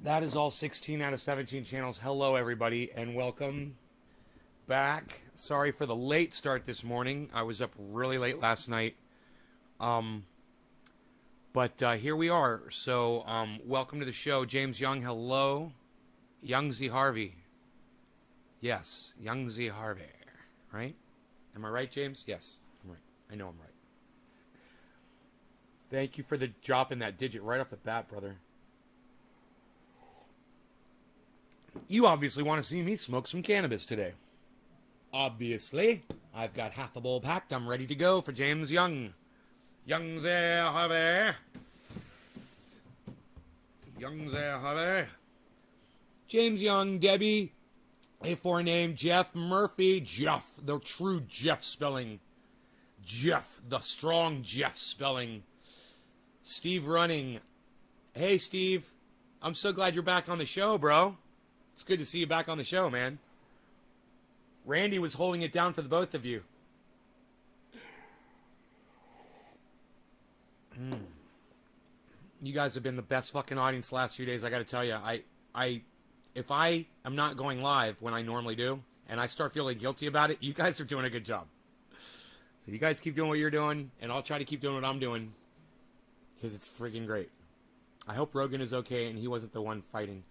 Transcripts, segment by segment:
That is all 16 out of 17 channels. Hello, everybody, and welcome back. Sorry for the late start this morning. I was up really late last night. But here we are. So, welcome to the show. James Young, hello. Young Z Harvey. Yes, Young Z Harvey. Right? Am I right, James? Yes, I'm right. I know I'm right. Thank you for the drop in that digit right off the bat, brother. You obviously want to see me smoke some cannabis today. Obviously. I've got half a bowl packed. I'm ready to go for James Young. Young there, Harvey. Young there, Harvey. James Young, Debbie. A forename, Jeff Murphy. Jeff, the true Jeff spelling. Jeff, the strong Jeff spelling. Steve Running. Hey, Steve. I'm so glad you're back on the show, bro. It's good to see you back on the show, man. Randy was holding it down for the both of you. You guys have been the best fucking audience the last few days. I got to tell you, if I am not going live when I normally do, and I start feeling guilty about it, you guys are doing a good job. So you guys keep doing what you're doing, and I'll try to keep doing what I'm doing, because it's freaking great. I hope Rogan is okay, and he wasn't the one fighting.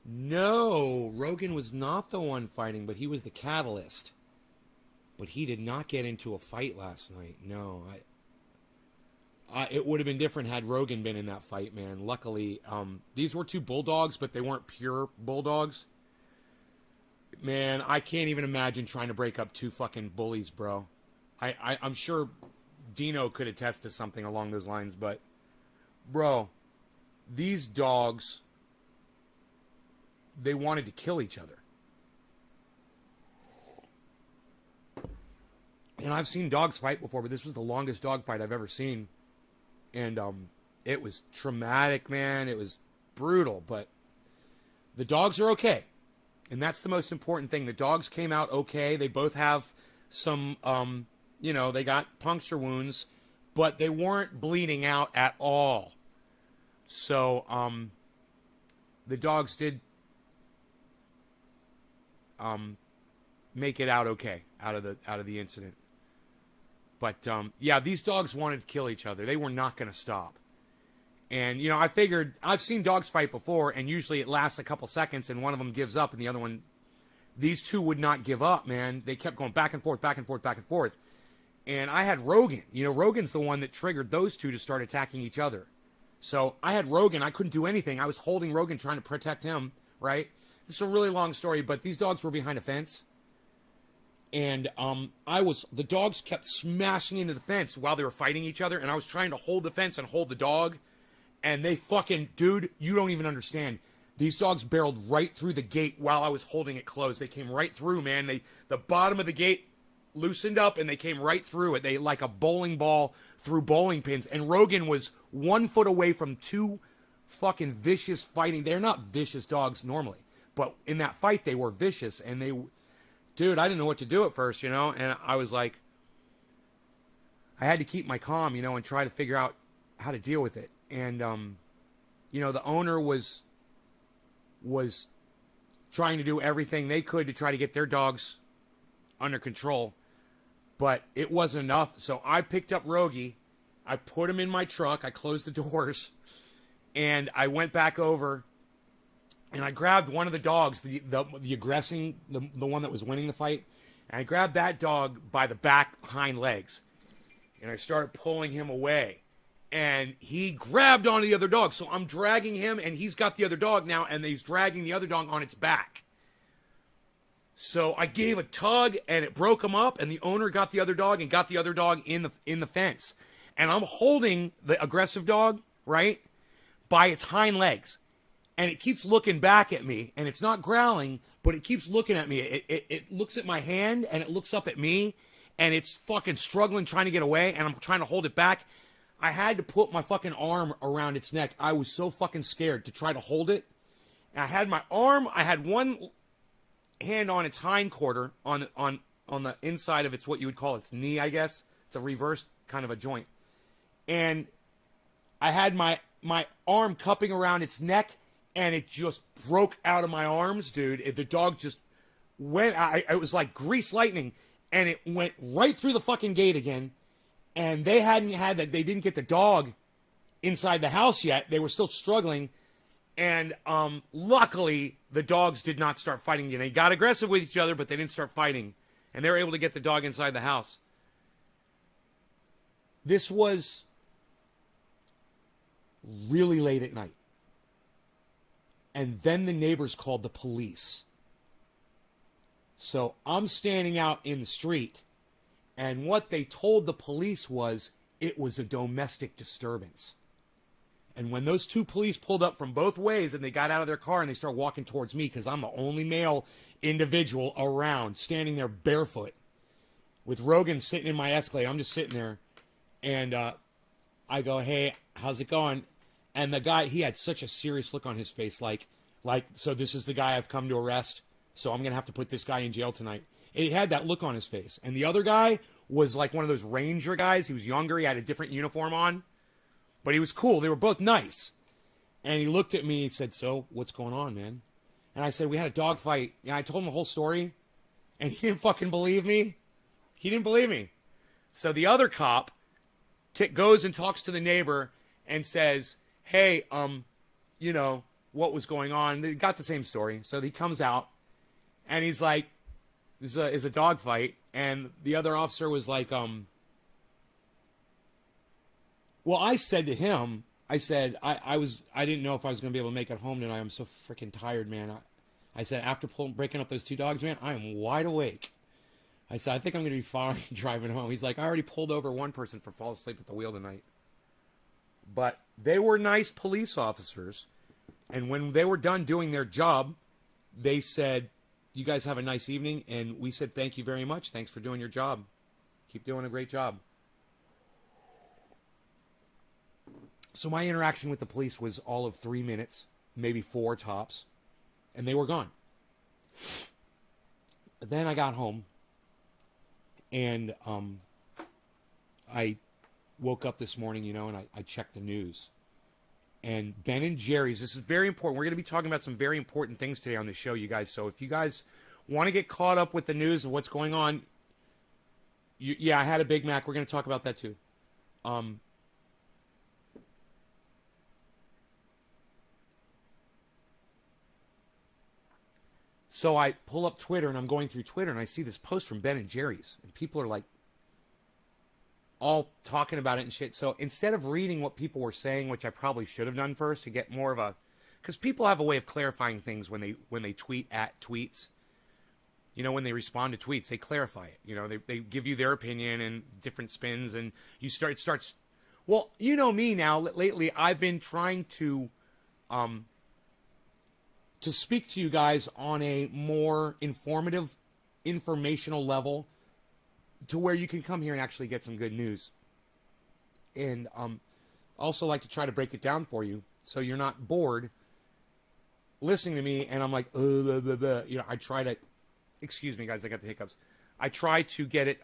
No, Rogan was not the one fighting, but he was the catalyst. But he did not get into a fight last night. No, it would have been different had Rogan been in that fight, man. Luckily, these were two bulldogs, but they weren't pure bulldogs. Man, I can't even imagine trying to break up two fucking bullies, bro. I'm sure Dino could attest to something along those lines, but, bro, these dogs, they wanted to kill each other. And I've seen dogs fight before, but this was the longest dog fight I've ever seen. And it was traumatic, man. It was brutal, but the dogs are okay. And that's the most important thing. The dogs came out okay. They both have some, they got puncture wounds, but they weren't bleeding out at all. So the dogs did make it out okay out of the incident. But yeah, these dogs wanted to kill each other. They were not going to stop. And I figured, I've seen dogs fight before, and usually it lasts a couple seconds, and one of them gives up, and the other one, these two would not give up, man. They kept going back and forth, back and forth, back and forth. And I had Rogan. Rogan's the one that triggered those two to start attacking each other. So I had Rogan. I couldn't do anything. I was holding Rogan, trying to protect him, right? This is a really long story, but these dogs were behind a fence. And the dogs kept smashing into the fence while they were fighting each other, and I was trying to hold the fence and hold the dog, and they fucking, dude, you don't even understand. These dogs barreled right through the gate while I was holding it closed. They came right through, man. The bottom of the gate loosened up, and they came right through it. They, like a bowling ball through bowling pins, and Rogan was 1 foot away from two fucking vicious fighting. They're not vicious dogs normally, but in that fight, they were vicious, and dude, I didn't know what to do at first, and I was like, I had to keep my calm, and try to figure out how to deal with it. And, the owner was trying to do everything they could to try to get their dogs under control, but it wasn't enough. So I picked up Rogie, I put him in my truck, I closed the doors, and I went back over. And I grabbed one of the dogs, the aggressing, the one that was winning the fight. And I grabbed that dog by the back hind legs. And I started pulling him away. And he grabbed onto the other dog. So I'm dragging him, and he's got the other dog now, and he's dragging the other dog on its back. So I gave a tug, and it broke him up, and the owner got the other dog and got the other dog in the fence. And I'm holding the aggressive dog, right, by its hind legs. And it keeps looking back at me, and it's not growling, but it keeps looking at me. It looks at my hand, and it looks up at me, and it's fucking struggling, trying to get away, and I'm trying to hold it back. I had to put my fucking arm around its neck. I was so fucking scared to try to hold it. And I had my arm, I had one hand on its hind quarter, on the inside of its, what you would call its knee, I guess. It's a reverse kind of a joint. And I had my arm cupping around its neck, and it just broke out of my arms, dude. The dog just went, it was like grease lightning, and it went right through the fucking gate again. And they they didn't get the dog inside the house yet. They were still struggling. And luckily, the dogs did not start fighting again. They got aggressive with each other, but they didn't start fighting. And they were able to get the dog inside the house. This was really late at night. And then the neighbors called the police. So I'm standing out in the street. And what they told the police was it was a domestic disturbance. And when those two police pulled up from both ways and they got out of their car and they started walking towards me because I'm the only male individual around, standing there barefoot with Rogan sitting in my Escalade. I'm just sitting there. And I go, hey, how's it going? And the guy, he had such a serious look on his face, like, so this is the guy I've come to arrest, so I'm going to have to put this guy in jail tonight. And he had that look on his face. And the other guy was like one of those ranger guys. He was younger. He had a different uniform on. But he was cool. They were both nice. And he looked at me and said, so, what's going on, man? And I said, we had a dog fight. And I told him the whole story. And he didn't fucking believe me. He didn't believe me. So the other cop goes and talks to the neighbor and says, hey, you know, what was going on? They got the same story. So he comes out. And he's like, this is a dog fight. And the other officer was like, well, I said to him, I said, I didn't know if I was going to be able to make it home tonight. I'm so freaking tired, man. I said, after breaking up those two dogs, man, I am wide awake. I said, I think I'm going to be fine driving home. He's like, I already pulled over one person for falling asleep at the wheel tonight. But they were nice police officers. And when they were done doing their job, they said, you guys have a nice evening. And we said, thank you very much. Thanks for doing your job. Keep doing a great job. So my interaction with the police was all of 3 minutes, maybe 4 tops, and they were gone. But then I got home, and I woke up this morning, you know, and I checked the news. And Ben & Jerry's, this is very important. We're going to be talking about some very important things today on the show, you guys. So if you guys want to get caught up with the news of what's going on, yeah, I had a Big Mac. We're going to talk about that too. So I pull up Twitter, and I'm going through Twitter, and I see this post from Ben & Jerry's. And people are like, all talking about it and shit. So instead of reading what people were saying, which I probably should have done first to get more of a... Because people have a way of clarifying things when they tweet at tweets. You know, when they respond to tweets, they clarify it. You know, they give you their opinion and different spins, and it starts... Well, you know me now. Lately, I've been trying to speak to you guys on a more informative, informational level to where you can come here and actually get some good news. And also like to try to break it down for you so you're not bored listening to me and I'm like, blah, blah, blah. You know, I try to, excuse me guys, I got the hiccups. I try to get it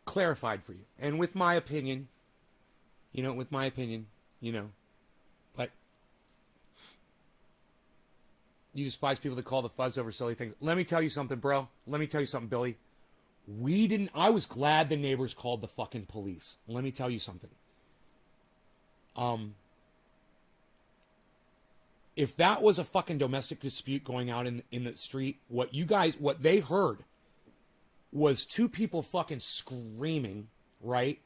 clarified for you. And with my opinion, but you despise people that call the fuzz over silly things. Let me tell you something, bro. Let me tell you something, Billy. I was glad the neighbors called the fucking police. Let me tell you something. If that was a fucking domestic dispute going out in the street, what they heard was two people fucking screaming, right?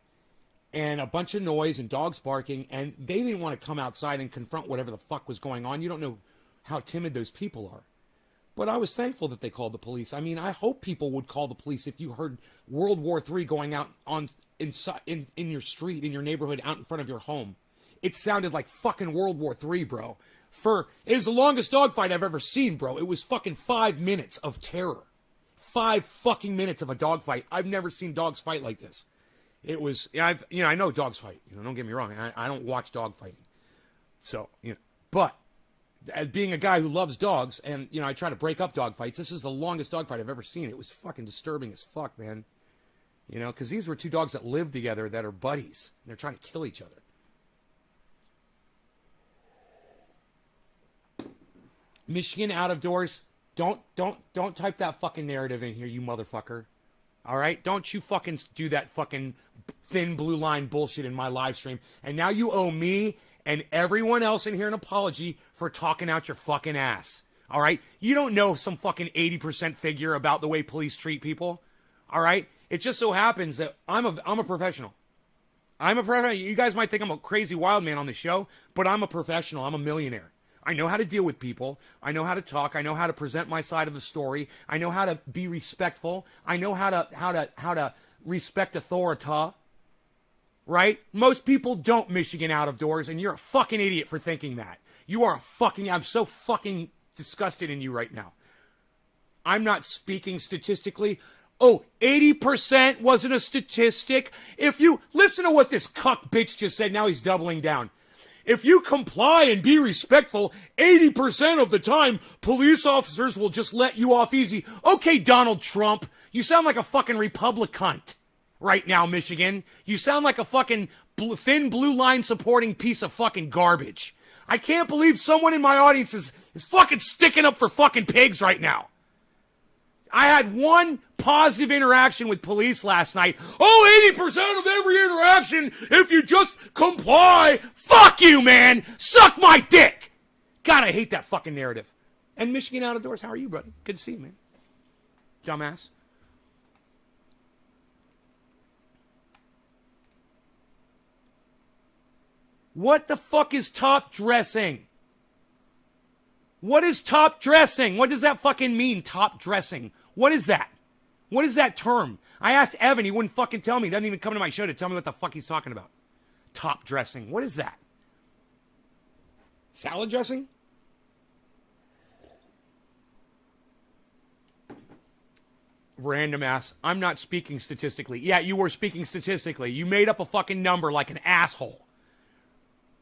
And a bunch of noise and dogs barking, and they didn't want to come outside and confront whatever the fuck was going on. You don't know how timid those people are. But I was thankful that they called the police. I mean, I hope people would call the police if you heard World War III going out in your street, in your neighborhood, out in front of your home. It sounded like fucking World War III, bro. It was the longest dogfight I've ever seen, bro. It was fucking 5 minutes of terror. 5 fucking minutes of a dogfight. I've never seen dogs fight like this. It was, I know dogs fight. Don't get me wrong. I don't watch dog fighting. So, but as being a guy who loves dogs, and, I try to break up dog fights, this is the longest dog fight I've ever seen. It was fucking disturbing as fuck, man. You know, because these were two dogs that live together that are buddies. They're trying to kill each other. Michigan out of doors. Don't type that fucking narrative in here, you motherfucker. All right? Don't you fucking do that fucking thin blue line bullshit in my live stream. And now you owe me and everyone else in here an apology for talking out your fucking ass. All right? You don't know some fucking 80% figure about the way police treat people. All right? It just so happens that I'm a professional. I'm a professional. You guys might think I'm a crazy wild man on the show, but I'm a professional. I'm a millionaire. I know how to deal with people. I know how to talk. I know how to present my side of the story. I know how to be respectful. I know how to respect authority. Right? Most people don't Michigan out of doors, and you're a fucking idiot for thinking that. You are a fucking... I'm so fucking disgusted in you right now. I'm not speaking statistically. Oh, 80% wasn't a statistic. If you... Listen to what this cuck bitch just said. Now he's doubling down. If you comply and be respectful, 80% of the time, police officers will just let you off easy. Okay, Donald Trump, you sound like a fucking Republican right now, Michigan. You sound like a fucking thin blue line supporting piece of fucking garbage. I can't believe someone in my audience is fucking sticking up for fucking pigs right now. I had one positive interaction with police last night. Oh, 80% of every interaction, if you just comply. Fuck you, man. Suck my dick. God, I hate that fucking narrative. And Michigan out of doors, how are you, buddy? Good to see you, man. Dumbass. What the fuck is top dressing? What is top dressing? What does that fucking mean, top dressing? What is that? What is that term? I asked Evan, he wouldn't fucking tell me. He doesn't even come to my show to tell me what the fuck he's talking about. Top dressing. What is that? Salad dressing? Random ass. I'm not speaking statistically. Yeah, you were speaking statistically. You made up a fucking number like an asshole.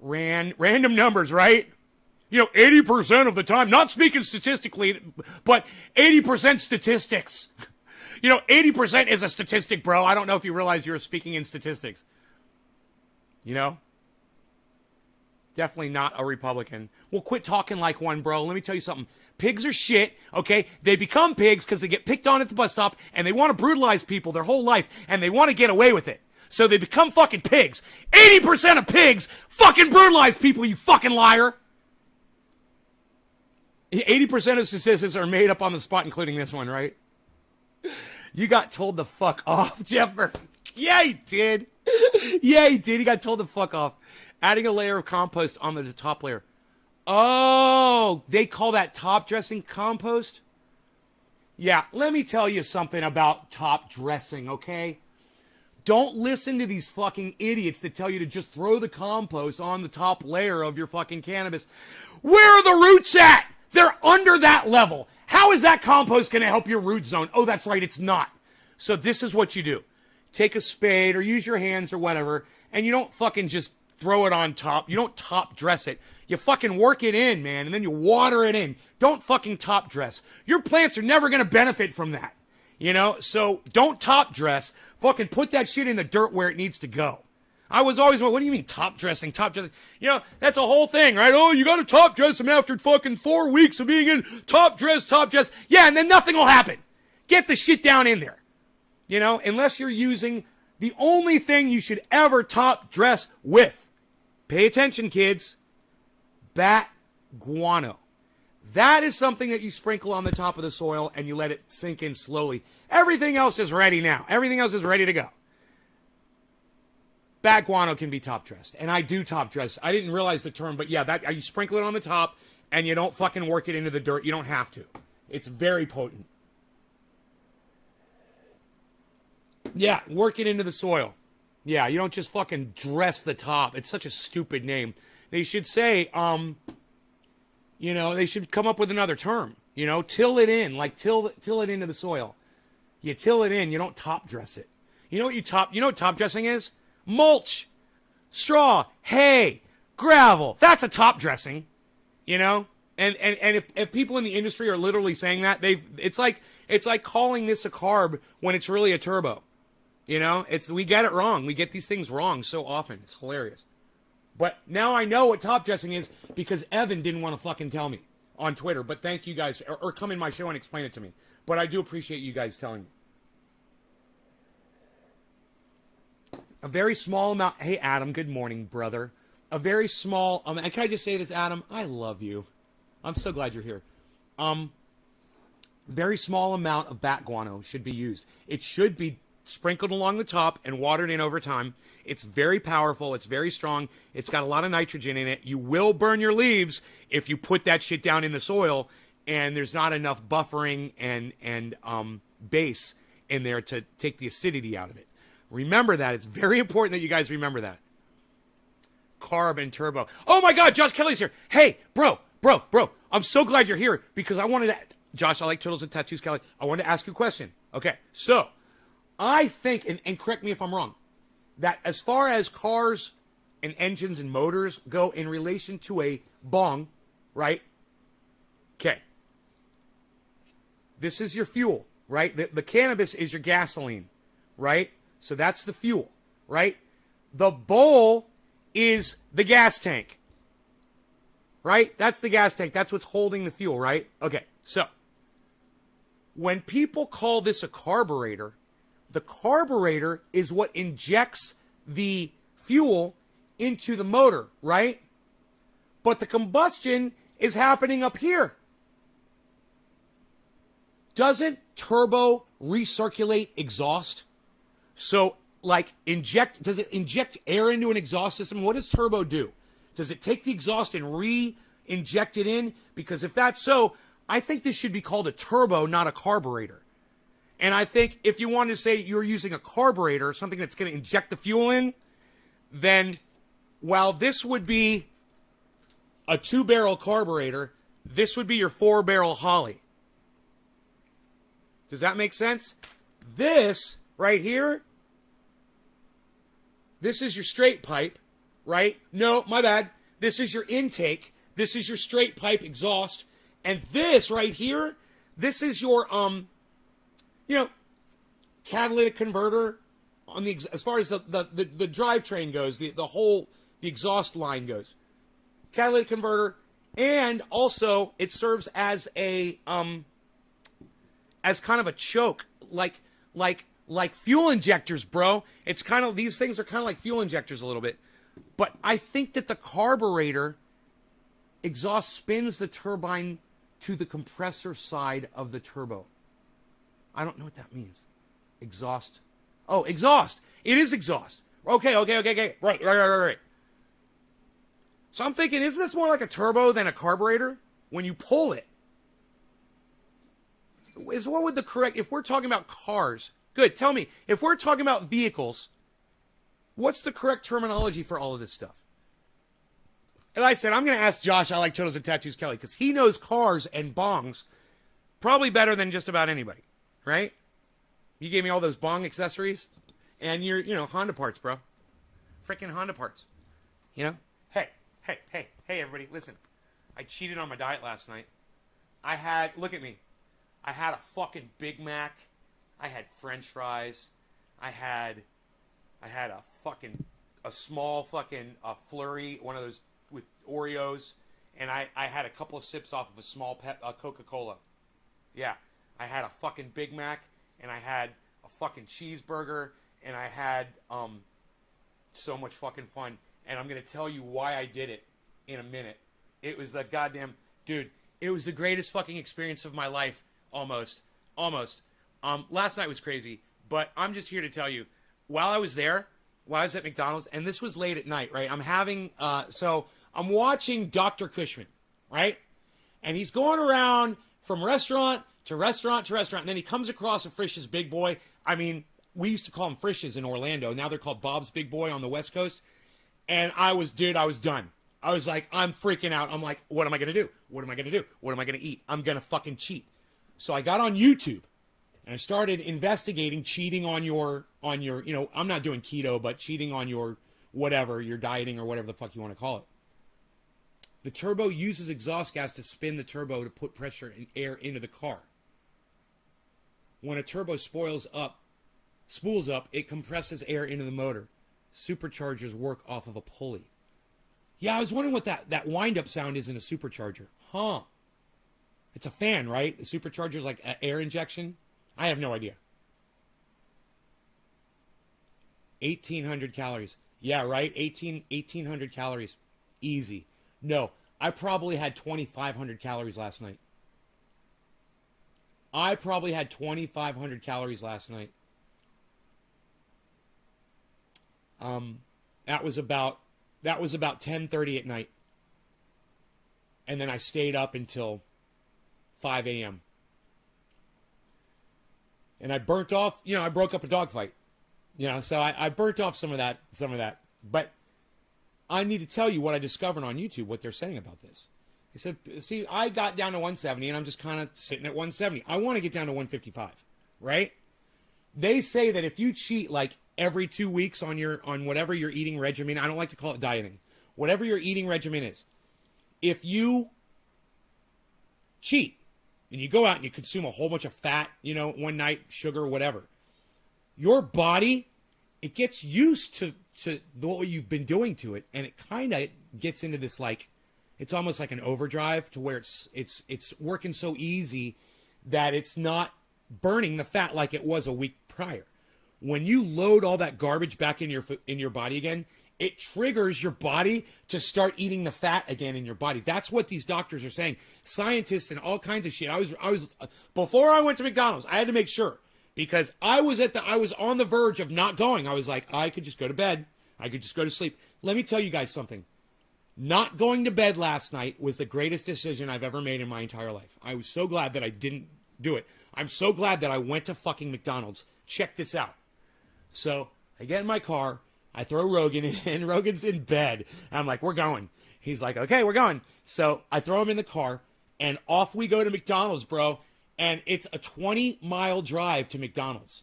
Random numbers, right? You know, 80% of the time, not speaking statistically, but 80% statistics. You know, 80% is a statistic, bro. I don't know if you realize you're speaking in statistics. You know? Definitely not a Republican. Well, quit talking like one, bro. Let me tell you something. Pigs are shit, okay? They become pigs because they get picked on at the bus stop, and they want to brutalize people their whole life, and they want to get away with it. So they become fucking pigs. 80% of pigs fucking brutalize people, you fucking liar. 80% of statistics are made up on the spot, including this one, right? You got told the fuck off, Jeffer. Yeah, he did. Yeah, he did. He got told the fuck off. Adding a layer of compost on the top layer. Oh, they call that top dressing compost? Yeah, let me tell you something about top dressing, okay? Don't listen to these fucking idiots that tell you to just throw the compost on the top layer of your fucking cannabis. Where are the roots at? They're under that level. How is that compost going to help your root zone? Oh, that's right, it's not. So this is what you do. Take a spade or use your hands or whatever, and you don't fucking just throw it on top. You don't top dress it. You fucking work it in, man, and then you water it in. Don't fucking top dress. Your plants are never going to benefit from that. You know? So don't top dress. Fucking put that shit in the dirt where it needs to go. I was always, what do you mean top dressing? Top dressing? You know, that's a whole thing, right? Oh, you got to top dress them after fucking 4 weeks of being in top dress. Yeah, and then nothing will happen. Get the shit down in there. You know, unless you're using the only thing you should ever top dress with. Pay attention, kids. Bat guano. That is something that you sprinkle on the top of the soil and you let it sink in slowly. Everything else is ready now. Everything else is ready to go. Bat guano can be top dressed. And I do top dress. I didn't realize the term, but yeah, that you sprinkle it on the top and you don't fucking work it into the dirt. You don't have to. It's very potent. Yeah, work it into the soil. Yeah, you don't just fucking dress the top. It's such a stupid name. They should say, you know, they should come up with another term. You know, till it in, like till it into the soil. You till it in, you don't top dress it. You know what top dressing is? Mulch, straw, hay, gravel. That's a top dressing, you know? And if people in the industry are literally saying that, it's like calling this a carb when it's really a turbo. You know, we get it wrong. We get these things wrong so often. It's hilarious. But now I know what top dressing is because Evan didn't want to fucking tell me on Twitter. But thank you guys, or come in my show and explain it to me. But I do appreciate you guys telling me. A very small amount. Hey, Adam, good morning, brother. A very small, can I just say this, Adam? I love you. I'm so glad you're here. Very small amount of bat guano should be used. It should be sprinkled along the top and watered in over time. It's very powerful. It's very strong. It's got a lot of nitrogen in it. You will burn your leaves if you put that shit down in the soil and there's not enough buffering and base in there to take the acidity out of it. Remember that. It's very important that you guys remember that. Carb and turbo. Oh my God, Josh Kelly's here. Hey, bro. I'm so glad you're here because I wanted to, Josh, I like turtles and tattoos, Kelly. I wanted to ask you a question. Okay, so I think, and correct me if I'm wrong, that as far as cars and engines and motors go in relation to a bong, right? Okay. This is your fuel, right? The cannabis is your gasoline, right? So that's the fuel, right? The bowl is the gas tank, right? That's the gas tank. That's what's holding the fuel, right? Okay, so when people call this a carburetor, the carburetor is what injects the fuel into the motor, right? But the combustion is happening up here. Doesn't turbo recirculate exhaust? So, does it inject air into an exhaust system? What does turbo do? Does it take the exhaust and re-inject it in? Because if that's so, I think this should be called a turbo, not a carburetor. And I think if you wanted to say you're using a carburetor, something that's going to inject the fuel in, then while this would be a 2-barrel carburetor, this would be your 4-barrel Holley. Does that make sense? This right here, this is your straight pipe, right? No, my bad. This is your intake. This is your straight pipe exhaust. And this right here, this is your, catalytic converter on the, as far as the drivetrain goes, the exhaust line goes. Catalytic converter. And also it serves as a, as kind of a choke, like fuel injectors, bro. It's kind of, these things are kind of like fuel injectors a little bit. But I think that the carburetor exhaust spins the turbine to the compressor side of the turbo. I don't know what that means. Exhaust. Oh, exhaust. It is exhaust. Okay. Right. So I'm thinking, isn't this more like a turbo than a carburetor? When you pull it. What would the correct, if we're talking about cars, good, tell me, if we're talking about vehicles, what's the correct terminology for all of this stuff? And I said, I'm going to ask Josh, I like turtles and tattoos, Kelly, because he knows cars and bongs probably better than just about anybody, right? You gave me all those bong accessories, and you're, Honda parts, bro. Freaking Honda parts. Hey, everybody, listen. I cheated on my diet last night. Look at me. I had a fucking Big Mac. I had French fries. I had a small fucking flurry, one of those with Oreos, and I had a couple of sips off of a small Coca-Cola. Yeah, I had a fucking Big Mac, and I had a fucking cheeseburger, and I had so much fucking fun. And I'm gonna tell you why I did it in a minute. It was the goddamn dude. It was the greatest fucking experience of my life. Almost. Last night was crazy, but I'm just here to tell you, while I was at McDonald's, and this was late at night, right? I'm watching Dr. Cushman, right? And he's going around from restaurant to restaurant to restaurant, and then he comes across a Frisch's Big Boy. I mean, we used to call them Frisch's in Orlando. Now they're called Bob's Big Boy on the West Coast. And I was done. I was like, I'm freaking out. I'm like, what am I going to do? What am I going to do? What am I going to eat? I'm going to fucking cheat. So I got on YouTube and I started investigating cheating on your, I'm not doing keto, but cheating on your whatever, your dieting or whatever the fuck you want to call it. The turbo uses exhaust gas to spin the turbo to put pressure and air into the car. When a turbo spoils up spools up, it compresses air into the motor. Superchargers work off of a pulley. Yeah, I was wondering what that wind-up sound is in a supercharger. Huh. It's a fan, right? The supercharger's like air injection? I have no idea. 1,800 calories. Yeah, right? 1,800 calories. Easy. No, I probably had 2,500 calories last night. I probably had 2,500 calories last night. That was about 10:30 at night. And then I stayed up until 5 a.m. And I burnt off, I broke up a dogfight. So I burnt off some of that. But I need to tell you what I discovered on YouTube, what they're saying about this. They said, see, I got down to 170 and I'm just kind of sitting at 170. I want to get down to 155, right? They say that if you cheat like every 2 weeks on whatever your eating regimen, I don't like to call it dieting, whatever your eating regimen is, if you cheat and you go out and you consume a whole bunch of fat, one night, sugar, whatever, your body, it gets used to what you've been doing to it, and it kind of gets into this like, it's almost like an overdrive to where it's working so easy that it's not burning the fat like it was a week prior. When you load all that garbage back in your body again, it triggers your body to start eating the fat again in your body. That's what these doctors are saying. Scientists and all kinds of shit. I was before I went to McDonald's, I had to make sure, because I was on the verge of not going. I was like, I could just go to bed. I could just go to sleep. Let me tell you guys something. Not going to bed last night was the greatest decision I've ever made in my entire life. I was so glad that I didn't do it. I'm so glad that I went to fucking McDonald's. Check this out. So I get in my car. I throw Rogan in. Rogan's in bed. And I'm like, we're going. He's like, okay, we're going. So I throw him in the car, and off we go to McDonald's, bro. And it's a 20-mile drive to McDonald's.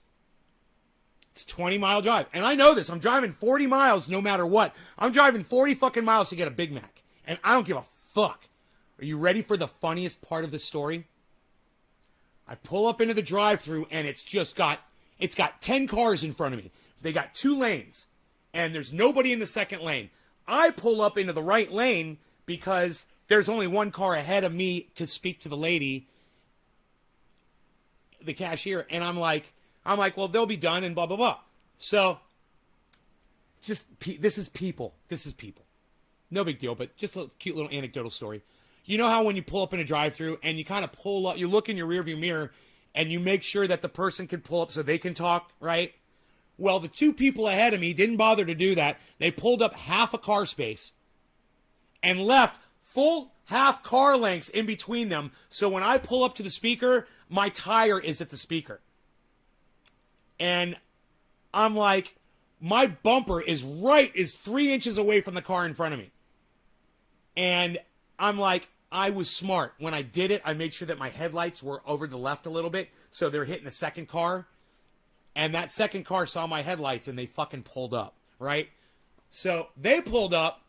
It's a 20-mile drive. And I know this. I'm driving 40 miles no matter what. I'm driving 40 fucking miles to get a Big Mac. And I don't give a fuck. Are you ready for the funniest part of the story? I pull up into the drive-thru, and it's got 10 cars in front of me. They got 2 lanes, and there's nobody in the second lane. I pull up into the right lane because there's only one car ahead of me to speak to the lady, the cashier, and I'm like, well, they'll be done and blah, blah, blah. So, this is people. No big deal, but just a cute little anecdotal story. You know how when you pull up in a drive-thru and you kind of pull up, you look in your rearview mirror and you make sure that the person can pull up so they can talk, right? Well, the 2 people ahead of me didn't bother to do that. They pulled up half a car space and left full half car lengths in between them. So when I pull up to the speaker, my tire is at the speaker. And I'm like, my bumper is 3 inches away from the car in front of me. And I'm like, I was smart. When I did it, I made sure that my headlights were over the left a little bit, so they're hitting the second car. And that second car saw my headlights, and they fucking pulled up, right? So they pulled up,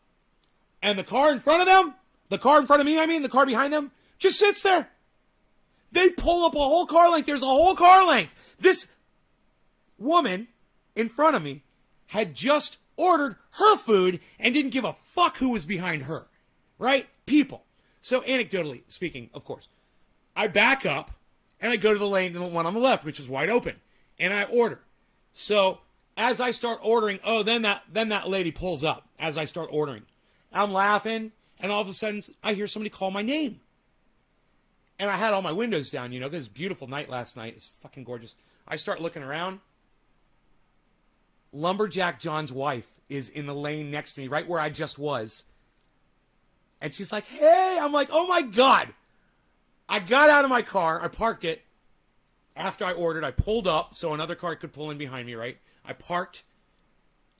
and the car in front of them, the car behind them, just sits there. They pull up a whole car length. There's a whole car length. This woman in front of me had just ordered her food and didn't give a fuck who was behind her, right? People. So anecdotally speaking, of course, I back up and I go to the lane, the one on the left, which is wide open, and I order. So as I start ordering, then that lady pulls up as I start ordering. I'm laughing, and all of a sudden I hear somebody call my name. And I had all my windows down, because it was a beautiful night last night. It's fucking gorgeous. I start looking around. Lumberjack John's wife is in the lane next to me, right where I just was. And she's like, hey, I'm like, oh my God. I got out of my car. I parked it. After I ordered, I pulled up so another car could pull in behind me, right? I parked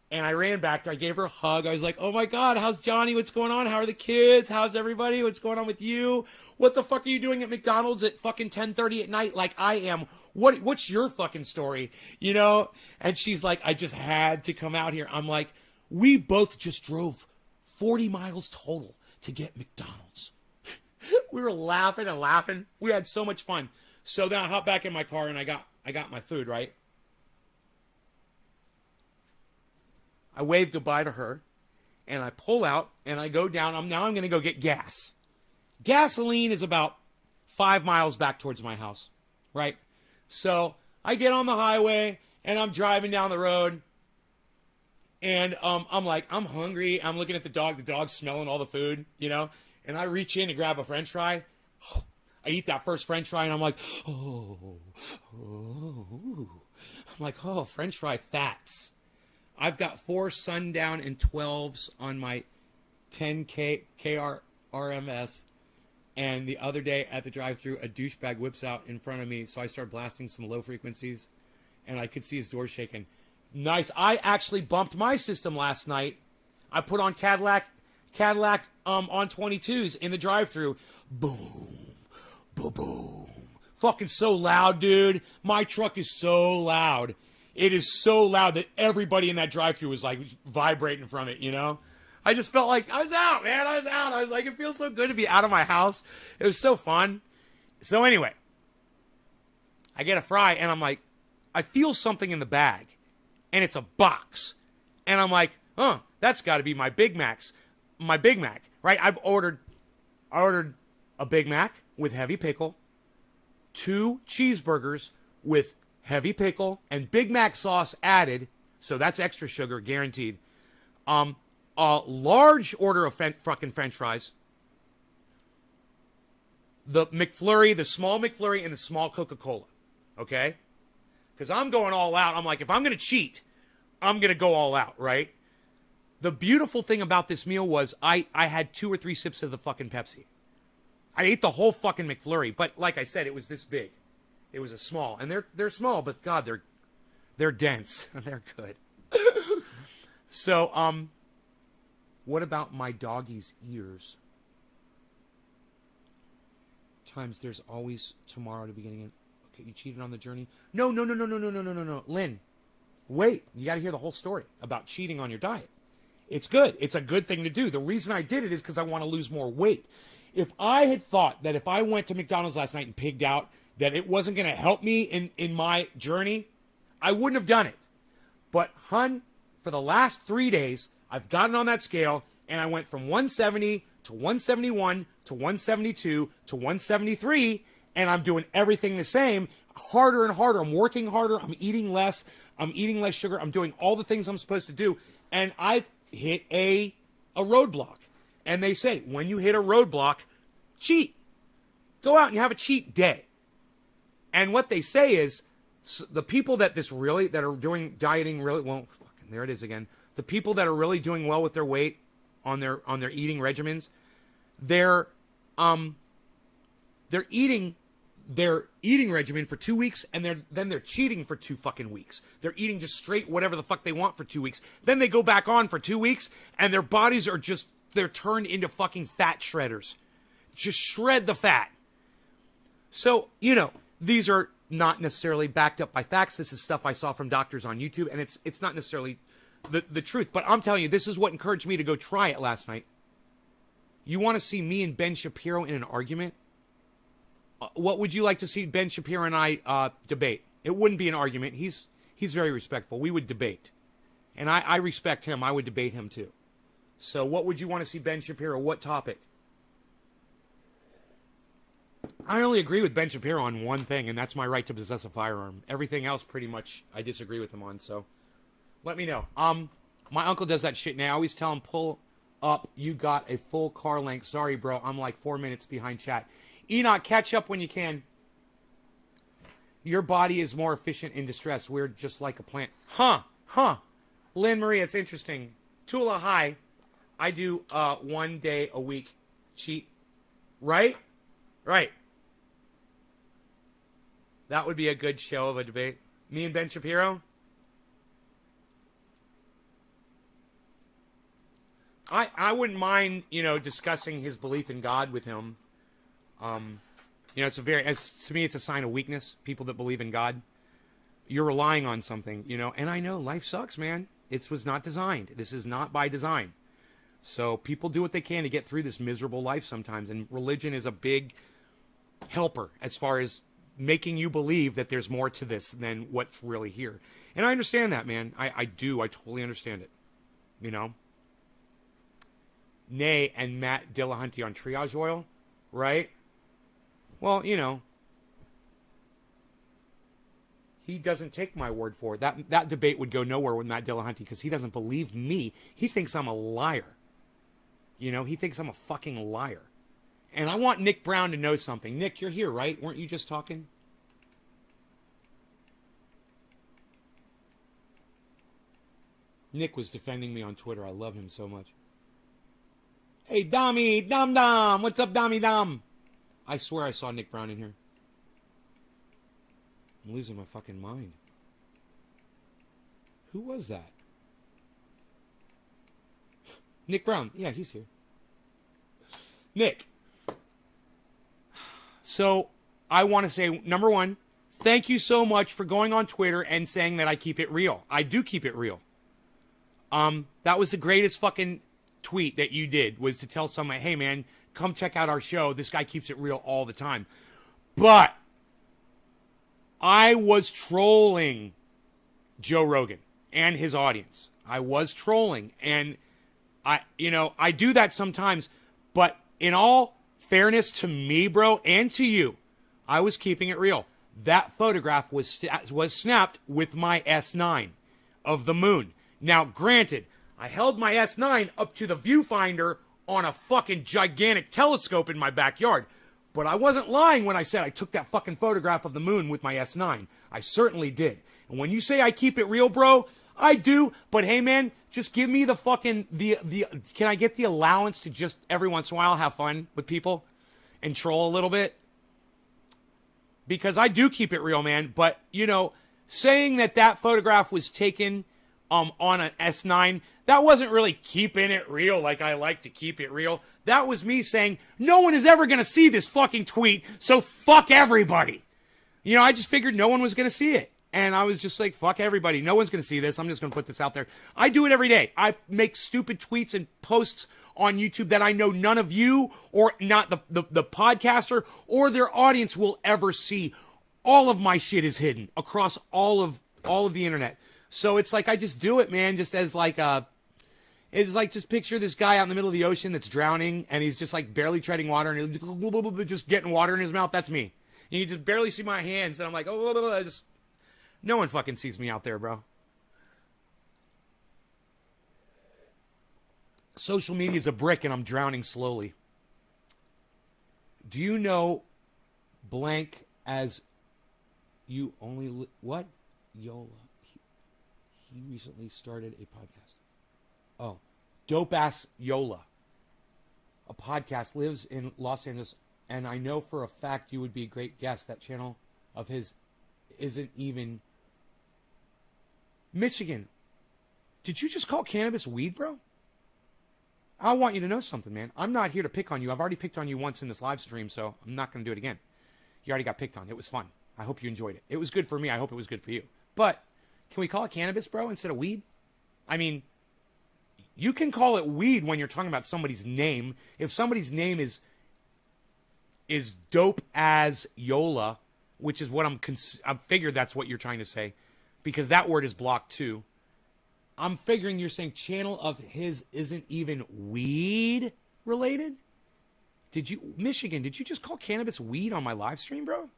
and I ran back there. I gave her a hug. I was like, oh my God, how's Johnny? What's going on? How are the kids? How's everybody? What's going on with you? What the fuck are you doing at McDonald's at fucking 10:30 at night like I am? What's your fucking story? And she's like, I just had to come out here. I'm like, we both just drove 40 miles total to get McDonald's. We were laughing and laughing. We had so much fun. So then I hopped back in my car and I got my food, right? I wave goodbye to her, and I pull out, and I go down. I'm going to go get gas. Gasoline is about 5 miles back towards my house, right? So I get on the highway, and I'm driving down the road, and I'm like, I'm hungry. I'm looking at the dog. The dog's smelling all the food, you know? And I reach in to grab a French fry. I eat that first French fry, and I'm like, oh. I'm like, oh, French fry fats. I've got 4 sundown and 12s on my 10K KRMS. And the other day at the drive-thru, a douchebag whips out in front of me. So I start blasting some low frequencies, and I could see his door shaking. Nice. I actually bumped my system last night. I put on Cadillac on 22s in the drive-thru. Boom. Boom, boom. Fucking so loud, dude. My truck is so loud. It is so loud that everybody in that drive-thru was like vibrating from it, you know? I just felt like I was out, man. I was out. I was like, it feels so good to be out of my house. It was so fun. So anyway, I get a fry, and I'm like, I feel something in the bag, and it's a box. And I'm like, that's got to be my Big Macs. My Big Mac, right? I ordered a Big Mac with heavy pickle, 2 cheeseburgers with heavy pickle and Big Mac sauce added, so that's extra sugar guaranteed. A large order of fucking French fries, the McFlurry, the small McFlurry, and the small Coca-Cola. Okay, because I'm going all out. I'm like, if I'm gonna cheat, I'm gonna go all out, right? The beautiful thing about this meal was I had 2 or 3 sips of the fucking Pepsi. I ate the whole fucking McFlurry, but like I said, it was this big. It was a small, and they're small, but God, they're dense. They're good. So, what about my doggy's ears? Times there's always tomorrow to beginning. Okay, you cheated on the journey. No. Lynn, wait. You got to hear the whole story about cheating on your diet. It's good. It's a good thing to do. The reason I did it is because I want to lose more weight. If I had thought that if I went to McDonald's last night and pigged out, that it wasn't going to help me in my journey, I wouldn't have done it. But, hun, for the last 3 days, I've gotten on that scale, and I went from 170 to 171 to 172 to 173, and I'm doing everything the same, harder and harder. I'm working harder. I'm eating less sugar. I'm doing all the things I'm supposed to do, and I've hit a roadblock. And they say, when you hit a roadblock, cheat. Go out and have a cheat day. And what they say is, the people that are doing dieting really, well, fucking, there it is again. The people that are really doing well with their weight on their eating regimens, they're eating their eating regimen for 2 weeks, and then they're cheating for 2 fucking weeks. They're eating just straight whatever the fuck they want for 2 weeks. Then they go back on for 2 weeks, and their bodies are just, they're turned into fucking fat shredders. Just shred the fat. So, you know, these are not necessarily backed up by facts. This is stuff I saw from doctors on YouTube, and it's not necessarily the truth. But I'm telling you, this is what encouraged me to go try it last night. You want to see me and Ben Shapiro in an argument? What would you like to see Ben Shapiro and I debate? It wouldn't be an argument. He's very respectful. We would debate. And I respect him. I would debate him too. So what would you want to see Ben Shapiro? What topic? I only agree with Ben Shapiro on one thing, and that's my right to possess a firearm. Everything else, pretty much, I disagree with him on, so let me know. My uncle does that shit now. I always tell him, pull up, you got a full car length. Sorry, bro, I'm like 4 minutes behind chat. Enoch, catch up when you can. Your body is more efficient in distress. We're just like a plant. Huh. Lynn Marie, it's interesting. Tula, hi. I do 1 day a week cheat. Right? That would be a good show of a debate. Me and Ben Shapiro? I wouldn't mind, discussing his belief in God with him. It's to me, it's a sign of weakness. People that believe in God, you're relying on something, and I know life sucks, man. It was not designed. This is not by design. So people do what they can to get through this miserable life sometimes. And religion is a big helper as far as making you believe that there's more to this than what's really here. And I understand that, man. I do. I totally understand it. you know. Nay and Matt Dillahunty on Triage Oil, right? Well, you know, he doesn't take my word for it. That debate would go nowhere with Matt Dillahunty because he doesn't believe me. He thinks I'm a liar. You know, he thinks I'm a fucking liar. And I want Nick Brown to know something. Nick, you're here, right? Weren't you just talking? Nick was defending me on Twitter. I love him so much. Hey, Dami, Dom Dom. What's up, Dami Dom? I swear I saw Nick Brown in here. I'm losing my fucking mind. Who was that? Nick Brown. Yeah, he's here. Nick. So, I want to say, number one, thank you so much for going on Twitter and saying that I keep it real. I do keep it real. That was the greatest fucking tweet that you did, was to tell someone, hey man, come check out our show. This guy keeps it real all the time. But I was trolling Joe Rogan and his audience. I was trolling, and I do that sometimes, but in all fairness to me, bro, and to you, I was keeping it real. That photograph was snapped with my S9 of the moon. Now, granted, I held my S9 up to the viewfinder on a fucking gigantic telescope in my backyard, but I wasn't lying when I said I took that fucking photograph of the moon with my S9. I certainly did. And when you say I keep it real, bro, I do. But hey, man, just give me the fucking, can I get the allowance to just every once in a while have fun with people and troll a little bit? Because I do keep it real, man. But, you know, saying that photograph was taken on an S9, that wasn't really keeping it real like I like to keep it real. That was me saying, no one is ever going to see this fucking tweet, so fuck everybody. You know, I just figured no one was going to see it. And I was just like, fuck everybody. No one's going to see this. I'm just going to put this out there. I do it every day. I make stupid tweets and posts on YouTube that I know none of you, or not the podcaster or their audience, will ever see. All of my shit is hidden across all of the internet. So it's like I just do it, man, just as like it's like, just picture this guy out in the middle of the ocean that's drowning, and he's just like barely treading water, and he's just getting water in his mouth. That's me. And you just barely see my hands, and I'm like, oh, just no one fucking sees me out there, bro. Social media is a brick, and I'm drowning slowly. Do you know blank as you only what? Yola. He recently started a podcast. Oh, Dope Ass Yola. A podcast, lives in Los Angeles, and I know for a fact you would be a great guest. That channel of his isn't even Michigan. Did you just call cannabis weed, bro? I want you to know something, man. I'm not here to pick on you. I've already picked on you once in this live stream, so I'm not going to do it again. You already got picked on. It was fun. I hope you enjoyed it. It was good for me. I hope it was good for you. But can we call it cannabis, bro, instead of weed? I mean, you can call it weed when you're talking about somebody's name. If somebody's name is Dope As Yola, which is what I figured that's what you're trying to say, because that word is blocked too. I'm figuring you're saying channel of his isn't even weed related? Michigan, did you just call cannabis weed on my live stream, bro?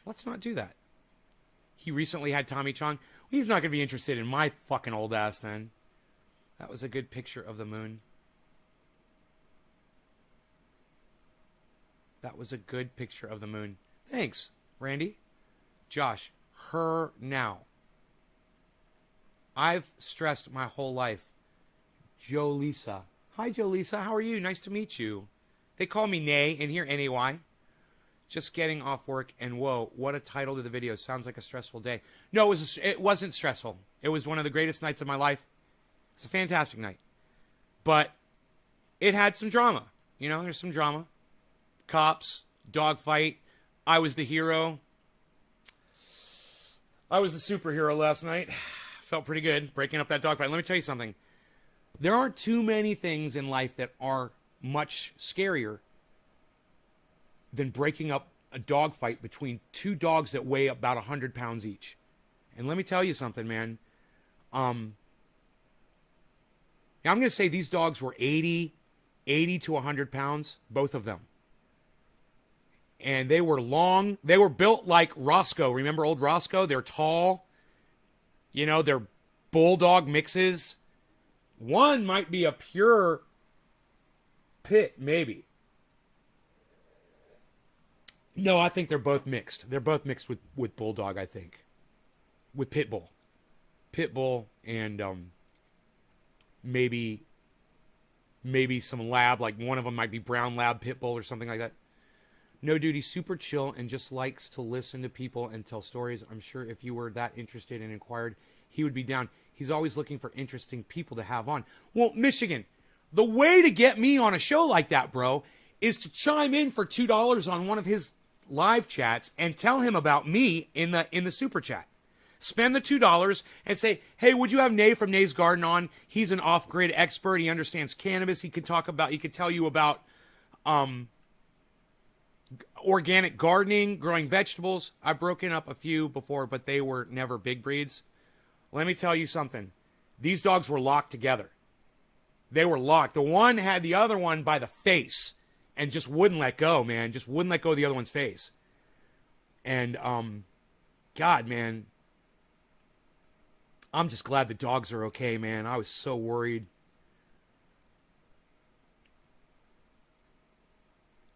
Let's not do that. He recently had Tommy Chong. He's not going to be interested in my fucking old ass then. That was a good picture of the moon. That was a good picture of the moon. Thanks, Randy. Josh, her now. I've stressed my whole life. Joe Lisa. Hi, Joe Lisa. How are you? Nice to meet you. They call me Nay in here, N-A-Y. Just getting off work, and whoa, what a title to the video. Sounds like a stressful day. No, it wasn't stressful. It was one of the greatest nights of my life. It's a fantastic night. But it had some drama. You know, there's some drama. Cops, dogfight. I was the hero. I was the superhero last night. Felt pretty good breaking up that dogfight. Let me tell you something. There aren't too many things in life that are much scarier than breaking up a dogfight between two dogs that weigh about 100 pounds each. And let me tell you something, man. Now I'm going to say these dogs were 80 to 100 pounds, both of them. And they were long. They were built like Roscoe. Remember old Roscoe? They're tall. You know, they're bulldog mixes. One might be a pure pit, maybe. No, I think they're both mixed. They're both mixed with bulldog, I think. With pit bull. Pit bull and maybe some lab, like one of them might be brown lab pit bull or something like that. No, dude, he's super chill and just likes to listen to people and tell stories. I'm sure if you were that interested and inquired, he would be down. He's always looking for interesting people to have on. Well, Michigan, the way to get me on a show like that, bro, is to chime in for $2 on one of his live chats and tell him about me in the super chat. Spend the $2 and say, hey, would you have Nay from Nay's Garden on? He's an off-grid expert. He understands cannabis. He could tell you about organic gardening, growing vegetables. I've broken up a few before, but they were never big breeds. Let me tell you something. These dogs were locked together. They were locked. The one had the other one by the face and just wouldn't let go, man. Just wouldn't let go of the other one's face. And, God, man, I'm just glad the dogs are okay, man. I was so worried.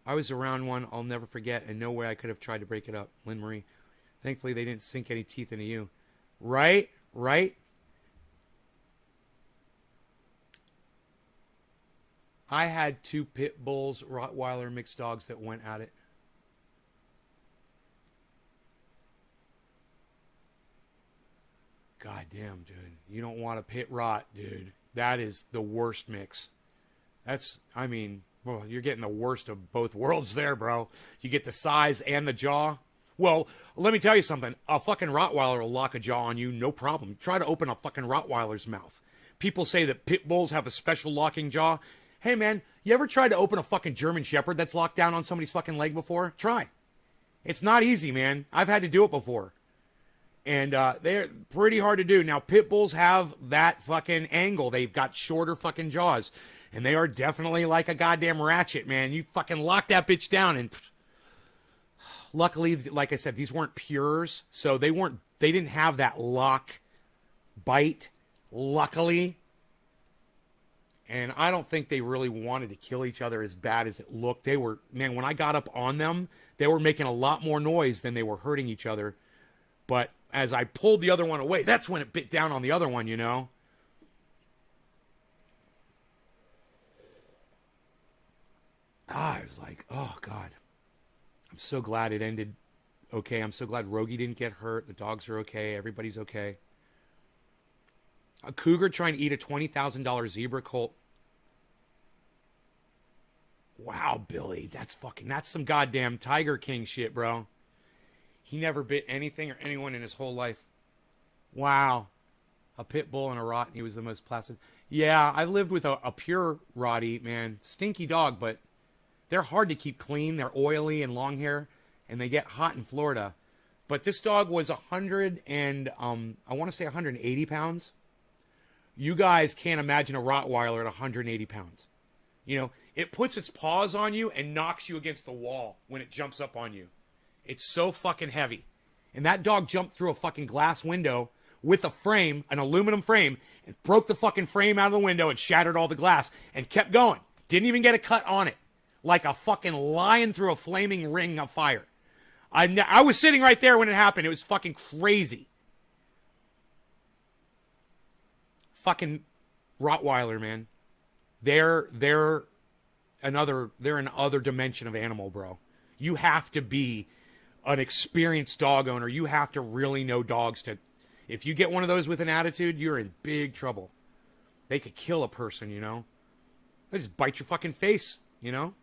I was around one I'll never forget, and no way I could have tried to break it up. Lynn Marie. Thankfully, they didn't sink any teeth into you. Right? I had 2 pit bulls, Rottweiler mixed dogs that went at it. God damn, dude. You don't want a pit rot, dude. That is the worst mix. Well, you're getting the worst of both worlds there, bro. You get the size and the jaw. Well, let me tell you something. A fucking Rottweiler will lock a jaw on you, no problem. Try to open a fucking Rottweiler's mouth. People say that pit bulls have a special locking jaw. Hey, man, you ever tried to open a fucking German Shepherd that's locked down on somebody's fucking leg before? Try. It's not easy, man. I've had to do it before. And they're pretty hard to do. Now, pit bulls have that fucking angle. They've got shorter fucking jaws. And they are definitely like a goddamn ratchet, man. You fucking lock that bitch down and... Luckily, like I said, these weren't pures. So they didn't have that lock bite. Luckily. And I don't think they really wanted to kill each other as bad as it looked. They were... Man, when I got up on them, they were making a lot more noise than they were hurting each other. But as I pulled the other one away, that's when it bit down on the other one, you know? I was like, oh, God. I'm so glad it ended okay. I'm so glad Rogie didn't get hurt. The dogs are okay. Everybody's okay. A cougar trying to eat a $20,000 zebra colt. Wow, Billy. That's some goddamn Tiger King shit, bro. He never bit anything or anyone in his whole life. Wow. A pit bull and a rot, and he was the most placid. Yeah, I've lived with a pure rottie, man. Stinky dog, but they're hard to keep clean. They're oily and long hair, and they get hot in Florida. But this dog was 100 and, I want to say 180 pounds. You guys can't imagine a Rottweiler at 180 pounds. You know, it puts its paws on you and knocks you against the wall when it jumps up on you. It's so fucking heavy. And that dog jumped through a fucking glass window with a frame, an aluminum frame, and broke the fucking frame out of the window and shattered all the glass and kept going. Didn't even get a cut on it. Like a fucking lion through a flaming ring of fire. I was sitting right there when it happened. It was fucking crazy. Fucking Rottweiler, man. They're an other dimension of animal, bro. You have to be an experienced dog owner. You have to really know dogs to... If you get one of those with an attitude, you're in big trouble. They could kill a person, you know? They just bite your fucking face, you know?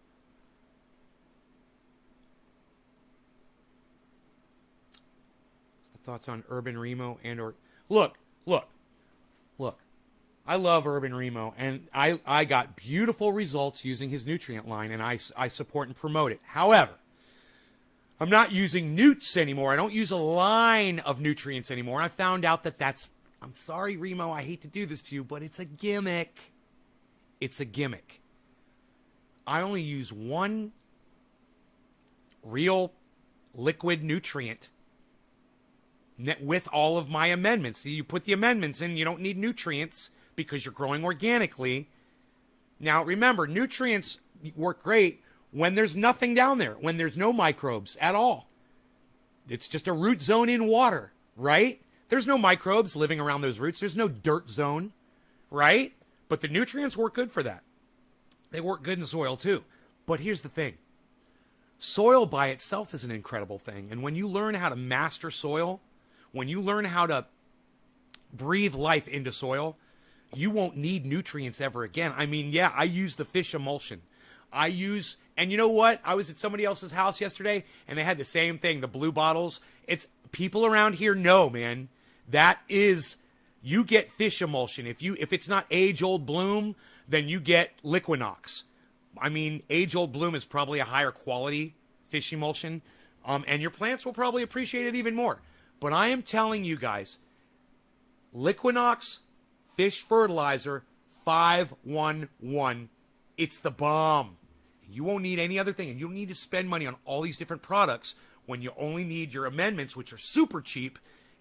Thoughts on Urban Remo and or... Look. I love Urban Remo, and I got beautiful results using his nutrient line, and I support and promote it. However, I'm not using newts anymore. I don't use a line of nutrients anymore. I found out that I'm sorry, Remo, I hate to do this to you, but it's a gimmick. It's a gimmick. I only use one real liquid nutrient with all of my amendments. So you put the amendments in, you don't need nutrients because you're growing organically. Now, remember, nutrients work great when there's nothing down there, when there's no microbes at all. It's just a root zone in water, right? There's no microbes living around those roots. There's no dirt zone, right? But the nutrients work good for that. They work good in soil too. But here's the thing. Soil by itself is an incredible thing. And when you learn how to master soil, when you learn how to breathe life into soil, you won't need nutrients ever again. I mean, yeah, I use the fish emulsion. And you know what? I was at somebody else's house yesterday and they had the same thing, the blue bottles. It's people around here know, man, that is, you get fish emulsion. If it's not age-old bloom, then you get Liquinox. I mean, age-old bloom is probably a higher quality fish emulsion, and your plants will probably appreciate it even more. But I am telling you guys, Liquinox fish fertilizer 511, it's the bomb. You won't need any other thing, and you don't need to spend money on all these different products when you only need your amendments, which are super cheap,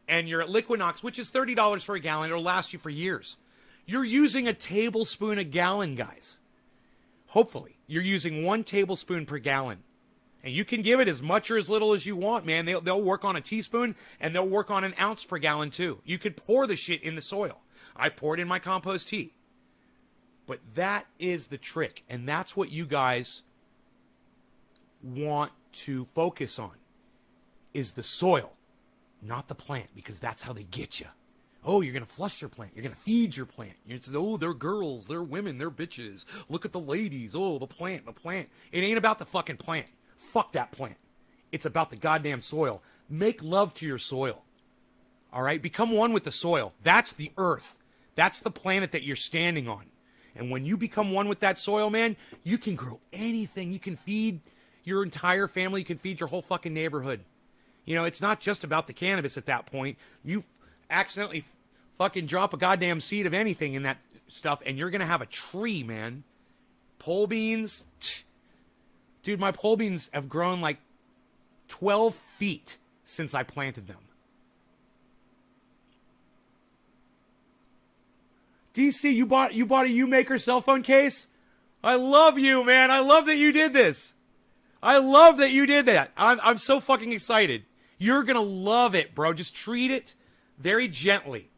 and you're at Liquinox, which is $30 for a gallon. It'll last you for years. You're using a tablespoon a gallon, guys. Hopefully, you're using 1 tablespoon per gallon. And you can give it as much or as little as you want, man. They'll work on a teaspoon, and they'll work on an ounce per gallon, too. You could pour the shit in the soil. I pour it in my compost tea. But that is the trick, and that's what you guys want to focus on, is the soil, not the plant, because that's how they get you. Oh, you're going to flush your plant. You're going to feed your plant. You're going to say, oh, they're girls, they're women, they're bitches. Look at the ladies. Oh, the plant. It ain't about the fucking plant. Fuck that plant. It's about the goddamn soil. Make love to your soil. All right? Become one with the soil. That's the earth. That's the planet that you're standing on. And when you become one with that soil, man, you can grow anything. You can feed your entire family. You can feed your whole fucking neighborhood. You know, it's not just about the cannabis at that point. You accidentally fucking drop a goddamn seed of anything in that stuff, and you're going to have a tree, man. Pole beans. Dude, my pole beans have grown like 12 feet since I planted them. DC, you bought a U-Maker cell phone case? I love you, man. I love that you did this. I love that you did that. I'm so fucking excited. You're going to love it, bro. Just treat it very gently.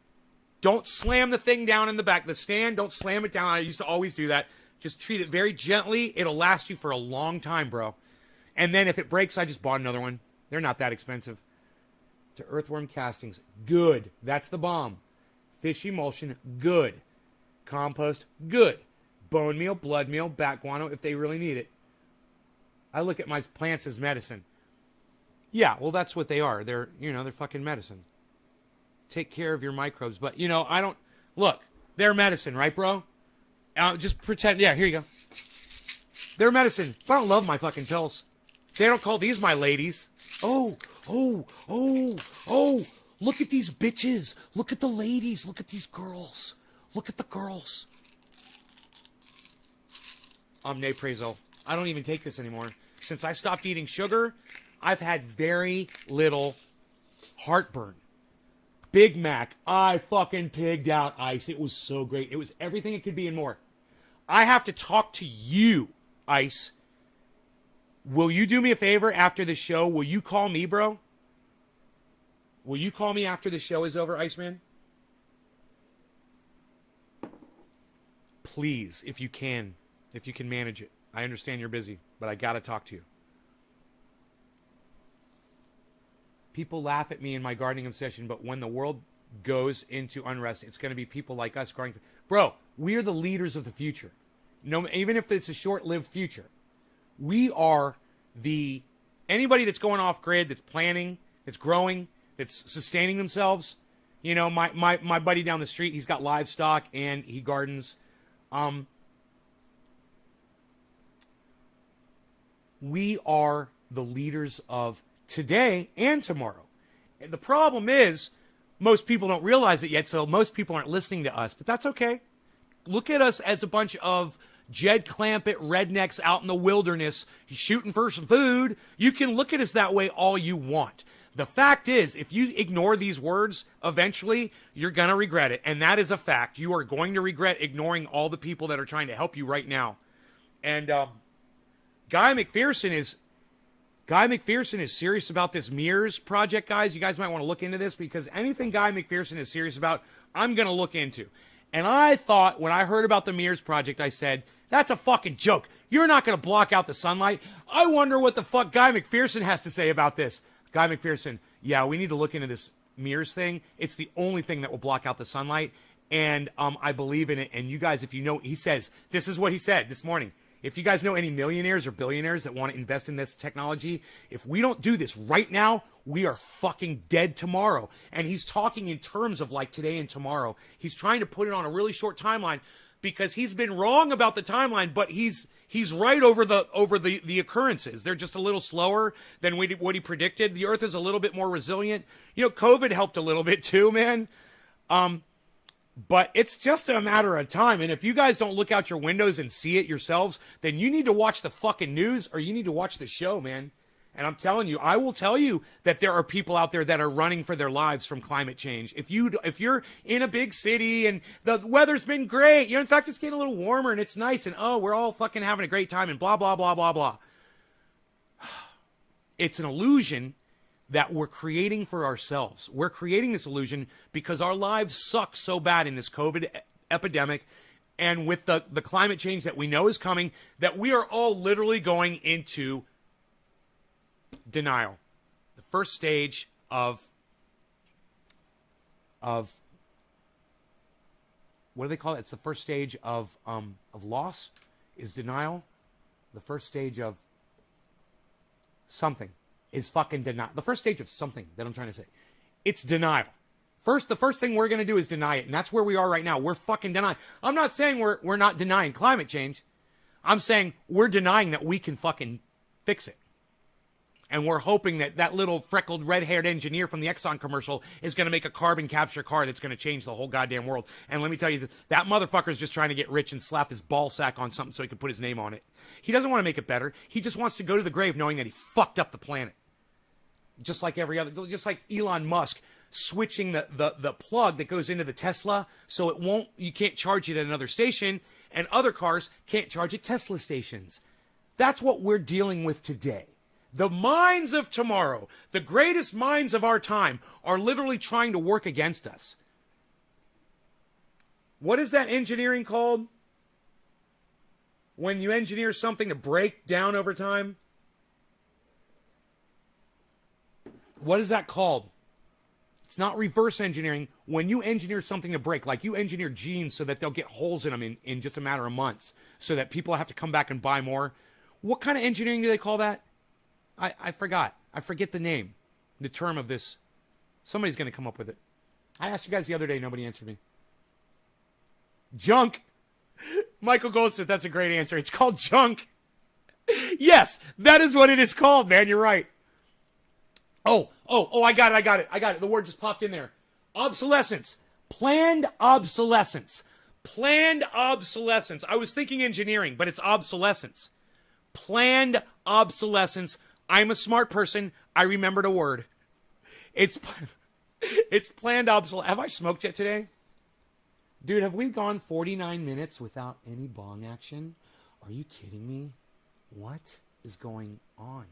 Don't slam the thing down in the back of the stand. Don't slam it down. I used to always do that. Just treat it very gently. It'll last you for a long time, bro. And then if it breaks, I just bought another one. They're not that expensive. To earthworm castings. Good. That's the bomb. Fish emulsion. Good. Compost. Good. Bone meal, blood meal, bat guano if they really need it. I look at my plants as medicine. Yeah, well, that's what they are. They're fucking medicine. Take care of your microbes. But, look, they're medicine, right, bro? Just pretend, yeah, here you go. They're medicine. But I don't love my fucking pills. They don't call these my ladies. Oh, look at these bitches. Look at the ladies. Look at these girls. Look at the girls. Omeprazole. I don't even take this anymore. Since I stopped eating sugar, I've had very little heartburn. Big Mac. I fucking pigged out, Ice. It was so great. It was everything it could be and more. I have to talk to you, Ice. Will you do me a favor after the show? Will you call me, bro? Will you call me after the show is over, Iceman? Please, if you can manage it. I understand you're busy, but I gotta talk to you. People laugh at me in my gardening obsession, but when the world goes into unrest, it's going to be people like us growing. Bro, we are the leaders of the future. No, even if it's a short-lived future, we are anybody that's going off grid, that's planning, that's growing, that's sustaining themselves. You know, my buddy down the street, he's got livestock and he gardens. We are the leaders of today and tomorrow. And the problem is, most people don't realize it yet, so most people aren't listening to us, but that's okay. Look at us as a bunch of Jed Clampett rednecks out in the wilderness shooting for some food. You can look at us that way all you want. The fact is, if you ignore these words, eventually you're going to regret it. And that is a fact. You are going to regret ignoring all the people that are trying to help you right now. And Guy McPherson is serious about this Mears project, guys. You guys might want to look into this, because anything Guy McPherson is serious about, I'm going to look into. And I thought, when I heard about the Mears project, I said, that's a fucking joke. You're not going to block out the sunlight. I wonder what the fuck Guy McPherson has to say about this. Guy McPherson, yeah, we need to look into this Mears thing. It's the only thing that will block out the sunlight. And I believe in it. And you guys, if you know, he says, this is what he said this morning. If you guys know any millionaires or billionaires that want to invest in this technology, if we don't do this right now, we are fucking dead tomorrow. And he's talking in terms of like today and tomorrow. He's trying to put it on a really short timeline, because he's been wrong about the timeline, but he's right over the occurrences. They're just a little slower than what he predicted. The Earth is a little bit more resilient. You know, COVID helped a little bit too, man. But it's just a matter of time. And if you guys don't look out your windows and see it yourselves, then you need to watch the fucking news, or you need to watch the show, man. And I'm telling you, I will tell you that there are people out there that are running for their lives from climate change. If you're in a big city and the weather's been great, in fact, it's getting a little warmer and it's nice, and oh, we're all fucking having a great time and blah, blah, blah, blah, blah. It's an illusion that we're creating for ourselves. We're creating this illusion because our lives suck so bad in this COVID epidemic, and with the climate change that we know is coming, that we are all literally going into denial. The first stage of what do they call it? It's the first stage of loss is denial. The first stage of something is fucking denial. The first stage of something that I'm trying to say, it's denial. The first thing we're going to do is deny it, and that's where we are right now. We're fucking denying. I'm not saying we're not denying climate change. I'm saying we're denying that we can fucking fix it. And we're hoping that that little freckled, red-haired engineer from the Exxon commercial is going to make a carbon capture car that's going to change the whole goddamn world. And let me tell you, that motherfucker is just trying to get rich and slap his ball sack on something so he can put his name on it. He doesn't want to make it better. He just wants to go to the grave knowing that he fucked up the planet. Just like every other, just like Elon Musk switching the plug that goes into the Tesla so you can't charge it at another station, and other cars can't charge at Tesla stations. That's what we're dealing with today. The minds of tomorrow, the greatest minds of our time, are literally trying to work against us. What is that engineering called? When you engineer something to break down over time? What is that called? It's not reverse engineering. When you engineer something to break, like you engineer jeans so that they'll get holes in them in just a matter of months, so that people have to come back and buy more. What kind of engineering do they call that? I forgot. I forget the name, the term of this. Somebody's going to come up with it. I asked you guys the other day. Nobody answered me. Junk. Michael Goldsmith, that's a great answer. It's called junk. Yes, that is what it is called, man. You're right. Oh, I got it. The word just popped in there. Obsolescence. Planned obsolescence. Planned obsolescence. I was thinking engineering, but it's obsolescence. Planned obsolescence. I'm a smart person. I remembered a word. It's planned obsolescence. Have I smoked yet today? Dude, have we gone 49 minutes without any bong action? Are you kidding me? What is going on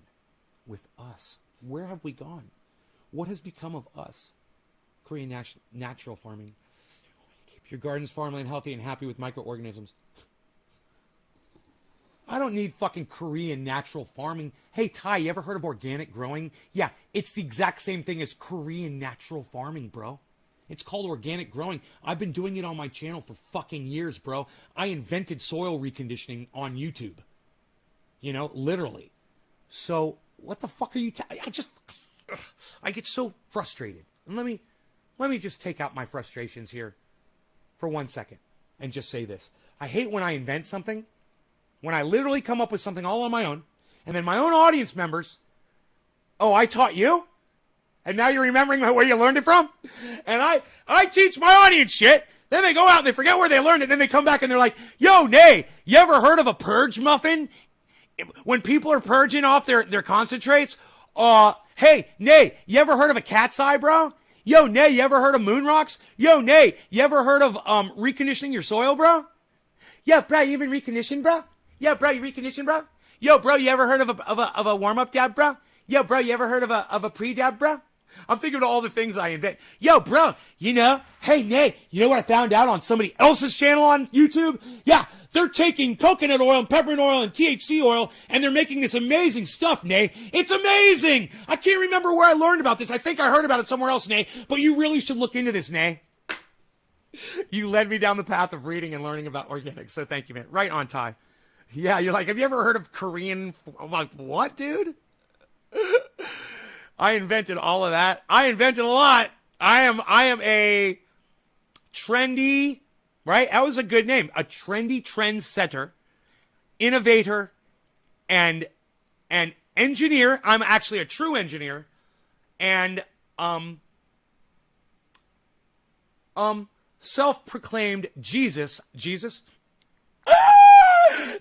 with us? Where have we gone? What has become of us? Korean natural farming. Keep your gardens, farmland healthy and happy with microorganisms. I don't need fucking Korean natural farming. Hey, Ty, you ever heard of organic growing? Yeah, it's the exact same thing as Korean natural farming, bro. It's called organic growing. I've been doing it on my channel for fucking years, bro. I invented soil reconditioning on YouTube. Literally. So, what the fuck are you... I get so frustrated. And let me just take out my frustrations here for 1 second and just say this. I hate when I invent something, when I literally come up with something all on my own, and then my own audience members, oh, I taught you? And now you're remembering where you learned it from? And I teach my audience shit. Then they go out and they forget where they learned it. Then they come back and they're like, yo, Nay, you ever heard of a purge muffin? When people are purging off their concentrates, hey, Nay, you ever heard of a cat's eye, bro? Yo, Nay, you ever heard of moon rocks? Yo, Nay, you ever heard of reconditioning your soil, bro? Yeah, bro, you even reconditioned, bro? Yeah, bro, you reconditioned, bro? Yo, bro, you ever heard of a warm-up dab, bro? Yo, bro, you ever heard of a pre-dab, bro? I'm thinking of all the things I invent. Yo, bro, hey, Nay, you know what I found out on somebody else's channel on YouTube? Yeah, they're taking coconut oil and peppermint oil and THC oil, and they're making this amazing stuff, Nay. It's amazing! I can't remember where I learned about this. I think I heard about it somewhere else, Nay, but you really should look into this, Nay. You led me down the path of reading and learning about organics, so thank you, man. Right on, Ty. Yeah, you're like, have you ever heard of Korean? I'm like, what, dude? I invented all of that. I invented a lot. I am a trendy, right? That was a good name. A trendy trendsetter, innovator, and engineer. I'm actually a true engineer. And self-proclaimed Jesus.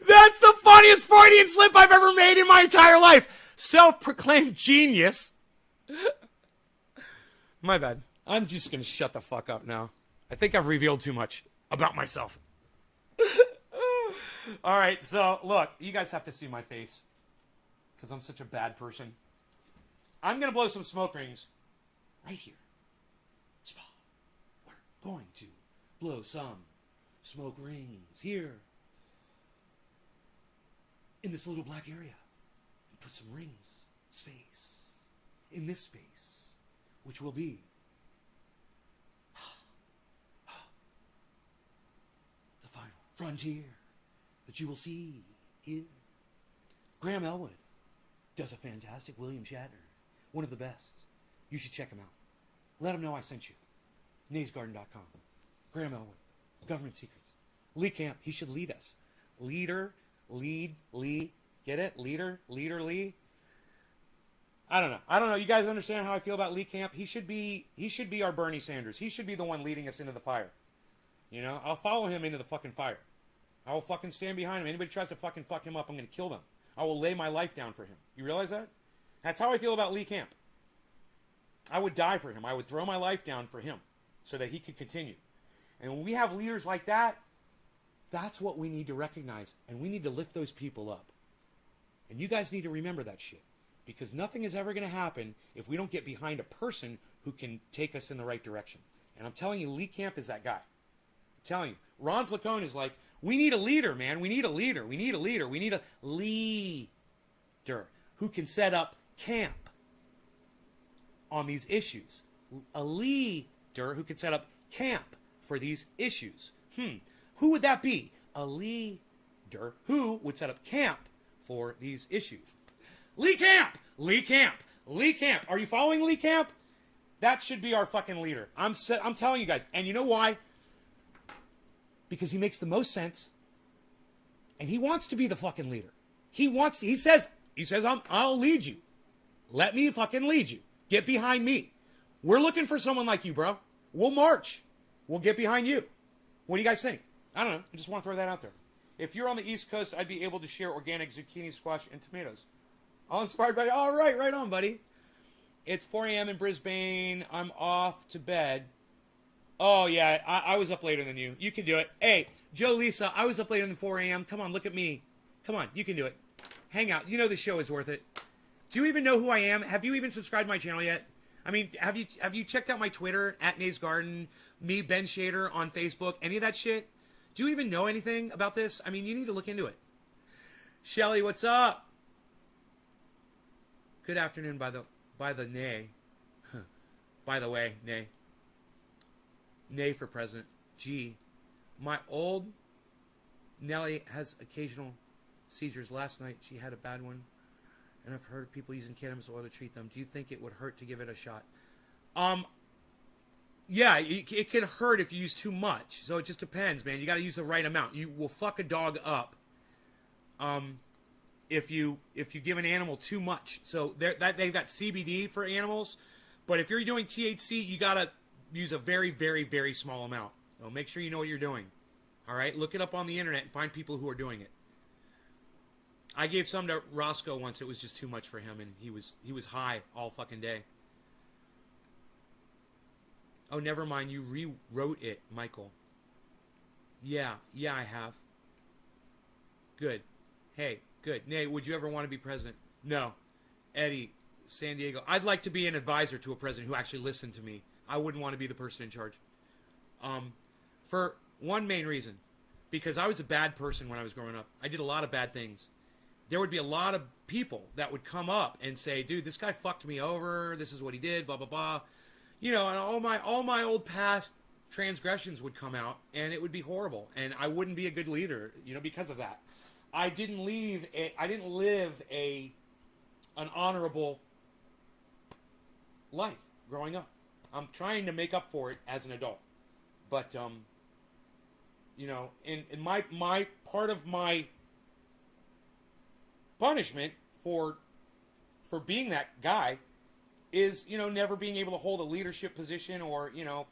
That's the funniest Freudian slip I've ever made in my entire life. Self-proclaimed genius. My bad. I'm just going to shut the fuck up now. I think I've revealed too much about myself. All right, so look, you guys have to see my face because I'm such a bad person. I'm going to blow some smoke rings right here. We're going to blow some smoke rings here in this little black area and put some rings, space, in this space, which will be the final frontier that you will see here. Graham Elwood does a fantastic William Shatner, one of the best. You should check him out. Let him know I sent you. naysgarden.com. Graham Elwood, Government Secrets. Lee Camp, he should lead us. Leader, lead, Lee. Get it? Leader, Lee. I don't know. You guys understand how I feel about Lee Camp? He should be our Bernie Sanders. He should be the one leading us into the fire. You know, I'll follow him into the fucking fire. I will fucking stand behind him. Anybody tries to fucking fuck him up, I'm going to kill them. I will lay my life down for him. You realize that? That's how I feel about Lee Camp. I would die for him. I would throw my life down for him so that he could continue. And when we have leaders like that, that's what we need to recognize. And we need to lift those people up. And you guys need to remember that shit. Because nothing is ever going to happen if we don't get behind a person who can take us in the right direction. And I'm telling you, Lee Camp is that guy. I'm telling you. Ron Placone is like, we need a leader, man. We need a leader. We need a leader. We need a leader who can set up camp on these issues. A leader who can set up camp for these issues. Who would that be? A leader who would set up camp for these issues. Lee Camp! Lee Camp! Lee Camp! Are you following Lee Camp? That should be our fucking leader. I'm telling you guys. And you know why? Because he makes the most sense. And he wants to be the fucking leader. He says, I'll lead you. Let me fucking lead you. Get behind me. We're looking for someone like you, bro. We'll march. We'll get behind you. What do you guys think? I don't know. I just want to throw that out there. If you're on the East Coast, I'd be able to share organic zucchini, squash, and tomatoes. All inspired by... All right, right on, buddy. It's 4 a.m. in Brisbane. I'm off to bed. Oh, yeah, I was up later than you. You can do it. Hey, Joe Lisa, I was up later than 4 a.m. Come on, look at me. Come on, you can do it. Hang out. You know the show is worth it. Do you even know who I am? Have you even subscribed to my channel yet? I mean, have you checked out my Twitter, @NaysGarden, me, Ben Shader, on Facebook, any of that shit? Do you even know anything about this? I mean, you need to look into it. Shelly, what's up? Good afternoon, by the nay. By the way, nay. Nay for president. Gee, my old Nellie has occasional seizures. Last night she had a bad one, and I've heard of people using cannabis oil to treat them. Do you think it would hurt to give it a shot? Yeah, it can hurt if you use too much. So it just depends, man. You got to use the right amount. You will fuck a dog up if you give an animal too much. So they've got CBD for animals, But if you're doing THC, you got to use a very, very, very small amount. So make sure you know what you're doing. All right? Look it up on the internet and find people who are doing it. I gave some to Roscoe once. It was just too much for him, and he was high all fucking day. Oh, never mind. You rewrote it, Michael. Yeah, I have. Good. Hey, good. Nay, would you ever want to be president? No. Eddie, San Diego. I'd like to be an advisor to a president who actually listened to me. I wouldn't want to be the person in charge. For one main reason. Because I was a bad person when I was growing up. I did a lot of bad things. There would be a lot of people that would come up and say, dude, this guy fucked me over. This is what he did, blah, blah, blah. You know, and all my old past transgressions would come out, and it would be horrible. And I wouldn't be a good leader, you know, because of that. I didn't live an honorable life growing up. I'm trying to make up for it as an adult. But, you know, in my part of my punishment for being that guy is, you know, never being able to hold a leadership position or, you know,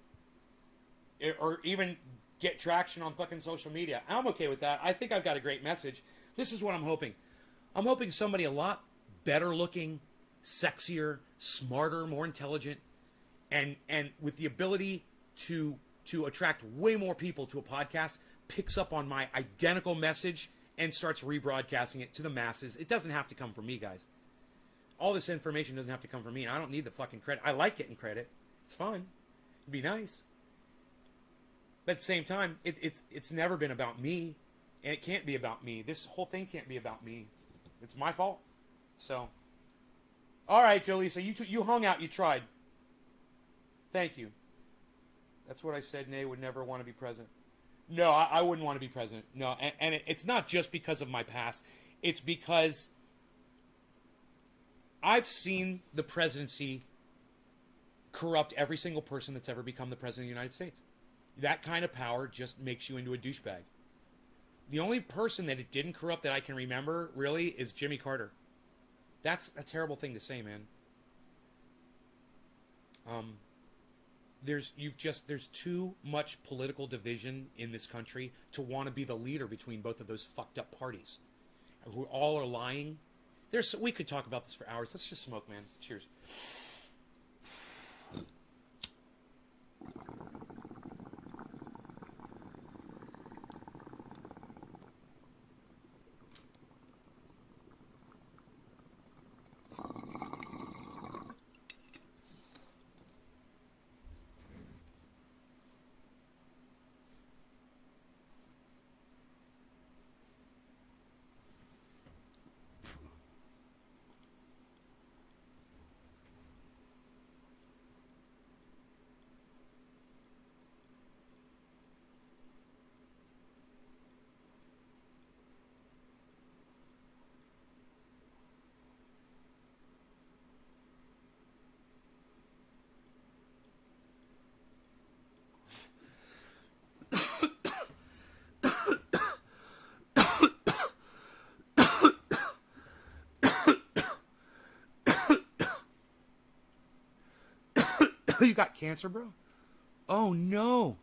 or even get traction on fucking social media. I'm okay with that. I think I've got a great message. This is what I'm hoping. I'm hoping somebody a lot better looking, sexier, smarter, more intelligent, and with the ability to attract way more people to a podcast picks up on my identical message and starts rebroadcasting it to the masses. It doesn't have to come from me, guys. All this information doesn't have to come from me, and I don't need the fucking credit. I like getting credit. It's fun. It'd be nice. But at the same time, it's never been about me, and it can't be about me. This whole thing can't be about me. It's my fault. So, all right, Jolisa, you hung out. You tried. Thank you. That's what I said. Nay would never want to be president. No, I wouldn't want to be president. No, and it's not just because of my past. It's because I've seen the presidency corrupt every single person that's ever become the president of the United States. That kind of power just makes you into a douchebag. The only person that it didn't corrupt that I can remember, really, is Jimmy Carter. That's a terrible thing to say, man. There's too much political division in this country to want to be the leader between both of those fucked up parties, who all are lying. We could talk about this for hours. Let's just smoke, man. Cheers. You got cancer, bro? Oh, no.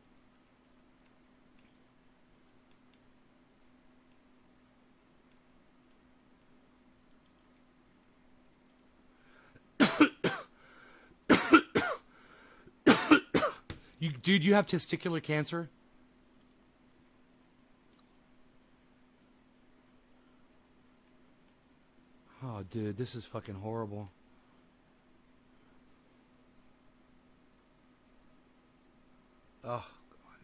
Dude, you have testicular cancer? Oh, dude, this is fucking horrible. Oh, God.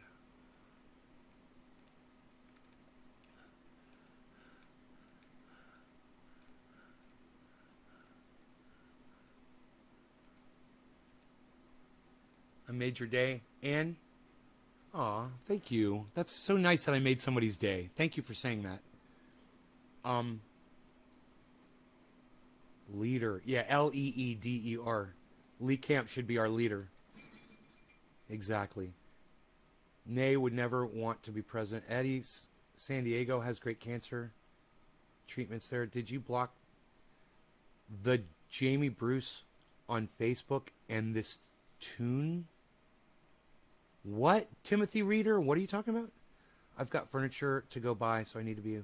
I made your day. And? Aw, thank you. That's so nice that I made somebody's day. Thank you for saying that. Leader. Yeah, Leeder. Lee Camp should be our leader. Exactly. Nay would never want to be president. Eddie, San Diego has great cancer treatments there. Did you block the Jamie Bruce on Facebook and this tune. What? Timothy Reader? What are you talking about? I've got furniture to go buy, so I need to be...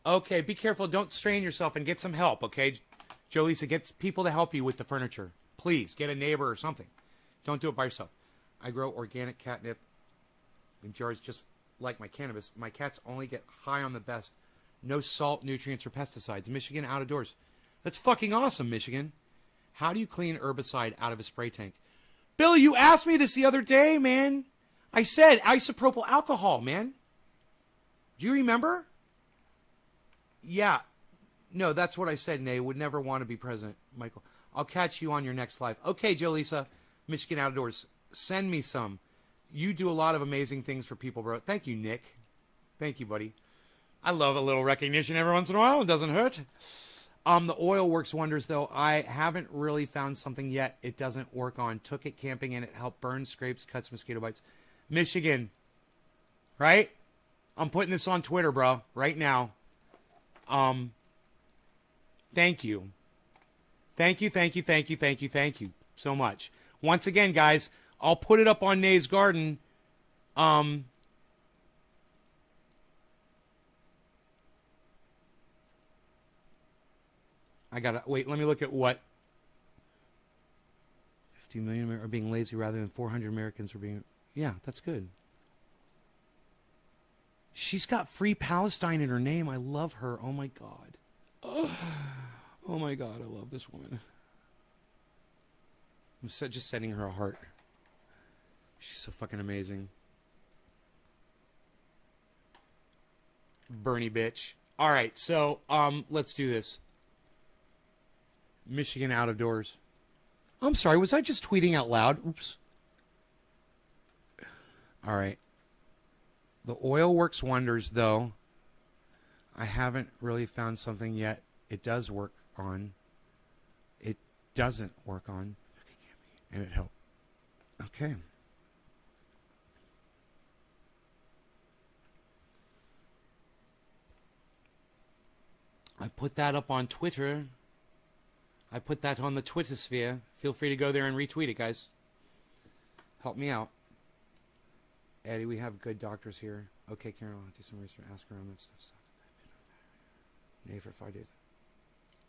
Okay, be careful. Don't strain yourself and get some help, okay? Jolisa, get people to help you with the furniture. Please, get a neighbor or something. Don't do it by yourself. I grow organic catnip in jars just like my cannabis. My cats only get high on the best. No salt, nutrients, or pesticides. Michigan out of doors. That's fucking awesome, Michigan. How do you clean herbicide out of a spray tank? Billy, you asked me this the other day, man. I said isopropyl alcohol, man. Do you remember? Yeah. No, that's what I said, Nay. Would never want to be president, Michael. I'll catch you on your next live. Okay, Jolisa, Michigan Outdoors. Send me some. You do a lot of amazing things for people, bro. Thank you, Nick. Thank you, buddy. I love a little recognition every once in a while. It doesn't hurt. The oil works wonders, though. I haven't really found something yet it doesn't work on. Took it camping, and it helped burn, scrapes, cuts, mosquito bites. Michigan, right? I'm putting this on Twitter, bro, right now. Thank you. Thank you so much. Once again, guys, I'll put it up on Nay's Garden. I gotta wait. Let me look at what 50 million are being lazy rather than 400 Americans are being. Yeah, that's good. She's got Free Palestine in her name. I love her. Oh my God. Oh my God, I love this woman. I'm just sending her a heart. She's so fucking amazing. Bernie bitch. All right, so let's do this. Michigan out of doors. I'm sorry, was I just tweeting out loud? Oops. All right. The oil works wonders, though. I haven't really found something yet it does work on. It doesn't work on. And it helped. Okay. I put that up on Twitter. I put that on the Twitter sphere. Feel free to go there and retweet it, guys. Help me out. Eddie, we have good doctors here. Okay, Karen, I'll do some research. Ask around that stuff. Nay for 5 days.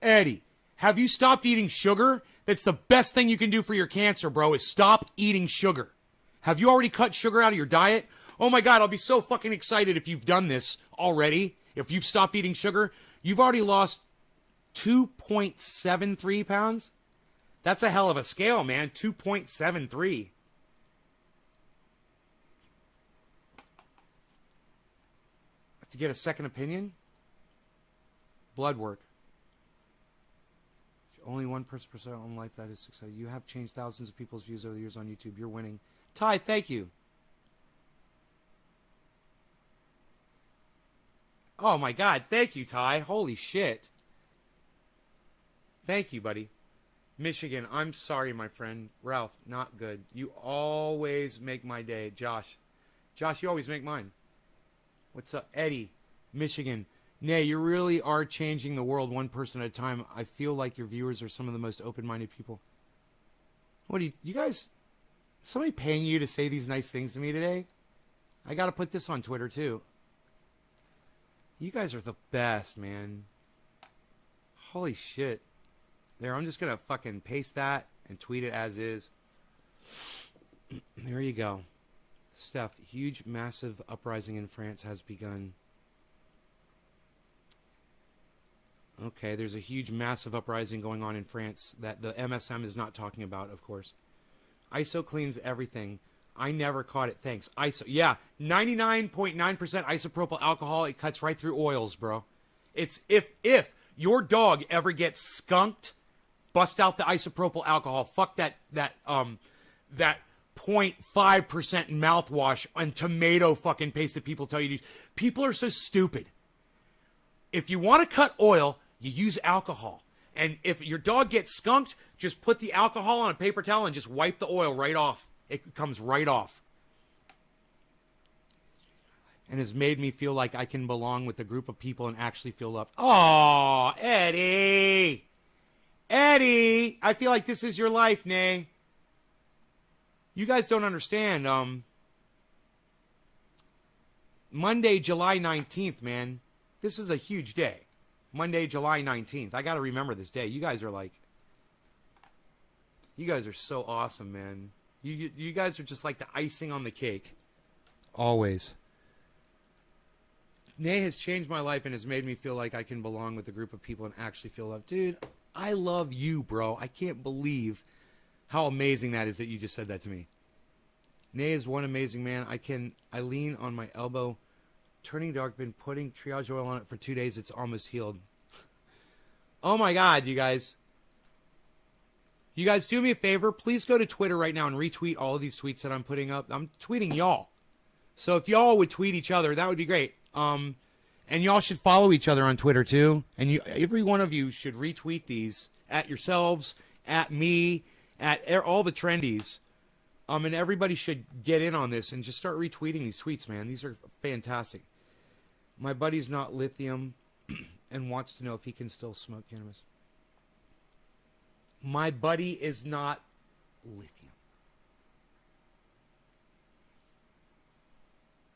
Eddie, have you stopped eating sugar? That's the best thing you can do for your cancer, bro, is stop eating sugar. Have you already cut sugar out of your diet? Oh my God, I'll be so fucking excited if you've done this already. If you've stopped eating sugar, you've already lost 2.73 pounds. That's a hell of a scale, man. 2.73. To get a second opinion? Blood work. Only one person per own life that is success. You have changed thousands of people's views over the years on YouTube. You're winning. Ty, thank you. Oh my God, thank you, Ty. Holy shit. Thank you, buddy. Michigan, I'm sorry, my friend. Ralph, not good. You always make my day. Josh, you always make mine. What's up? Eddie, Michigan. Nay, you really are changing the world one person at a time. I feel like your viewers are some of the most open-minded people. What do you guys... Somebody paying you to say these nice things to me today? I got to put this on Twitter, too. You guys are the best, man. Holy shit. There, I'm just going to fucking paste that and tweet it as is. There you go. Steph, huge, massive uprising in France has begun. Okay, there's a huge, massive uprising going on in France that the MSM is not talking about, of course. ISO cleans everything. I never caught it. Thanks. ISO. Yeah, 99.9% isopropyl alcohol. It cuts right through oils, bro. It's if your dog ever gets skunked, bust out the isopropyl alcohol. Fuck that 0.5% mouthwash and tomato fucking paste that people tell you to use. People are so stupid. If you want to cut oil, you use alcohol. And if your dog gets skunked, just put the alcohol on a paper towel and just wipe the oil right off. It comes right off. And has made me feel like I can belong with a group of people and actually feel loved. Oh, Eddie! Eddie, I feel like this is your life, Nay. You guys don't understand. Monday, July 19th, man. This is a huge day. Monday, July 19th. I got to remember this day. You guys are so awesome, man. You guys are just like the icing on the cake. Always. Nay has changed my life and has made me feel like I can belong with a group of people and actually feel loved. Dude, I love you, bro. I can't believe how amazing that is that you just said that to me. Nay is one amazing man. I lean on my elbow, turning dark, been putting triage oil on it for 2 days. It's almost healed. Oh my God, you guys. You guys, do me a favor. Please go to Twitter right now and retweet all of these tweets that I'm putting up. I'm tweeting y'all. So if y'all would tweet each other, that would be great. And y'all should follow each other on Twitter too. And every one of you should retweet these at yourselves, at me, at all the trendies. And everybody should get in on this and just start retweeting these tweets, man. These are fantastic. My buddy's not lithium and wants to know if he can still smoke cannabis. My buddy is not lithium.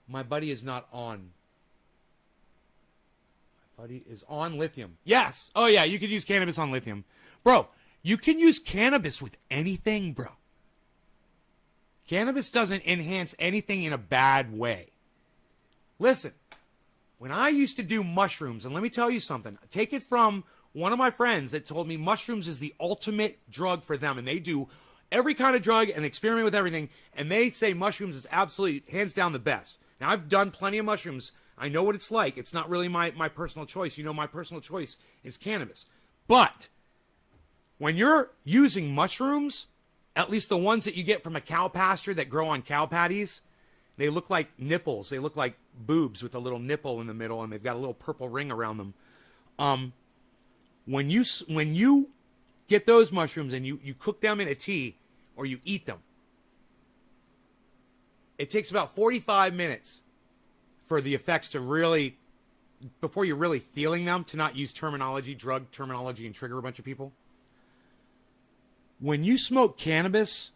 My buddy is not on. My buddy is on lithium. Yes. Oh, yeah, you can use cannabis on lithium. Bro, you can use cannabis with anything, bro. Cannabis doesn't enhance anything in a bad way. Listen, when I used to do mushrooms, and let me tell you something, take it from one of my friends that told me mushrooms is the ultimate drug for them, and they do every kind of drug and experiment with everything, and they say mushrooms is absolutely, hands down, the best. Now, I've done plenty of mushrooms. I know what it's like. It's not really my personal choice. You know, my personal choice is cannabis. But when you're using mushrooms, at least the ones that you get from a cow pasture that grow on cow patties, they look like nipples. They look like boobs with a little nipple in the middle, and they've got a little purple ring around them. When you get those mushrooms and you cook them in a tea or you eat them, it takes about 45 minutes for the effects to really, before you're really feeling them, to not use terminology, drug terminology, and trigger a bunch of people. When you smoke cannabis,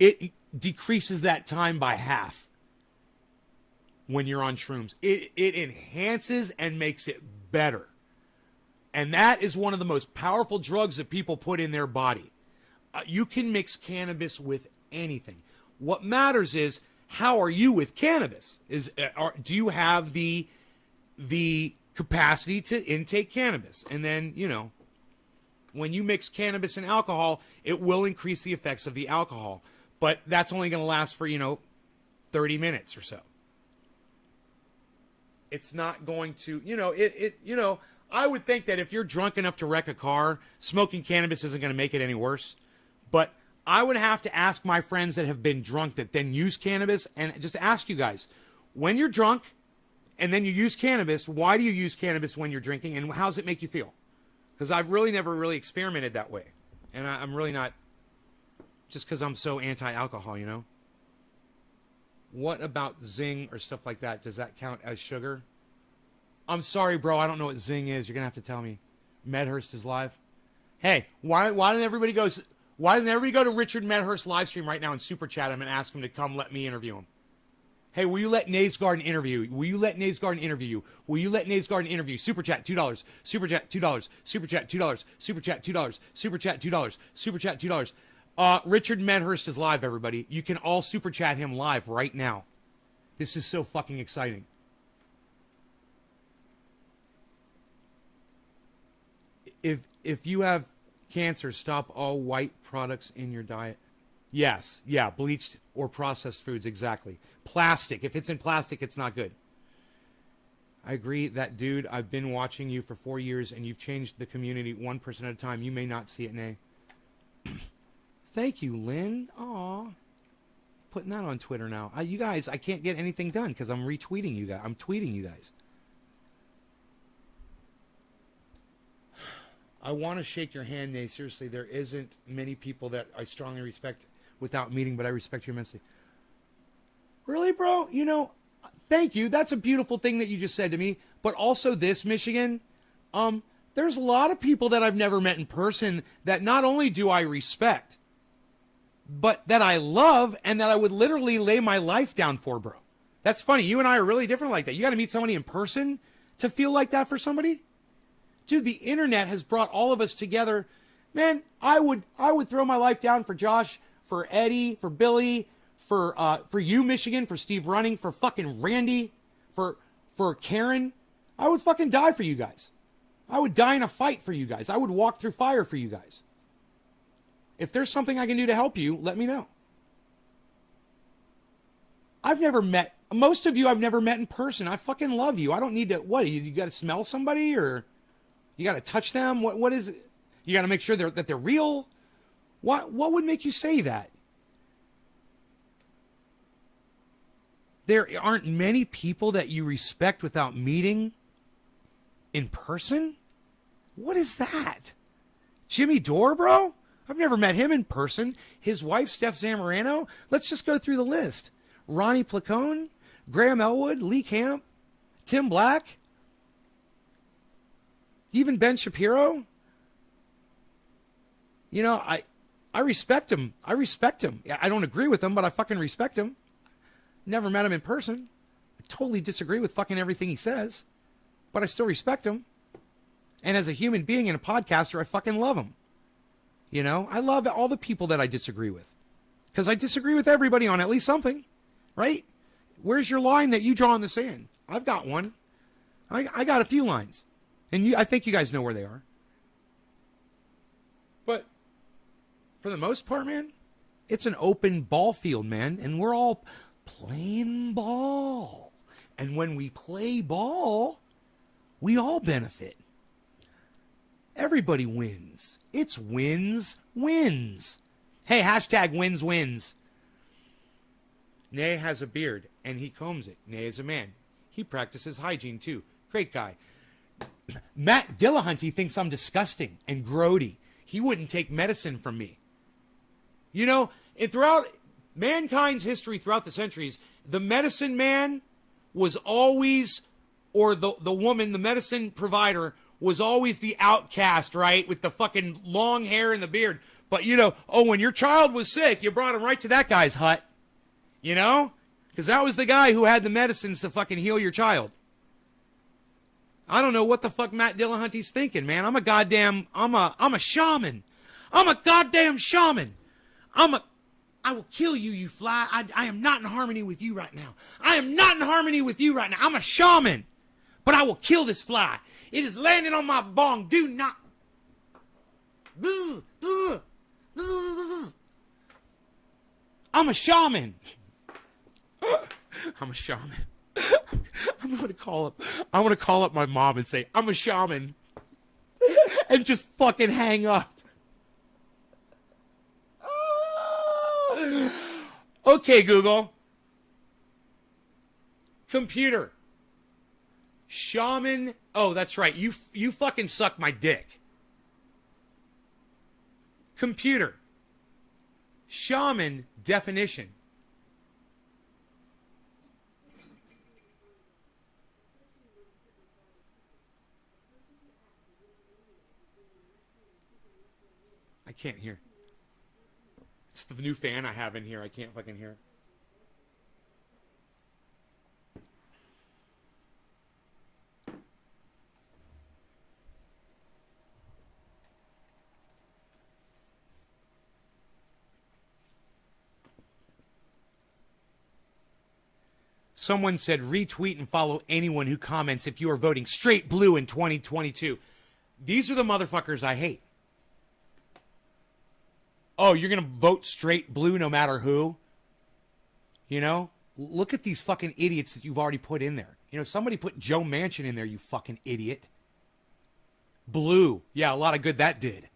it decreases that time by half when you're on shrooms. It enhances and makes it better. And that is one of the most powerful drugs that people put in their body. You can mix cannabis with anything. What matters is, how are you with cannabis? Do you have the capacity to intake cannabis? And then, you know, when you mix cannabis and alcohol, it will increase the effects of the alcohol. But that's only going to last for, 30 minutes or so. It's not going to, I would think that if you're drunk enough to wreck a car, smoking cannabis isn't going to make it any worse. But I would have to ask my friends that have been drunk that then use cannabis, and just ask you guys, when you're drunk and then you use cannabis, why do you use cannabis when you're drinking, and how does it make you feel? Because I've really never really experimented that way. And I'm really not, just because I'm so anti-alcohol, What about Zing or stuff like that? Does that count as sugar? I'm sorry, bro. I don't know what Zing is. You're going to have to tell me. Medhurst is live. Hey, why doesn't everybody go to Richard Medhurst's live stream right now and super chat him and ask him to come let me interview him? Hey, will you let Nays Garden interview you? Will you let Nays Garden interview you? Will you let Nays Garden interview you? Super chat $2. Super chat $2. Super chat $2. Super chat $2. Super chat $2. Super chat $2. Richard Medhurst is live, everybody. You can all super chat him live right now. This is so fucking exciting. If you have cancer, stop all white products in your diet. Yes, yeah, bleached or processed foods, exactly. Plastic, if it's in plastic, it's not good. I agree that, dude, I've been watching you for 4 years and you've changed the community 1% at a time. You may not see it, Nay. Thank you, Lynn. Aw. Putting that on Twitter now. You guys, I can't get anything done because I'm retweeting you guys. I'm tweeting you guys. I want to shake your hand, Nay. Seriously, there isn't many people that I strongly respect without meeting, but I respect you immensely. Really, bro? Thank you. That's a beautiful thing that you just said to me. But also this, Michigan, there's a lot of people that I've never met in person that not only do I respect, but that I love and that I would literally lay my life down for, bro. That's funny. You and I are really different like that. You got to meet somebody in person to feel like that for somebody. Dude, the internet has brought all of us together. Man, I would throw my life down for Josh, for Eddie, for Billy, for you, Michigan, for Steve Running, for fucking Randy, for Karen. I would fucking die for you guys. I would die in a fight for you guys. I would walk through fire for you guys. If there's something I can do to help you, let me know. Most of you I've never met in person. I fucking love you. I don't need to, what, you got to smell somebody or you got to touch them? What is it? You got to make sure that they're real? What would make you say that? There aren't many people that you respect without meeting in person? What is that? Jimmy Dore, bro? I've never met him in person. His wife, Steph Zamorano? Let's just go through the list. Ronnie Placone, Graham Elwood, Lee Camp, Tim Black, even Ben Shapiro. You know, I respect him. I respect him. I don't agree with him, but I fucking respect him. Never met him in person. I totally disagree with fucking everything he says, but I still respect him. And as a human being and a podcaster, I fucking love him. You know, I love all the people that I disagree with because I disagree with everybody on at least something, right? Where's your line that you draw in the sand? I've got one. I got a few lines, and I think you guys know where they are. But for the most part, man, it's an open ball field, man, and we're all playing ball. And when we play ball, we all benefit. Everybody wins. It's wins. Hey, hashtag wins. Nay has a beard, and he combs it. Nay is a man. He practices hygiene, too. Great guy. Matt Dillahunty thinks I'm disgusting and grody. He wouldn't take medicine from me. You know, throughout mankind's history, throughout the centuries, the medicine man was always, or the woman, the medicine provider, was always the outcast, right? With the fucking long hair and the beard. But, you know, when your child was sick, you brought him right to that guy's hut. You know? Because that was the guy who had the medicines to fucking heal your child. I don't know what the fuck Matt Dillahunty's thinking, man. I'm a shaman. I'm a goddamn shaman. I will kill you, you fly. I am not in harmony with you right now. I'm a shaman. But I will kill this fly. It is landing on my bong. Do not. I'm a shaman. I'm a shaman. I'm going to call up my mom and say, I'm a shaman. And just fucking hang up. Okay, Google. Computer. Shaman. Oh, that's right. You fucking suck my dick. Computer. Shaman definition. I can't hear. It's the new fan I have in here. I can't fucking hear. Someone said retweet and follow anyone who comments if you are voting straight blue in 2022. These are the motherfuckers I hate. Oh, you're going to vote straight blue no matter who? You know? Look at these fucking idiots that you've already put in there. You know, somebody put Joe Manchin in there, you fucking idiot. Blue. Yeah, a lot of good that did.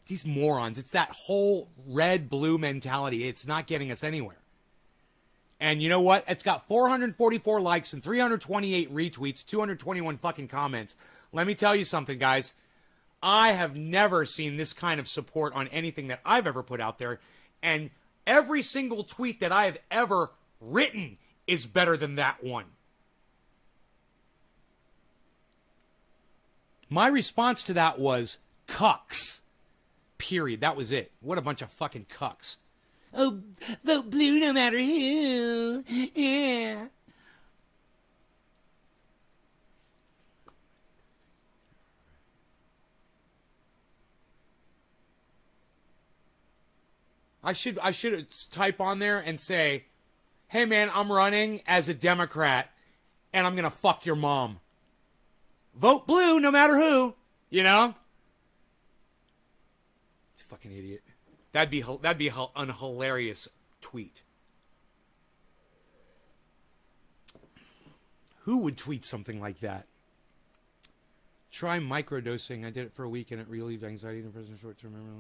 These morons. It's that whole red-blue mentality. It's not getting us anywhere. And you know what? It's got 444 likes and 328 retweets, 221 fucking comments. Let me tell you something, guys. I have never seen this kind of support on anything that I've ever put out there. And every single tweet that I have ever written is better than that one. My response to that was cucks. Period. That was it. What a bunch of fucking cucks. Oh, vote blue no matter who. Yeah. I should type on there and say, hey man, I'm running as a Democrat and I'm going to fuck your mom. Vote blue no matter who, you know? Fucking idiot. That'd be an hilarious tweet. Who would tweet something like that? Try microdosing. I did it for a week and it relieved anxiety in the present short-term memory.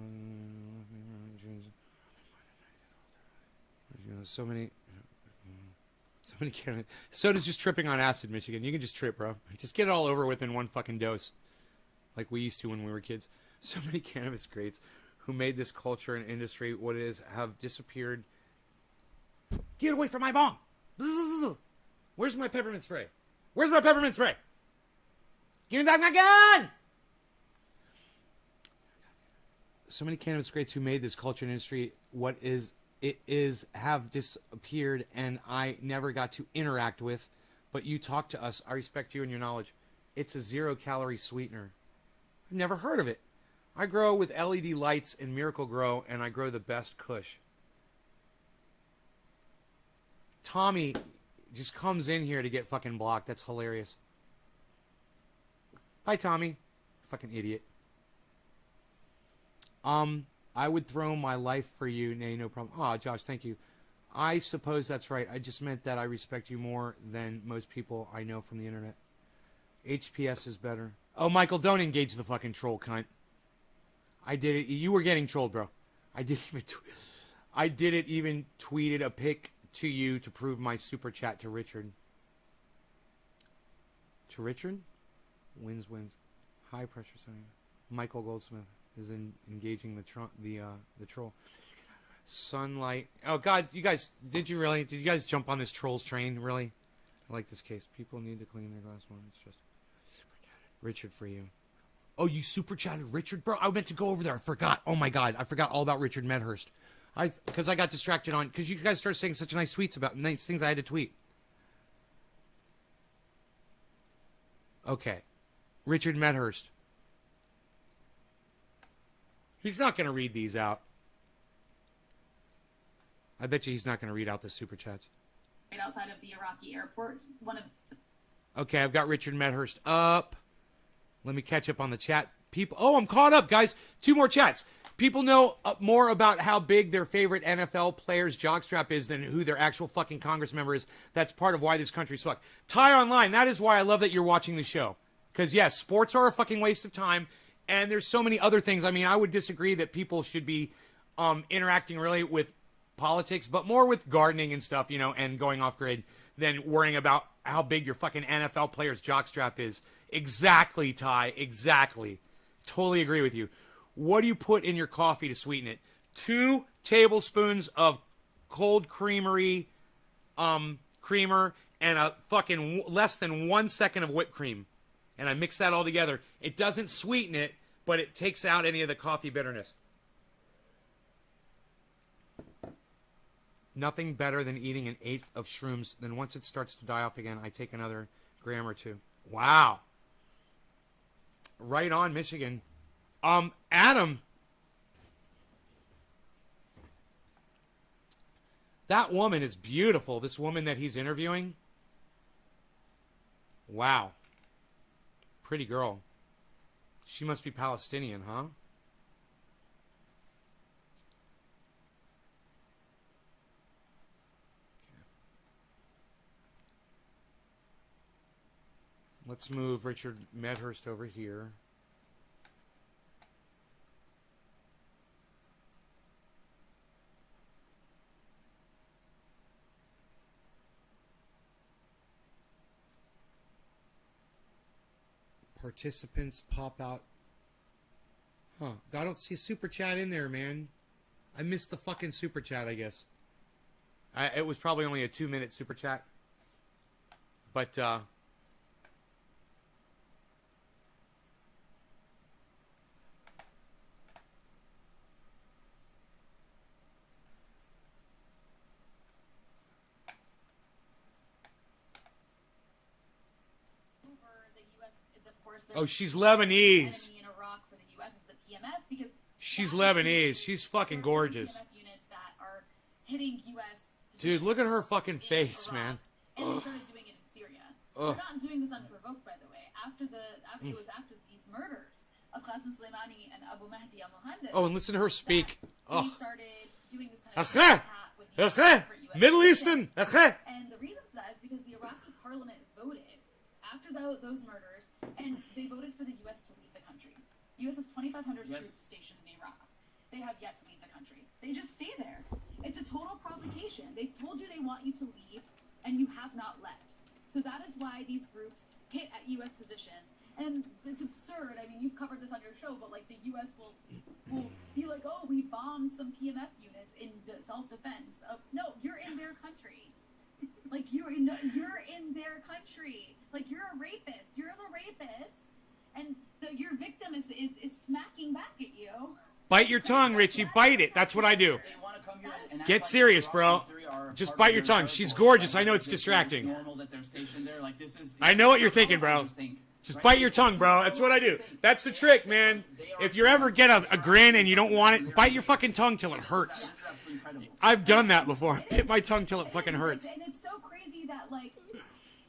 So many candidates. So does just tripping on acid, Michigan. You can just trip, bro. Just get it all over with in one fucking dose, like we used to when we were kids. So many cannabis greats who made this culture and industry what it is have disappeared. Get away from my bong! Where's my peppermint spray? Where's my peppermint spray? Give me back my gun! So many cannabis greats who made this culture and industry what it is have disappeared, and I never got to interact with, but you talk to us. I respect you and your knowledge. It's a 0-calorie sweetener. I've never heard of it. I grow with LED lights and Miracle Grow, and I grow the best kush. Tommy just comes in here to get fucking blocked. That's hilarious. Hi, Tommy. Fucking idiot. I would throw my life for you. Nay, no problem. Aw, Josh, thank you. I suppose that's right. I just meant that I respect you more than most people I know from the internet. HPS is better. Oh, Michael, don't engage the fucking troll, cunt. I did it. You were getting trolled, bro. I didn't even tweeted a pic to you to prove my super chat to Richard. To Richard? Wins. High pressure sign. Michael Goldsmith is engaging the troll. Sunlight. Oh God, you guys, did you guys jump on this trolls train? Really? I like this case. People need to clean their glass more. It's just Richard for you. Oh, you super chatted Richard, bro? I meant to go over there. I forgot. Oh my God, I forgot all about Richard Medhurst. Because I got distracted because you guys started saying such nice tweets about nice things I had to tweet. Okay, Richard Medhurst. He's not going to read these out. I bet you he's not going to read out the super chats. Right outside of the Iraqi airport. Okay, I've got Richard Medhurst up. Let me catch up on the chat. People, oh, I'm caught up, guys. 2 more chats. People know more about how big their favorite NFL player's jockstrap is than who their actual fucking Congress member is. That's part of why this country's fucked. Ty Online, that is why I love that you're watching the show. Because, yes, sports are a fucking waste of time. And there's so many other things. I mean, I would disagree that people should be interacting really with politics, but more with gardening and stuff, you know, and going off grid than worrying about how big your fucking NFL player's jockstrap is. Exactly, Ty. Exactly. Totally agree with you. What do you put in your coffee to sweeten it? 2 tablespoons of cold creamer and a fucking less than 1 second of whipped cream. And I mix that all together. It doesn't sweeten it, but it takes out any of the coffee bitterness. Nothing better than eating an 1/8 of shrooms. Then once it starts to die off again, I take another gram or 2. Wow. Right on, Michigan. Adam. That woman is beautiful. This woman that he's interviewing. Wow. Pretty girl. She must be Palestinian, huh? Let's move Richard Medhurst over here. Participants pop out. Huh. I don't see a super chat in there, man. I missed the fucking super chat, I guess. It was probably only a 2-minute super chat. But, course, Oh, she's the Lebanese. enemy in Iraq for the U.S. is the PMF because She's that Lebanese. She's fucking there are certain gorgeous. PMF units that are hitting U.S. Dude, look at her positions fucking in face, Iraq, man. And they started doing it in Syria. Ugh. They're not doing this unprovoked, by the way. It was after these murders of Qasem Soleimani and Abu Mahdi al-Muhandis. Oh, and listen to her speak. They Oh. started doing this kind of Akhe! attack with the US Middle positions. Eastern. Akhe! And the reason for that is because the Iraqi parliament voted after those murders, and they voted for the U.S. to leave the country. The U.S. has 2,500 Yes. troops stationed in Iraq. They have yet to leave the country. They just stay there. It's a total provocation. They've told you they want you to leave, and you have not left. So that is why these groups hit at U.S. positions. And it's absurd. I mean, you've covered this on your show, but like the U.S. will be like, "Oh, we bombed some PMF units in self-defense." No, you're in their country. Like you're in their country. Like you're a rapist. You're the rapist, and your victim is smacking back at you. Bite your tongue, Richie. Bite it. That's what I do. They want to come here and act Get like serious, Iraq bro. and Syria are Just part bite of your their tongue. She's territory. gorgeous. Like, I know it's this is distracting. normal that they're stationed there. Like this is. I know what you're thinking, bro. Just think, Just right? bite your tongue, bro. That's what I do. That's the trick, man. If you ever get a grin and you don't want it, bite your fucking tongue till it hurts. This is absolutely incredible. I've done that before. I bit my tongue till it fucking hurts. And it's so crazy that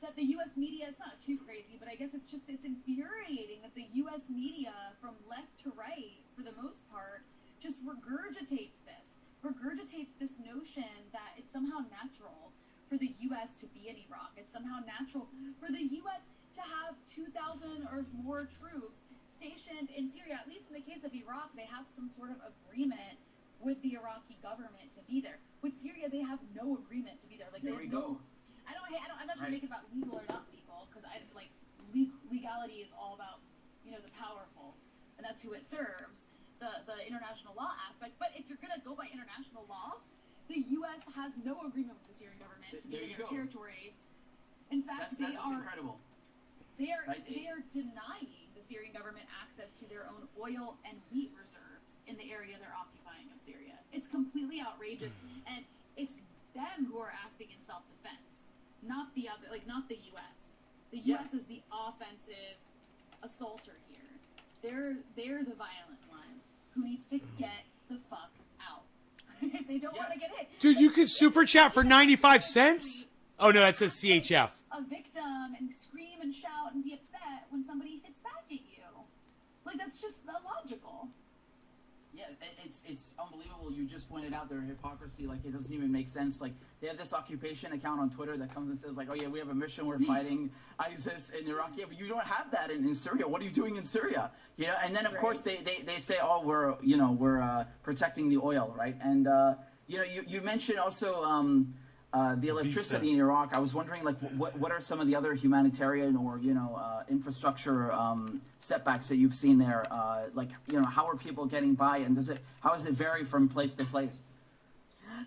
that the U.S. media, it's not too crazy, but I guess it's infuriating that the U.S. media from left to right, for the most part, just regurgitates this notion that it's somehow natural for the U.S. to be in Iraq. It's somehow natural for the U.S. to have 2,000 or more troops stationed in Syria. At least in the case of Iraq, they have some sort of agreement with the Iraqi government to be there. With Syria, they have no agreement to be there. Like There they we have go. I'm not trying to make it about legal or not legal, because legality is all about the powerful, and that's who it serves. The international law aspect. But if you're gonna go by international law, the U.S. has no agreement with the Syrian government to be There in you their go. territory. In fact, That's what's incredible. they are Right. denying the Syrian government access to their own oil and wheat reserves in the area they're occupying of Syria. It's completely outrageous, and it's them who are acting in self-defense, not the U.S. The Yeah. U.S. is the offensive assaulter here. They're the violent one who needs to get the fuck out. If they don't want to get hit. Dude, you could super chat for 95 cents? Oh, no, that says CHF. A victim and scream and shout and be upset when somebody hits back at you. Like, that's just illogical. Yeah, it's unbelievable. You just pointed out their hypocrisy. Like, it doesn't even make sense. Like, they have this occupation account on Twitter that comes and says, like, "Oh yeah, we have a mission. We're fighting ISIS in Iraq." Yeah, but you don't have that in Syria. What are you doing in Syria? You know. And then of course they say, "Oh, we're protecting the oil, right?" And you mentioned also the electricity in Iraq. I was wondering, like, what are some of the other humanitarian or infrastructure setbacks that you've seen there? Like, how are people getting by, and how does it vary from place to place?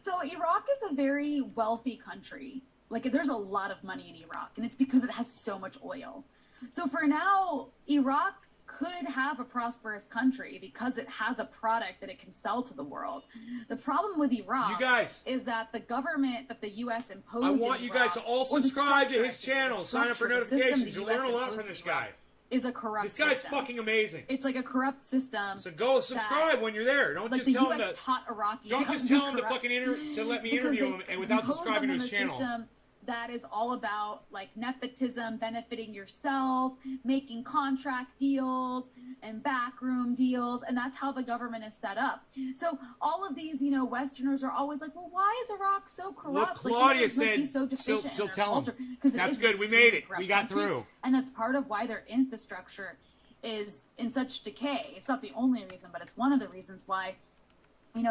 So Iraq is a very wealthy country. Like, there's a lot of money in Iraq, and it's because it has so much oil. So for now, Iraq could have a prosperous country because it has a product that it can sell to the world. The problem with Iraq You guys. is that the government that the U.S. imposed I want in you guys Iraq, to all or the subscribe to structure, his channel. the Sign up for structure, the system notifications. the You'll US learn a lot imposed from this in Iraq guy. is a corrupt This guy's system. fucking amazing. It's like a corrupt system. So go subscribe when you're there. Don't Like just the tell him U.S. to. taught Iraqis. Don't how just to be tell him to corrupt. fucking to let me Because interview they him and without impose subscribing to them his in a channel. system that is all about like nepotism, benefiting yourself, making contract deals and backroom deals, and that's how the government is set up. So all of these, Westerners are always like, "Well, why is Iraq so corrupt?" Look, Claudia like, something must be so said deficient she'll in tell our 'em. culture. 'Cause it That's is an good. We made it. extremely We got corrupt country, through. and that's part of why their infrastructure is in such decay. It's not the only reason, but it's one of the reasons why.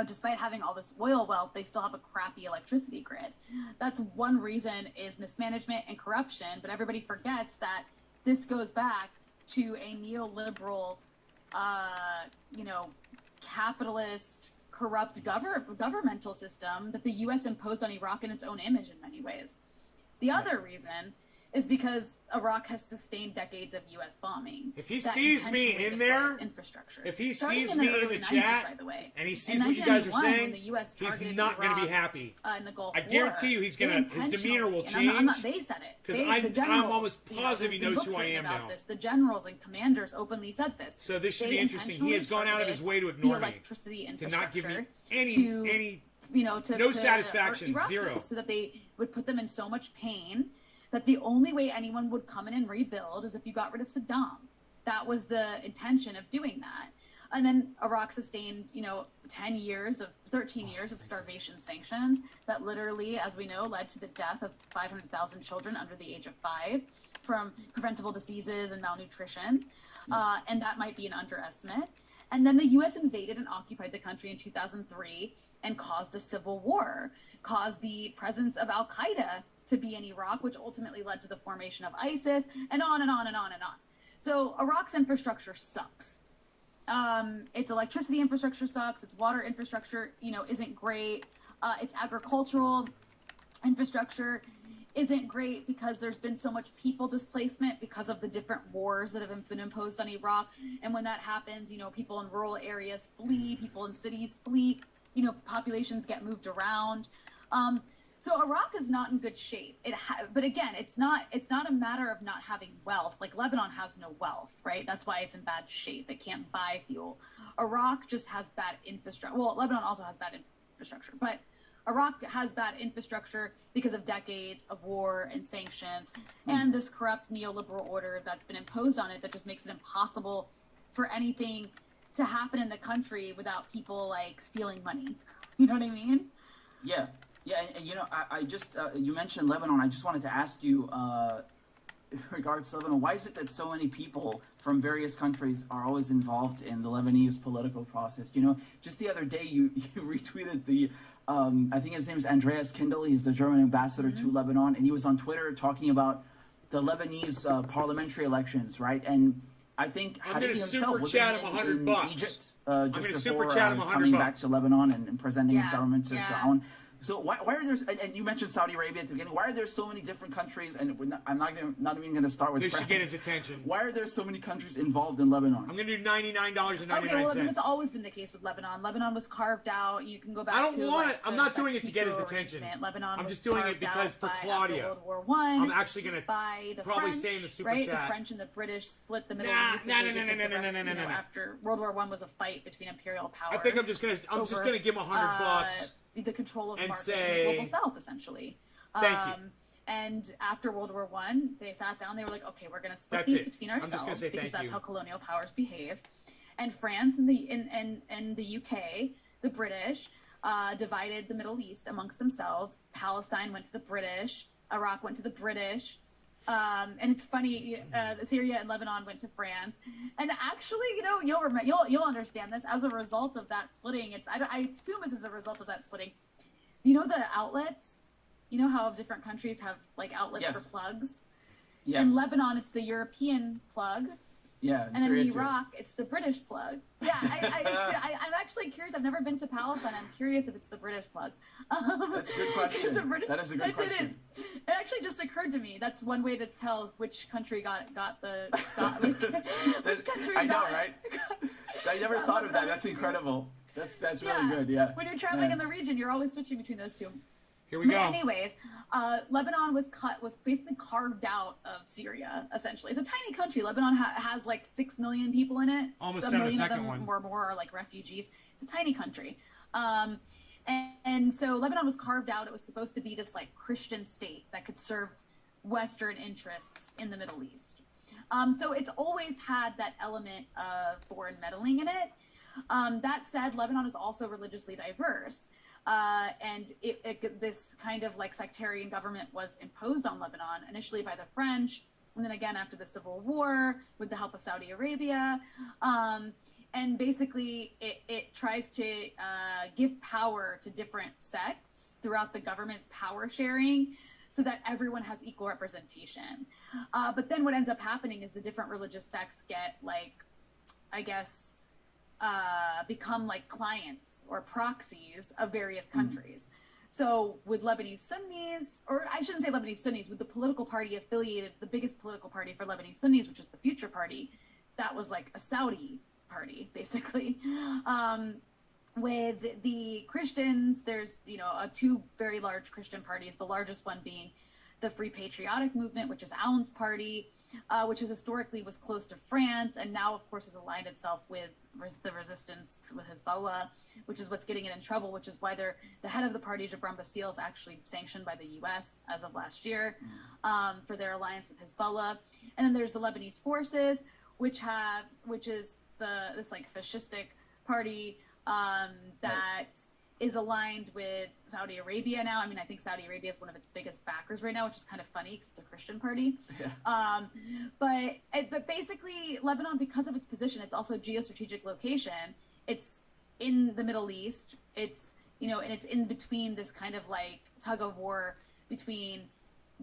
Despite having all this oil wealth, they still have a crappy electricity grid. That's one reason is mismanagement and corruption, but everybody forgets that this goes back to a neoliberal, capitalist, corrupt governmental system that the U.S. imposed on Iraq in its own image in many ways. The other reason is because Iraq has sustained decades of U.S. bombing. If he that sees me intentionally in destroys there, infrastructure. if he Starting sees in me in early the 90s, chat, by the way. and he In sees what you guys are 1991, saying, when the US he's targeted not going to be Iraq, happy. in the Gulf I guarantee you, he's War, gonna. they His demeanor will intentionally- and I'm not- change. they said it. 'Cause They- I'm the generals, almost you know, positive he there's knows books who I written am about now. This. The generals and commanders openly said this. So this should They be interesting. He has gone out of his way to intentionally ignore me, targeted the electricity to not give me infrastructure any. you know, to no to satisfaction, hurt Iraqis, zero. so that they would put them in so much pain that the only way anyone would come in and rebuild is if you got rid of Saddam. That was the intention of doing that. And then Iraq sustained, you know, 13 years of starvation sanctions that literally, as we know, led to the death of 500,000 children under the age of 5 from preventable diseases and malnutrition. And that might be an underestimate. And then the U.S. invaded and occupied the country in 2003 and caused a civil war, caused the presence of Al-Qaeda to be in Iraq, which ultimately led to the formation of ISIS, and on and on and on and on. So Iraq's infrastructure sucks. Its electricity infrastructure sucks. Its water infrastructure, you know, isn't great. Its agricultural infrastructure isn't great because there's been so much people displacement because of the different wars that have been imposed on Iraq. And when that happens, you know, people in rural areas flee, people in cities flee, you know, populations get moved around. So Iraq is not in good shape. But again, it's not a matter of not having wealth. Like Lebanon has no wealth, right? That's why it's in bad shape. It can't buy fuel. Iraq just has bad infrastructure. Well, Lebanon also has bad infrastructure, but Iraq has bad infrastructure because of decades of war and sanctions and this corrupt neoliberal order that's been imposed on it that just makes it impossible for anything to happen in the country without people like stealing money. You know what I mean? Yeah. Yeah, and you know, I just, you mentioned Lebanon. I just wanted to ask you, in regards to Lebanon, why is it that so many people from various countries are always involved in the Lebanese political process? You know, just the other day you retweeted the, I think his name is Andreas Kindle. He's the German ambassador to Lebanon, and he was on Twitter talking about the Lebanese parliamentary elections, right? And I think I'm Hadi gonna himself super was chat him in $100. Egypt I'm just gonna super before chat him coming $100. back to Lebanon and presenting his Yeah, government to yeah. OWN. So why are there, and you mentioned Saudi Arabia at the beginning, why are there so many different countries, and I'm not even going to start with This France. should get his attention. Why are there so many countries involved in Lebanon? I'm gonna do $99.99. Okay, well, I mean, it's always been the case with Lebanon. Lebanon was carved out. You can go back I don't to want like, it. I'm the not doing it to get his Second attention. Arrangement. Lebanon I'm was just doing it carved because out for by, after Claudia. World War One. I'm actually gonna by the probably French, say in the super right? chat. The French and the British split the Middle Nah, East. nah, and nah, they nah, did nah, the nah, rest, nah, nah, you know, nah, nah. After World War One was a fight between imperial powers. I think I'm just gonna give him $100 the control of and markets say- in the global South, essentially. Thank you. And after World War One, they sat down. They were like, "Okay, we're going to split That's these it. between I'm just gonna ourselves say because thank that's you. how colonial powers behave." And France and the UK, the British, divided the Middle East amongst themselves. Palestine went to the British. Iraq went to the British. And it's funny, Syria and Lebanon went to France. And actually, you know, you'll understand this. As a result of that splitting, I assume it's as a result of that splitting. You know the outlets? You know how different countries have like outlets Yes. for plugs? Yeah, In Lebanon, it's the European plug. yeah, And then Syria in too. Iraq, it's the British plug. Yeah, I'm actually curious. I've never been to Palestine. I'm curious if it's the British plug. That's a good question. It's the British- That is a good question. It is. It actually just occurred to me. That's one way to tell which country got like, which country I know, got right? I never thought of that. That's incredible. That's really Yeah. good. Yeah. When you're traveling Yeah. in the region, you're always switching between those two. Here we But go. anyways, Lebanon was basically carved out of Syria. Essentially, it's a tiny country. Lebanon has like 6 million people in it. Almost a said the million of second them one. or more are like refugees. It's a tiny country. And so Lebanon was carved out. It was supposed to be this like Christian state that could serve Western interests in the Middle East. So it's always had that element of foreign meddling in it. That said, Lebanon is also religiously diverse. And this kind of like sectarian government was imposed on Lebanon initially by the French, and then again after the Civil War with the help of Saudi Arabia. And basically, it tries to give power to different sects throughout the government power sharing so that everyone has equal representation. But then what ends up happening is the different religious sects get like, I guess, become like clients or proxies of various countries. So with Lebanese Sunnis, or I shouldn't say Lebanese Sunnis, with the political party affiliated, the biggest political party for Lebanese Sunnis, which is the Future Party, that was like a Saudi party, basically. With the Christians, there's, two very large Christian parties, the largest one being the Free Patriotic Movement, which is Aoun's party, which is historically was close to France, and now, of course, has aligned itself with the resistance with Hezbollah, which is what's getting it in trouble, which is why the head of the party, Jabran Bassil, is actually sanctioned by the U.S. as of last year for their alliance with Hezbollah. And then there's the Lebanese Forces, which is this like fascistic party that is aligned with Saudi Arabia now. I mean, I think Saudi Arabia is one of its biggest backers right now, which is kind of funny because it's a Christian party. Yeah. But basically, Lebanon, because of its position, it's also a geostrategic location. It's in the Middle East. It's, and it's in between this kind of like tug of war between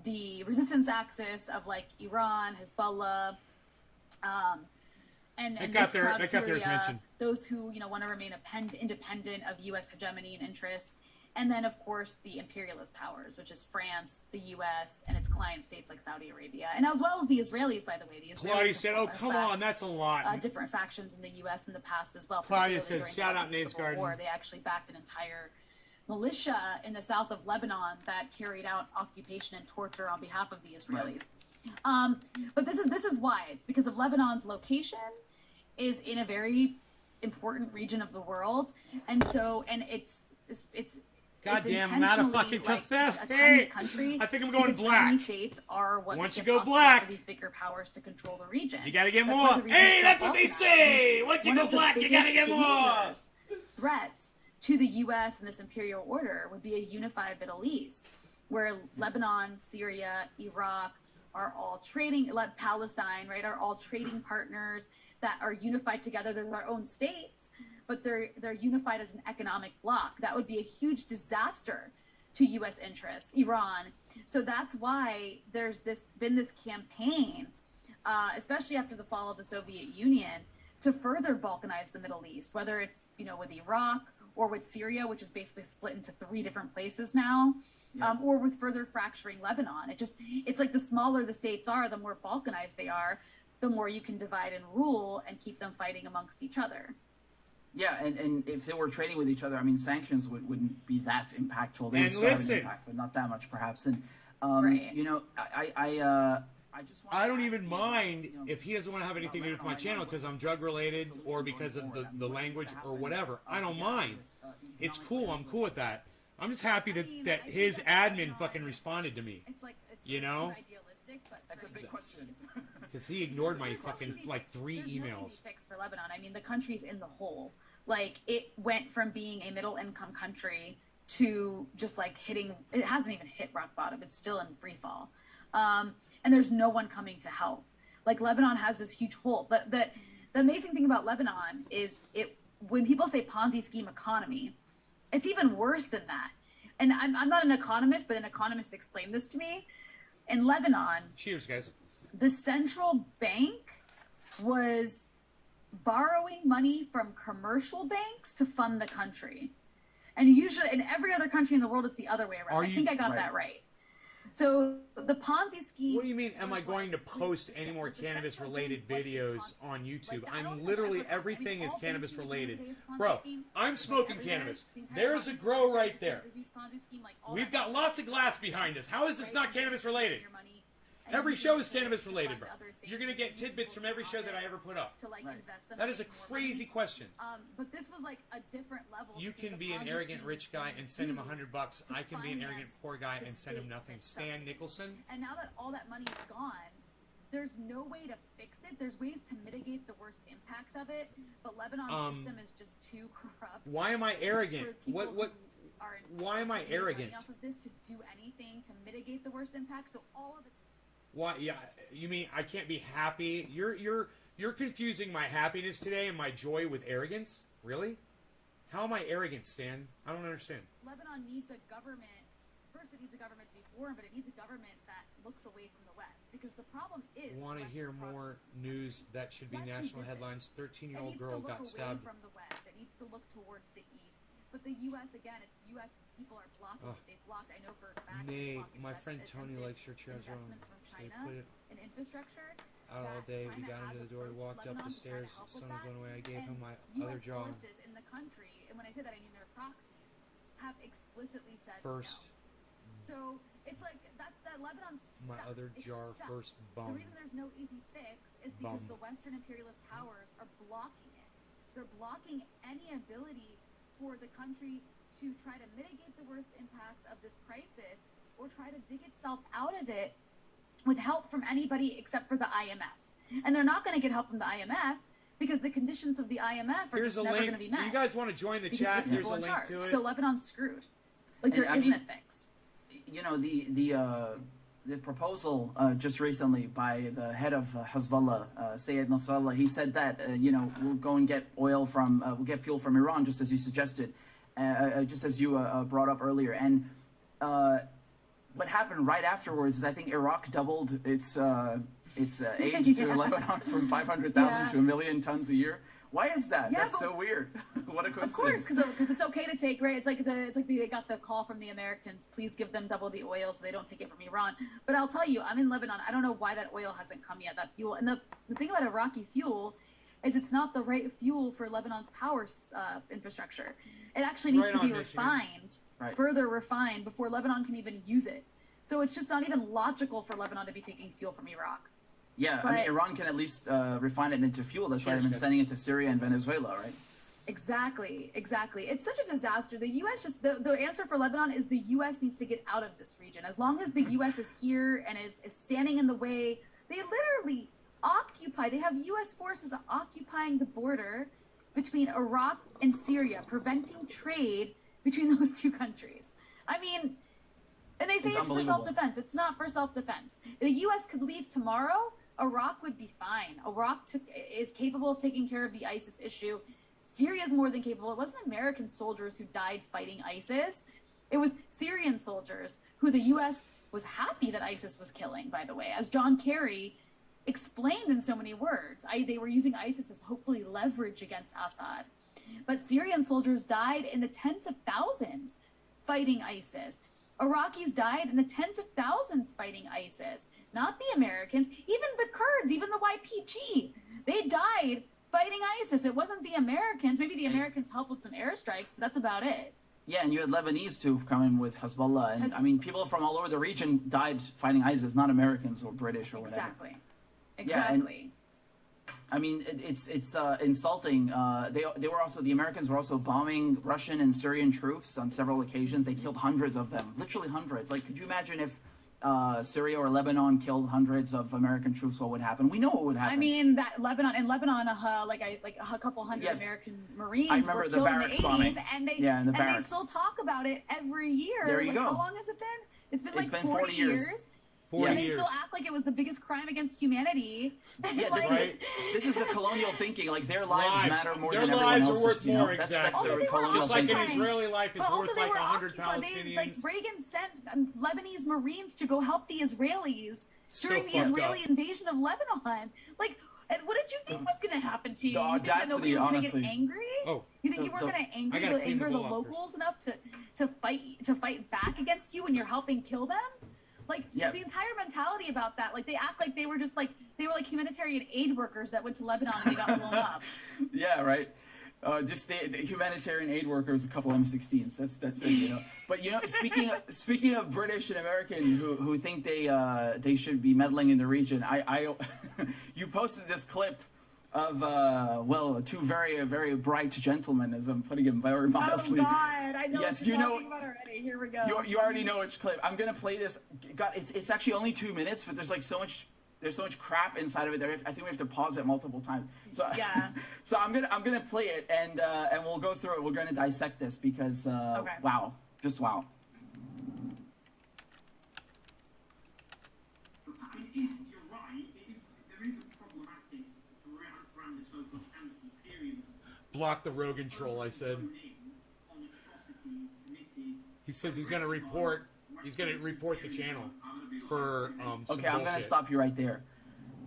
the resistance axis of like Iran, Hezbollah, and That got their attention. Those who want to remain independent of U.S. hegemony and interests, and then of course the imperialist powers, which is France, the U.S., and its client states like Saudi Arabia, and as well as the Israelis. By the way, the Israelis. Claudia said, "Oh, come on, that's a lot." Different factions in the U.S. in the past as well. Claudia said, "Shout out Nate's Garden." War. They actually backed an entire militia in the south of Lebanon that carried out occupation and torture on behalf of the Israelis. Right. But this is why. It's because of Lebanon's location is in a very important region of the world, and it's goddamn, I'm out of fucking confess. Hey, country. I think I'm going black. Tiny states are what once you make it go black, for these bigger powers to control the region. You gotta get more. Hey, that's what they say. Once you go black, you gotta get more. Threats to the U.S. and this imperial order would be a unified Middle East, where Lebanon, Syria, Iraq are all trading. Palestine, right, are all trading partners that are unified together. They're their own states, but they're unified as an economic bloc. That would be a huge disaster to U.S. interests, Iran. So that's why there's been this campaign, especially after the fall of the Soviet Union, to further balkanize the Middle East, whether it's with Iraq or with Syria, which is basically split into 3 different places now, or with further fracturing Lebanon. It's like the smaller the states are, the more balkanized they are, the more you can divide and rule and keep them fighting amongst each other. Yeah, and if they were trading with each other, I mean, sanctions wouldn't be that impactful. They and would have listen, an impact, but not that much, perhaps. And right. I just want. I don't even mind if he doesn't want to have anything to do with my channel because I'm drug related or because of the language or whatever. I don't mind. It's cool. I'm cool with that. I'm just happy that his admin fucking responded to me. It's idealistic, but that's a big question. Because he ignored my fucking 3 emails. Fix for Lebanon. I mean, the country's in the hole. Like, it went from being a middle income country to just like it hasn't even hit rock bottom. It's still in free fall. And there's no one coming to help. Like, Lebanon has this huge hole. But the amazing thing about Lebanon is when people say Ponzi scheme economy, it's even worse than that. And I'm not an economist, but an economist explained this to me. In Lebanon, cheers, guys. The central bank was borrowing money from commercial banks to fund the country. And usually in every other country in the world, it's the other way around. I think I got that right. So the Ponzi scheme... What do you mean, am I going to post any more cannabis-related videos on YouTube? I'm literally, everything is cannabis-related. Bro, I'm smoking cannabis. There's a grow right there. We've got lots of glass behind us. How is this not cannabis-related? Every show is cannabis-related, bro. You're going to get tidbits from every show that I ever put up. That is a crazy question. But this was like a different level. You can be an arrogant rich guy and send him $100. I can be an arrogant poor guy and send him nothing. Stan Nicholson. And now that all that money is gone, there's no way to fix it. There's ways to mitigate the worst impacts of it, but Lebanon's system is just too corrupt. Why am I arrogant? Why am I arrogant? Off of this to do anything to mitigate the worst impacts, so all of it's... Why? Yeah, you mean I can't be happy? You're confusing my happiness today and my joy with arrogance? Really? How am I arrogant, Stan? I don't understand. Lebanon needs a government. First, it needs a government to be foreign, but it needs a government that looks away from the West. Because the problem is... Want to hear more news that should be national headlines? 13-year-old girl got stabbed. From the West. It needs to look towards the East. But the U.S. again, it's U.S. people are blocking it. They've blocked. I know for a fact. Nay, they've blocked my friend Tony attempted likes your treasure on. investments from They China put it in infrastructure. out all that day. We China got has into the door. He approached walked up the Lebanon to try to stairs. help The with sun was that. going away. I gave And him my US other jaw. forces in the country, and when I say that, I mean their proxies, have explicitly said First, no. So it's like that Lebanon's my stuck. other It's jar. stuck. First The bum. reason there's no easy fix is because Bum. the Western imperialist powers are blocking it. They're blocking any ability for the country to try to mitigate the worst impacts of this crisis or try to dig itself out of it with help from anybody except for the IMF. And they're not going to get help from the IMF because the conditions of the IMF are Here's just a never link. going to be met. You guys want to join the because chat? the Here's people a in link charge. to it. So Lebanon's screwed. Like there And, I isn't mean- a fix. You know, the proposal just recently by the head of Hezbollah, Sayed Nasrallah, he said that we'll go and get oil from we'll get fuel from Iran, just as you suggested, just as you brought up earlier. And what happened right afterwards is I think Iraq doubled its aid to Yeah. Lebanon from 500,000 Yeah. to 1 million tons a year. Why is that? Yeah, That's but- so weird. What a Of course, coincidence. because it's okay to take, right? It's like they got the call from the Americans, please give them double the oil so they don't take it from Iran. But I'll tell you, I'm in Lebanon. I don't know why that oil hasn't come yet, that fuel. And the thing about Iraqi fuel is it's not the right fuel for Lebanon's power infrastructure. It actually needs Right to on, be Michigan. refined, Right. further refined, before Lebanon can even use it. So it's just not even logical for Lebanon to be taking fuel from Iraq. Yeah, I But- mean, Iran can at least refine it into fuel. That's why they've been Cheers, sending it to Syria and Venezuela, right? Exactly. It's such a disaster. The U.S. just the answer for Lebanon is the U.S. needs to get out of this region. As long as the U.S. is here and is standing in the way, they literally occupy. They have U.S. forces occupying the border between Iraq and Syria, preventing trade between those two countries. I mean, and they say It's it's for unbelievable. self-defense. It's not for self-defense. The U.S. could leave tomorrow. Iraq would be fine. Iraq is capable of taking care of the ISIS issue. Syria is more than capable. It wasn't American soldiers who died fighting ISIS. It was Syrian soldiers who the U.S. was happy that ISIS was killing, by the way. As John Kerry explained in so many words, they were using ISIS as hopefully leverage against Assad. But Syrian soldiers died in the tens of thousands fighting ISIS. Iraqis died in the tens of thousands fighting ISIS, not the Americans, even the Kurds, even the YPG. They died fighting ISIS. It wasn't the Americans. Maybe the Americans helped with some airstrikes, but that's about it. Yeah, and you had Lebanese too come in with Hezbollah, and I mean, people from all over the region died fighting ISIS, not Americans or British or whatever. Exactly. Yeah, and- Exactly. I mean, it's insulting. The Americans were also bombing Russian and Syrian troops on several occasions. They killed hundreds of them, literally hundreds. Like, could you imagine if Syria or Lebanon killed hundreds of American troops? What would happen? We know what would happen. I mean, that Lebanon, a couple hundred Yes. American Marines I remember were the killed barracks in the 80s, bombing. and they Yeah, in the and barracks. they still talk about it every year. There you Like, go. How long has it been? It's been like It's been 40 40 years. years. 40 And they years. still act like it was the biggest crime against humanity. yeah, Like, Right. this is a colonial thinking. Like, their lives Lives. matter more Their than everyone lives are else's. worth you know? more, That's exactly. Also, the they were colonial Just like an thinking. Israeli life is But worth also, they like were 100 occupied. Palestinians. Like Reagan sent Lebanese Marines to go help the Israelis So during the fucked Israeli up. invasion of Lebanon. Like, and what did you think was going to happen to you? The You think that nobody audacity, was going to honestly. get angry? Oh. You think you The- weren't going to I gotta clean anger the the bowl out locals enough to fight back against you when you're helping kill them? Like, Yeah. the entire mentality about that, like, they act like they were just like, they were like humanitarian aid workers that went to Lebanon and they got blown up. Yeah, right. Just the humanitarian aid workers, a couple M16s. That's it, you know. But you know, speaking of British and American who think they should be meddling in the region, I you posted this clip of two very bright gentlemen, as I'm putting it very Oh, mildly. God. I know Yes, what you're you know- talking about already. Here we go. You already know which clip. I'm gonna play this. God, it's actually only 2 minutes, but there's like so much. There's so much crap inside of it. I think we have to pause it multiple times. So Yeah. so I'm gonna play it and we'll go through it. We're gonna dissect this because Okay. wow, just wow. I mean, you're right. There is a problematic brand of so-called anti-imperialism. Block the Rogan troll, I said. On atrocities committed. He says he's going to report. He's going to report the channel for some Okay, I'm gonna bullshit. stop you right there.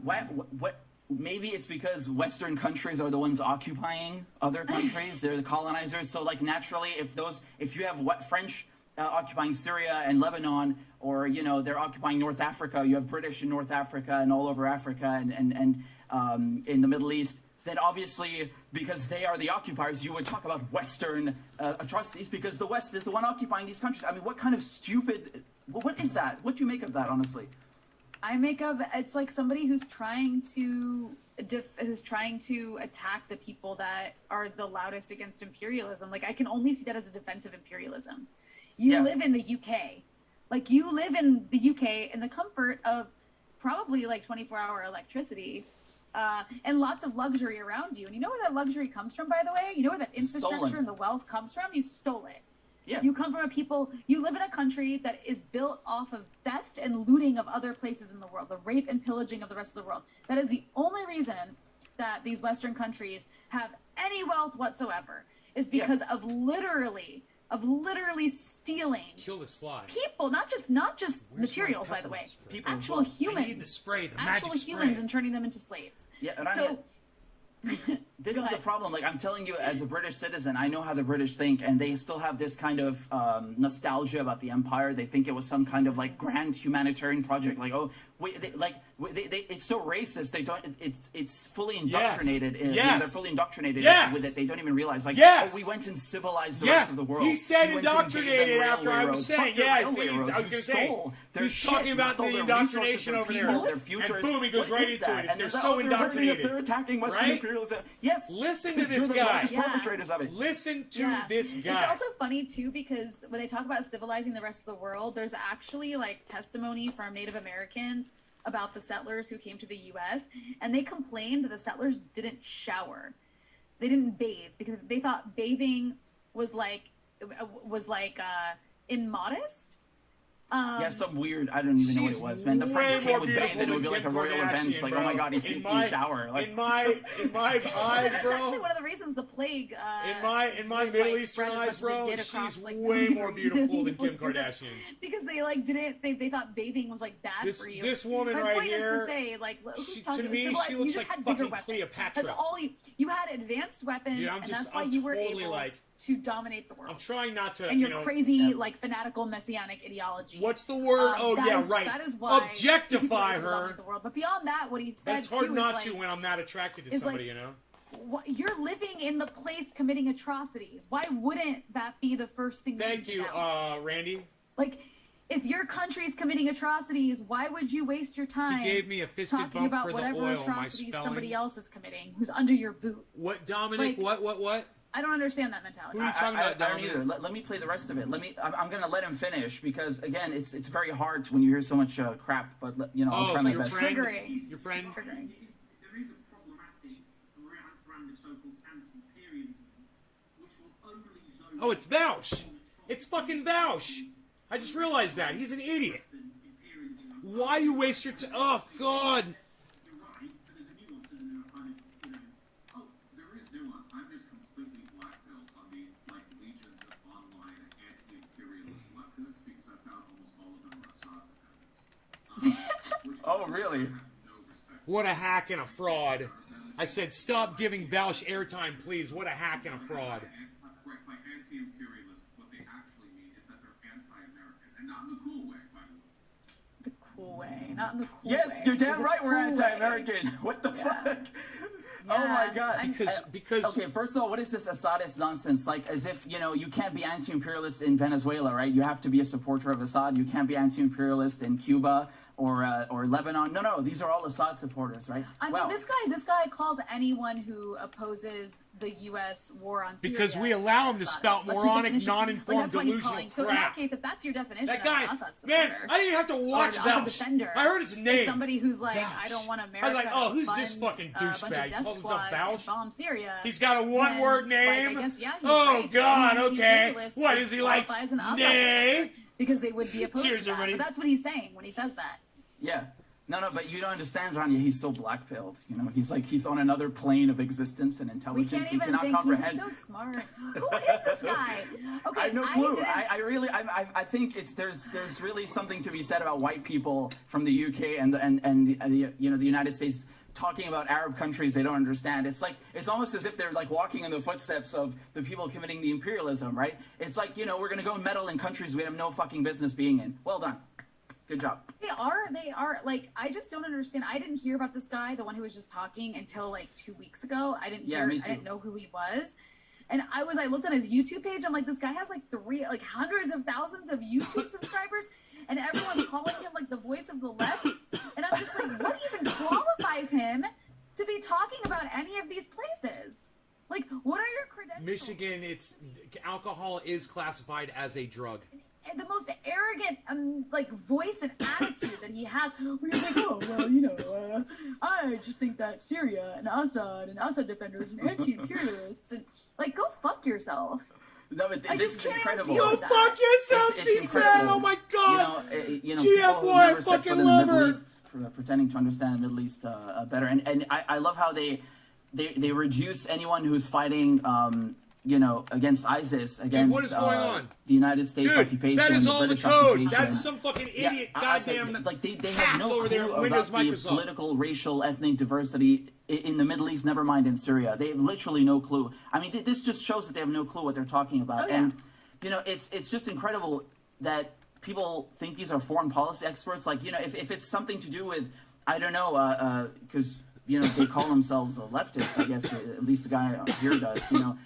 What maybe it's because Western countries are the ones occupying other countries. They're the colonizers. So like naturally, if you have French occupying Syria and Lebanon, or they're occupying North Africa, you have British in North Africa and all over Africa and in the Middle East, then obviously because they are the occupiers, you would talk about Western atrocities because the West is the one occupying these countries. I mean, what kind of stupid? What is that? What do you make of that, honestly? I make of it's like somebody who's trying to attack the people that are the loudest against imperialism. Like I can only see that as a defense of imperialism. You live in the UK, like you live in the UK in the comfort of probably like 24-hour electricity, and lots of luxury around you. And you know where that luxury comes from, by the way? You know where that infrastructure Stolen. and the wealth comes from? You stole it. Yeah. You come from you live in a country that is built off of theft and looting of other places in the world, the rape and pillaging of the rest of the world. That is the only reason that these Western countries have any wealth whatsoever, is because of literally stealing Kill this fly. people, not just Where's materials, my by the way, peppermint spray? People as actual well. humans, I need the spray, the actual magic humans, spray. and turning them into slaves. Yeah, and So this Go is the ahead. problem. Like I'm telling you, as a British citizen, I know how the British think, and they still have this kind of nostalgia about the empire. They think it was some kind of like grand humanitarian project. Like, oh, it's so racist. They don't. It's fully indoctrinated. Yes. They're fully indoctrinated Yes. with it. They don't even realize. Like, Yes. oh, we went and civilized the Yes, rest of the world. he said We went and gave them indoctrinated after I railway was roads. saying, Fuck their yeah, I railway see, roads. I was We gonna say, stole their he's shit. talking We about stole the their resources, indoctrination their over there. people, their And futures. boom, he goes What right is into that? it. And They're they're so hurting us. indoctrinated. They're attacking Western Right? imperialism. Yes. Listen to Because this you're the guy. largest Yeah. perpetrators of it. Listen to Yeah. this guy. It's also funny too because when they talk about civilizing the rest of the world, there's actually like testimony from Native Americans about the settlers who came to the U.S. and they complained that the settlers didn't shower, they didn't bathe because they thought bathing was like immodest. Yeah, some weird. I don't even know what She's it was, man. The way French more king would bathe, and it would be like a beautiful than royal Kim event. Like, Kardashian, oh my bro. god, he's In in my- shower. Like, in my eyes, That's bro. actually one of the reasons the plague. In my like, Middle Eastern spread as eyes, much as it bro, did across, she's like, way the more people beautiful than who Kim Kardashian. Because they like didn't they thought bathing was like bad This- for you. this woman My right point here, is to say, like, who's she- talking to me, civil- she you looks just like had bigger fucking weapons. Cleopatra. That's all you had advanced weapons, Dude, I'm and just- that's why I'm you were totally, able like- to dominate the world. I'm trying not to, and your you know, crazy, like, fanatical messianic ideology. what's the word? Oh, that yeah, is- right. That is why Objectify people are able to her. dominate the world. But beyond that, what he said But it's hard too not is to like, when I'm not attracted to is somebody, like- you know? you're living in the place committing atrocities. Why wouldn't that be the first thing? Thank you, denounce? Randy. Like, if your country's committing atrocities, why would you waste your time He gave me a fisted talking bump about for the whatever oil, my atrocities spelling. somebody else is committing who's under your boot? What, Dominic? Like- What? I don't understand that mentality. Who are you talking about, I don't Dominic? either. Let me play the rest of it. I'm gonna let him finish because again, it's very hard when you hear so much crap. But I'll try my your best. friend? Triggering. Your friend? Triggering. There is a problematic brand of so-called anti-imperialism, which will only zone Oh, it's Vaush. It's fucking Vaush. I just realized that. He's an idiot. imperialism. Why you waste your time? Oh, God. You're right, but there's a nuance, isn't there? Kind of, oh, there is nuance. I'm just completely black belt on the legions of online anti-imperialist leftists because I found almost all of them are Assad defenders. Oh, really? No respect. What a hack and a fraud. I said, stop giving Vaush airtime, please. What a hack and a fraud. Correct, by anti-imperialist, what they actually mean is that they're anti-American, and not in the cool way, by the way. The cool way, not in the cool way. Yes, you're damn There's a right. We're cool way. anti-American. What the fuck? Oh my god. I'm- Because Okay, first of all, what is this Assadist nonsense? Like, as if, you can't be anti-imperialist in Venezuela, right? You have to be a supporter of Assad. You can't be anti-imperialist in Cuba or Lebanon. No, these are all Assad supporters, right? I mean, this guy calls anyone who opposes the U.S. war on Syria. Because we allow him to Assad. spout That's his moronic, definition. non-informed, that's what he's delusional calling. So in crap. that case, if that's your definition That of guy, an Assad man, supporter, I didn't even have to watch or an Assad Vaush. defender, I heard his name. somebody who's like, Vaush. I don't want America. I was like, oh, who's to this fund, fucking a bunch of douchebag? He death calls himself squads Vaush? and bomb Syria. He's got a one-word name? Like, I guess, yeah, he's Oh, right. God, And okay. imperialist What, is he like, qualifies an Assad nay? supporter because they would be opposed Cheers, to that. everybody. But that's what he's saying when he says that. Yeah. No, but you don't understand, Rania. He's so black-pilled. He's on another plane of existence and We intelligence. can't even cannot think comprehend. he's just so smart. Who is this guy? Okay, I have no clue. didn't- I think there's really something to be said about white people from the UK and the United States talking about Arab countries they don't understand. It's like, it's almost as if they're like walking in the footsteps of the people committing the imperialism, right? It's like, you know, we're going to go and meddle in countries we have no fucking business being in. Well done. Good job. They are, like, I just don't understand. I didn't hear about this guy, the one who was just talking, until like 2 weeks ago. I didn't me too. I didn't know who he was. And I looked at his YouTube page, I'm like, this guy has like hundreds of thousands of YouTube subscribers, and everyone's calling him like the voice of the left. And I'm just like, what even qualifies him to be talking about any of these places? Like, what are your credentials? Michigan, alcohol is classified as a drug. And the most arrogant like voice and attitude that he has, where he's like, oh well, you know, I just think that Syria and Assad defenders and anti-imperialists, and like, go fuck yourself. No, but I this just is can't incredible. even Go deal with fuck yourself, It's she incredible. said! Oh my god! You know, GFY, people who never set fucking foot in the Middle lover. East, pretending to understand the Middle East better. And I love how they reduce anyone who's fighting, you know, against ISIS, against what is going on? the United States Dude, occupation. that is all the British code. occupation. That's some fucking idiot goddamn like they have hack no over there clue at Windows about the Microsoft. political, racial, ethnic diversity in the Middle East, never mind in Syria. They have literally no clue. I mean, this just shows that they have no clue what they're talking about. Oh, yeah. And, you know, it's just incredible that people think these are foreign policy experts. Like, you know, if it's something to do with, I don't know, because, you know, they call themselves a leftist, I guess, at least the guy here does, you know.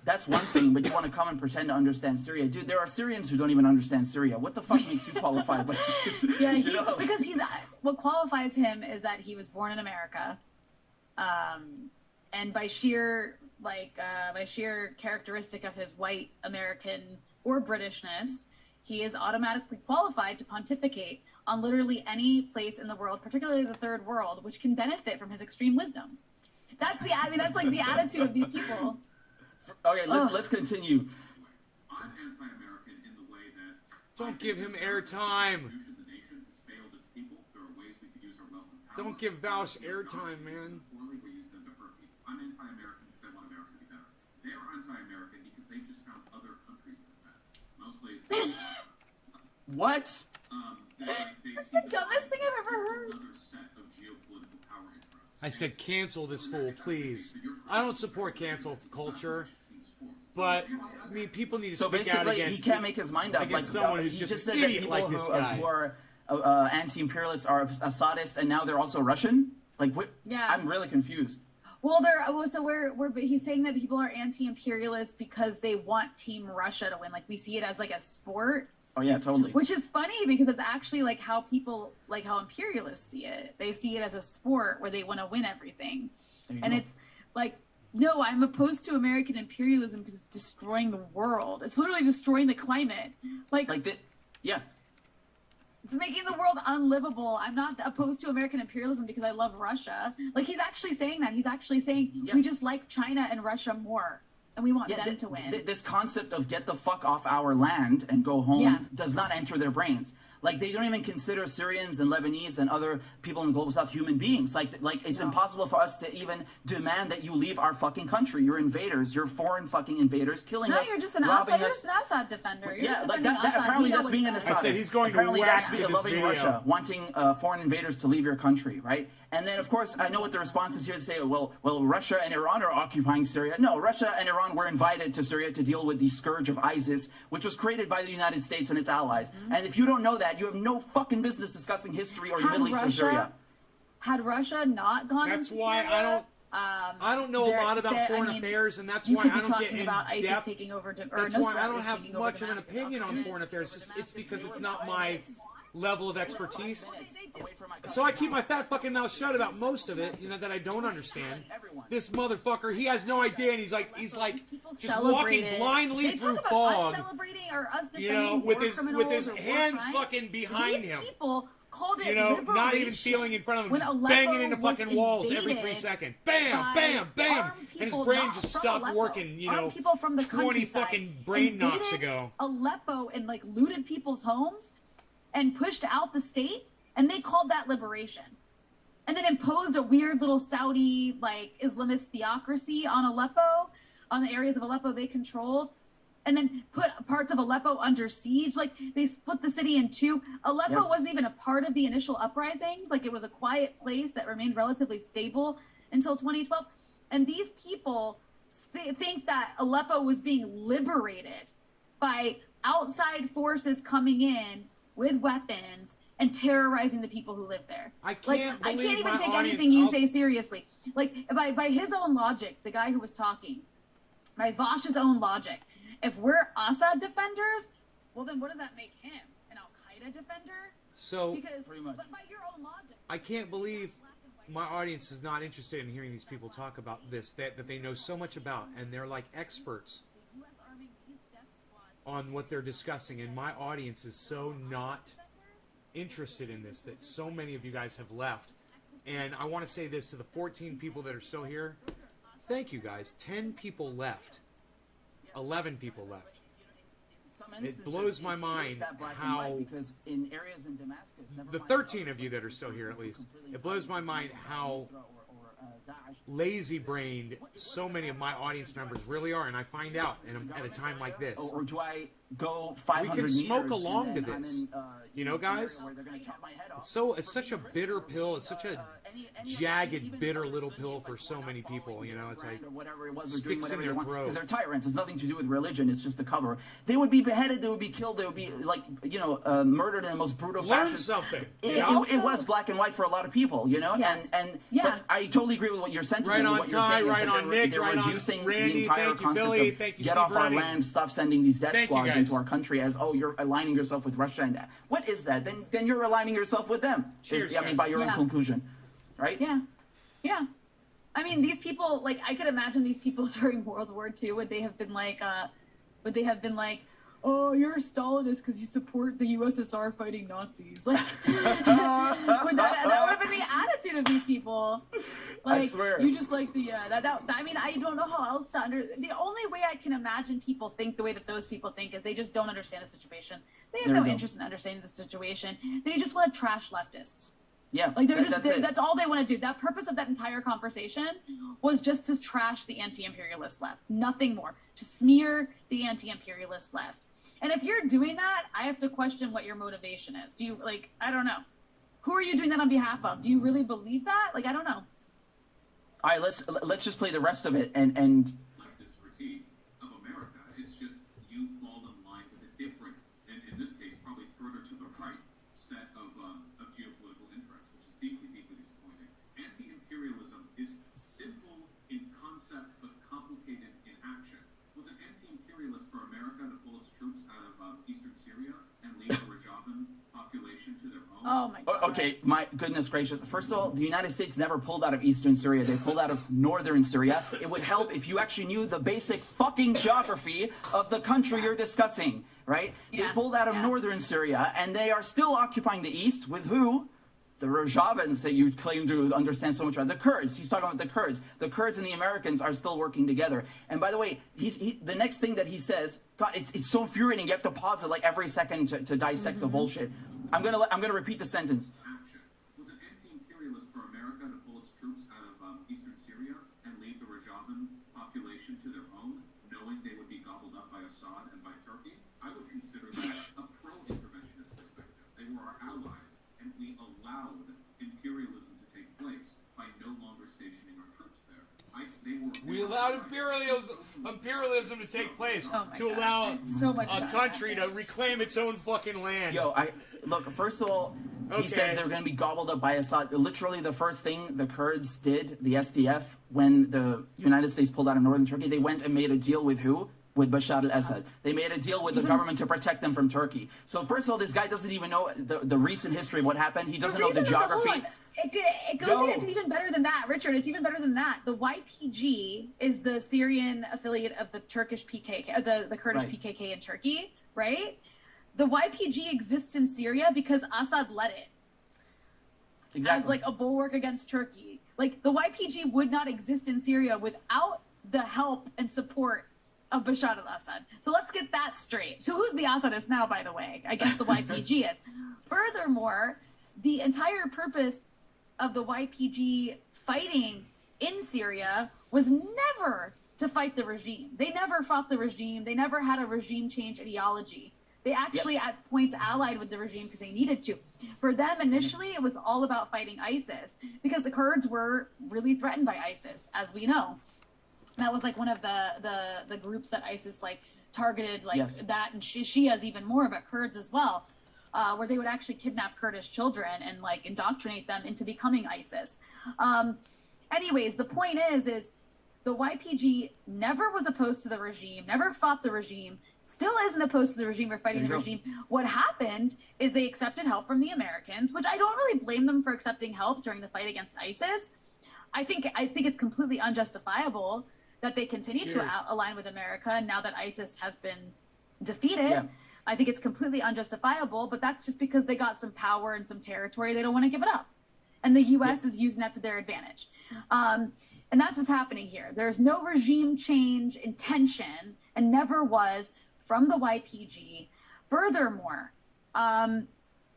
That's one thing, but you want to come and pretend to understand Syria. Dude, there are Syrians who don't even understand Syria. What the fuck makes you qualified? Yeah, You know? because what qualifies him is that he was born in America, and by sheer characteristic of his white American or Britishness, he is automatically qualified to pontificate on literally any place in the world, particularly the third world, which can benefit from his extreme wisdom. That's like the attitude of these people. Okay, let's continue. I'm anti-American in the way that Don't give him airtime. the nation has failed its people. There are ways we could use our wealth and power. Don't give Vouch airtime, man. Poorly, we use them to hurt people. I'm anti-American because I want America to be better. They are anti-American because they've just found other countries to defend. Mostly it's What? That's the dumbest thing I've ever heard. another set of geopolitical power interests. I said cancel this fool, please. I don't support cancel culture, but I mean, people need to So speak out basically, against he can't make his mind up. against Like someone who's he just just an said that idiot people like this who, guy. who are anti-imperialists are Assadists, and now they're also Russian. Like, what? Yeah. I'm really confused. Well, he's saying that people are anti-imperialist because they want Team Russia to win. Like, we see it as like a sport, Oh yeah, totally. which is funny because it's actually like how imperialists see it. They see it as a sport where they want to win everything. There you And go. it's like, no, I'm opposed to American imperialism because it's destroying the world. It's literally destroying the climate. Like yeah. it's making the world unlivable. I'm not opposed to American imperialism because I love Russia. Like, he's actually saying that. He's actually saying Yeah. we just like China and Russia more, and we want Yeah, them to win. this concept of get the fuck off our land and go home Yeah. does not enter their brains. Like, they don't even consider Syrians and Lebanese and other people in the global south human beings. Like it's impossible for us to even demand that you leave our fucking country. You're invaders. You're foreign fucking invaders killing No, us, you're just an robbing Assad. You're us. just an Assad defender. You're Yeah, just like defending that Assad. apparently You know that's what's being an best. I said Assadist. he's going to apparently whack that's to this loving video. Russia, wanting foreign invaders to leave your country, right? And then, of course, I know what the response is here to say, well, Russia and Iran are occupying Syria. No, Russia and Iran were invited to Syria to deal with the scourge of ISIS, which was created by the United States and its allies. Mm-hmm. And if you don't know that, you have no fucking business discussing history or the Middle East or Syria. Had Russia not gone That's into why Syria, I don't know a lot about foreign affairs, and that's you why could I be don't get talking in about ISIS depth. taking over. That's why I don't have much of an opinion on foreign affairs. It's because it's not my level of expertise. So I keep my fat fucking mouth shut about most of it, that I don't understand. This motherfucker, he has no idea, and he's like just walking blindly through fog, Us celebrating or us defending with war his criminals or war hands crimes. fucking behind These him. People called it Not even liberation feeling in front of him, when just Aleppo banging into was fucking walls every 3 invaded seconds. Bam, by bam, bam, armed and his people brain not just from stopped Aleppo. working. Armed people from the 20 countryside fucking brain knocks invaded ago. Aleppo and looted people's homes and pushed out the state, and they called that liberation. And then imposed a weird little Saudi Islamist theocracy on Aleppo, on the areas of Aleppo they controlled. and then put parts of Aleppo under siege. Like, they split the city in two. Aleppo wasn't even a part of the initial uprisings. Like, it was a quiet place that remained relatively stable until 2012. And these people think that Aleppo was being liberated by outside forces coming in with weapons and terrorizing the people who live there. I can't I believe can't even my take audience- anything you I'll- say seriously. Like, by his own logic, the guy who was talking, by Vosh's own logic, if we're Assad defenders, well, then what does that make him? An Al-Qaeda defender? So Because, Pretty much. but by your own logic. I can't believe my audience is not interested in hearing these people talk about this that they know so much about, and they're like experts The U.S. arming these death squads on what they're discussing, and my audience is so not interested in this that so many of you guys have left. And I want to say this to the 14 people that are still here. Thank you guys. 10 people left. 11 people left. Some It instances, blows my it is mind that black and how white, because in areas in Damascus, never the mind 13 other of you that are places, still here at least, completely it blows my mind how or Daesh. lazy-brained so many of my audience members really are, and I find out at a time like this. Or do I go 500 We can smoke meters along and to then I'm this. in, You know, an area guys? where they're gonna chop my head off It's for such a being bitter Christian, pill. or It's such a any jagged, even bitter some little Sunnis, pill like, for so we're not many people. following You know, their it's like brand or whatever it was, or sticks doing in whatever their they want, throat. because they're tyrants. It's nothing to do with religion. It's just a cover. They would be beheaded. They would be killed. They would be murdered in the most brutal learn fashion. something. It was black and white for a lot of people, you know, Yes. and Yeah. but I totally agree with what your sentiment. Right on what you're Ty, saying is right that on they're, Nick, they're right on reducing Randy. the entire Thank you, concept Billy. of Thank you, get Steve off our Running. land, stop sending these death Thank you, squads guys. into our country as you're aligning yourself with Russia, and what is that? Then you're aligning yourself with them. Cheers, I mean, guys. by your own Yeah. conclusion, right? Yeah. Yeah. I mean, these people, like, I could imagine these people during World War II, would they have been like, oh, you're a Stalinist because you support the USSR fighting Nazis. Like, that would have been the attitude of these people. Like, I swear. you just like the, I mean, I don't know how else to the only way I can imagine people think the way that those people think is they just don't understand the situation. They have There we no go. interest in understanding the situation. They just want to trash leftists. Yeah, Like that's it. that's all they want to do. That purpose of that entire conversation was just to trash the anti-imperialist left. Nothing more. To smear the anti-imperialist left. And if you're doing that, I have to question what your motivation is. Do you I don't know. Who are you doing that on behalf of? Do you really believe that? Like, I don't know. All right, let's just play the rest of it and leftist critique of America. It's just you fall in line with a different, and in this case, probably further to the right, set of geopolitical interests, which is deeply, deeply disappointing. Anti-imperialism is simple in concept but complicated in action. Was it anti-imperialist for America to pull its troops out of eastern Syria and leave the Rajavan population to their own? Oh my god. okay, my goodness gracious. First of all, the United States never pulled out of eastern Syria. They pulled out of northern Syria. It would help if you actually knew the basic fucking geography of the country you're discussing, right? They Yeah, pulled out of yeah. northern Syria, and they are still occupying the east with who? The Rojavans that you claim to understand so much about. The Kurds. He's talking about the Kurds. The Kurds and the Americans are still working together. And by the way, the next thing that he says, God, it's so infuriating. You have to pause it like every second to dissect the bullshit. I'm gonna repeat the sentence. Action. Was it anti-imperialist for America to pull its troops out of eastern Syria and leave the Rajavan population to their own, knowing they would be gobbled up by Assad and by Turkey? I would consider that a pro-interventionist perspective. They were our allies, and we allowed imperialism to take place by no longer stationing our troops there. We allowed imperialism to take place Oh my to God. allow It's so much a fun. country to reclaim its own fucking land. Yo, look. First of all, Okay. he says they're going to be gobbled up by Assad. Literally, the first thing the Kurds did, the SDF, when the United States pulled out of northern Turkey, they went and made a deal with who? With Bashar al-Assad. They made a deal with the government to protect them from Turkey. So first of all, this guy doesn't even know the recent history of what happened. He doesn't know the reason of geography. hold on. It goes Yo. in, it's even better than that, Richard. It's even better than that. The YPG is the Syrian affiliate of the Turkish PKK, the Kurdish Right. PKK in Turkey, right? The YPG exists in Syria because Assad led it Exactly. as like a bulwark against Turkey. Like, the YPG would not exist in Syria without the help and support of Bashar al-Assad. So let's get that straight. So who's the Assadist now, by the way? I guess the YPG is. Furthermore, the entire purpose of the YPG fighting in Syria was never to fight fight the regime. They never fought the regime. They never had a regime change ideology. They actually at points allied with the regime because they needed to. For them, initially, it was all about fighting ISIS because the Kurds were really threatened by ISIS, as we know. That was like one of the groups that ISIS like targeted, like that, and Shias even more, but Kurds as well, where they would actually kidnap Kurdish children and like indoctrinate them into becoming ISIS. Anyways, the point is the YPG never was opposed to the regime, never fought the regime, still isn't opposed to the regime or fighting the regime. What happened is they accepted help from the Americans, which I don't really blame them for accepting help during the fight against ISIS. I think it's completely unjustifiable that they continue to align with America now that ISIS has been defeated. Yeah. I think it's completely unjustifiable, but that's just because they got some power and some territory. They don't want to give it up. And the U.S. is using that to their advantage. And that's what's happening here. There's no regime change intention and never was from the YPG. Furthermore,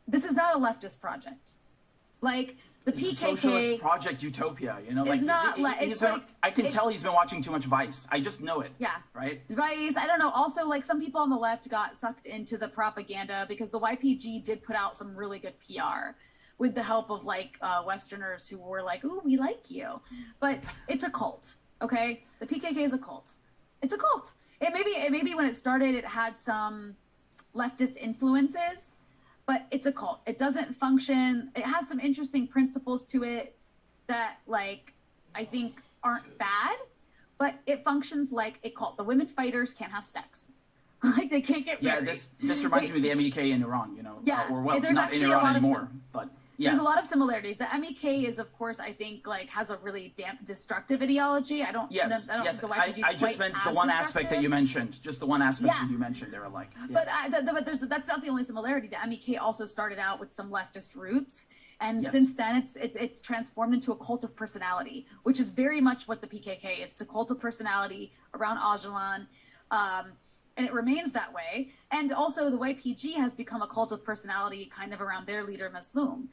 this is not a leftist project. Like, the PKK, Socialist Project Utopia, you know, like I can tell he's been watching too much Vice. I just know it. Yeah. Right? Vice, I don't know. Also, like, some people on the left got sucked into the propaganda because the YPG did put out some really good PR with the help of like Westerners who were like, "Ooh, we like you," but it's a cult. Okay, the PKK is a cult. It's a cult. It maybe when it started, it had some leftist influences. But it's a cult. It doesn't function. It has some interesting principles to it that, like, I think aren't bad, but it functions like a cult. The women fighters can't have sex. Like, they can't get married. Yeah, this reminds me of the MEK in Iran, you know. Yeah, or well, not in Iran anymore, but yeah. There's a lot of similarities. The MEK is, of course, I think, like, has a really destructive ideology. I don't think the YPG is I just meant the one aspect that you mentioned. Just the one aspect that you mentioned. They were like, but that's not the only similarity. The MEK also started out with some leftist roots, and since then it's transformed into a cult of personality, which is very much what the PKK is. It's a cult of personality around Öcalan. And it remains that way. And also the YPG has become a cult of personality kind of around their leader, Maslum.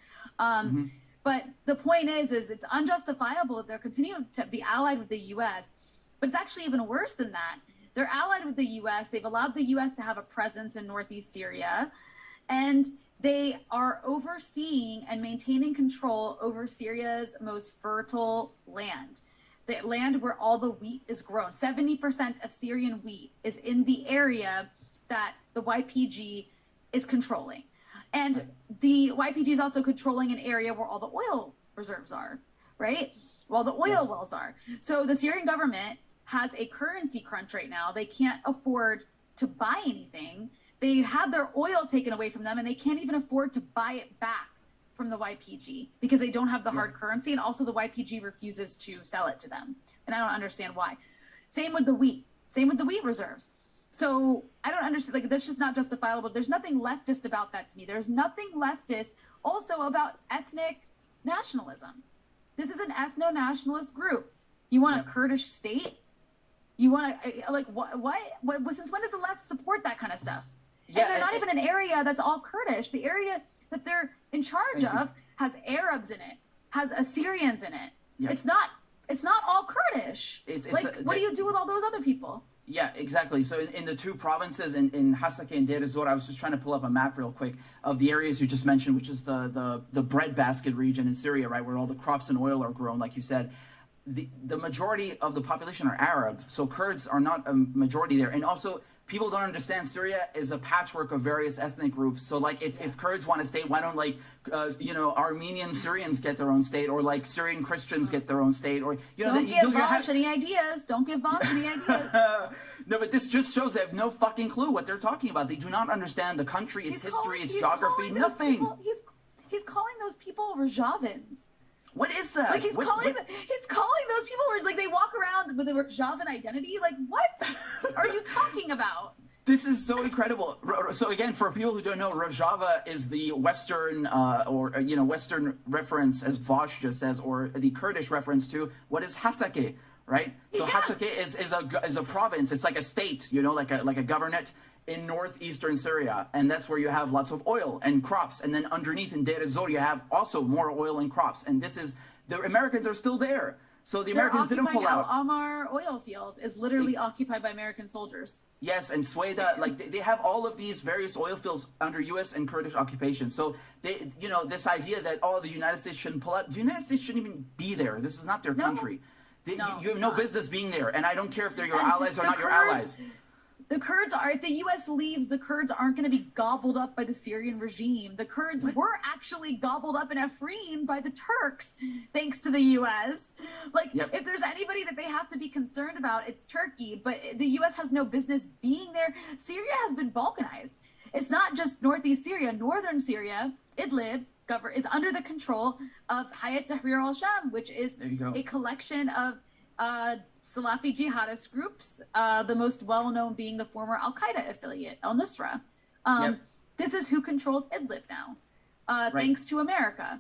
But the point is it's unjustifiable that they're continuing to be allied with the U.S. But it's actually even worse than that. They're allied with the U.S. They've allowed the U.S. to have a presence in northeast Syria. And they are overseeing and maintaining control over Syria's most fertile land. The land where all the wheat is grown. 70% of Syrian wheat is in the area that the YPG is controlling. And the YPG is also controlling an area where all the oil reserves are, right? Well, the oil wells are. So the Syrian government has a currency crunch right now. They can't afford to buy anything. They had their oil taken away from them, and they can't even afford to buy it back from the YPG because they don't have the hard currency, and also the YPG refuses to sell it to them, and I don't understand why. Same with the wheat reserves. So I don't understand, like, that's just not justifiable. There's nothing leftist about that to me. There's nothing leftist also about ethnic nationalism. This is an ethno-nationalist group. You want a Kurdish state? You want to, like, what since when does the left support that kind of stuff? Yeah, and they're not even an area that's all Kurdish. The area that they're in charge of has Arabs in it, has Assyrians in it. Yeah. It's not all Kurdish. What do you do with all those other people? Yeah, exactly. So in the two provinces, in Hasakeh and Deir ez-Zor, I was just trying to pull up a map real quick of the areas you just mentioned, which is the breadbasket region in Syria, right, where all the crops and oil are grown, like you said. The majority of the population are Arab, so Kurds are not a majority there. And also, people don't understand Syria is a patchwork of various ethnic groups. So, like, if Kurds want a state, why don't, like, Armenian Syrians get their own state, or, like, Syrian Christians get their own state, or, don't give Vosh any ideas. Don't give Vosh any ideas. No, but this just shows they have no fucking clue what they're talking about. They do not understand the country, its history, its geography, nothing. He's calling those people Rojavans. What is that? Like, he's calling those people where, like, they walk around with a Rojavan identity. Like, what are you talking about? This is so incredible. So again, for people who don't know, Rojava is the Western, Western reference, as Vosh just says, or the Kurdish reference to what is Hasakeh, right? So Hasakeh is a province. It's like a state, like a governorate in northeastern Syria, and that's where you have lots of oil and crops. And then underneath in Deir ez-Zor, you have also more oil and crops. And the Americans are still there. So the They're Americans didn't pull occupying out. Al Amar oil field is literally occupied by American soldiers. Yes, and Sweda, like they have all of these various oil fields under U.S. and Kurdish occupation. So they, this idea that the United States shouldn't pull out. The United States shouldn't even be there. This is not their country. No, you have it's no not. business being there, and I don't care if they're your And allies or the not your Kurds- allies. The Kurds are, if the U.S. leaves, the Kurds aren't going to be gobbled up by the Syrian regime. The Kurds were actually gobbled up in Afrin by the Turks, thanks to the U.S. Like, Yep. if there's anybody that they have to be concerned about, it's Turkey. But the U.S. has no business being there. Syria has been balkanized. It's not just northeast Syria. Northern Syria, Idlib, is under the control of Hayat Tahrir al-Sham, which is There you go. a collection of Salafi jihadist groups, the most well-known being the former Al-Qaeda affiliate, Al-Nusra. Yep. This is who controls Idlib now, Right. thanks to America.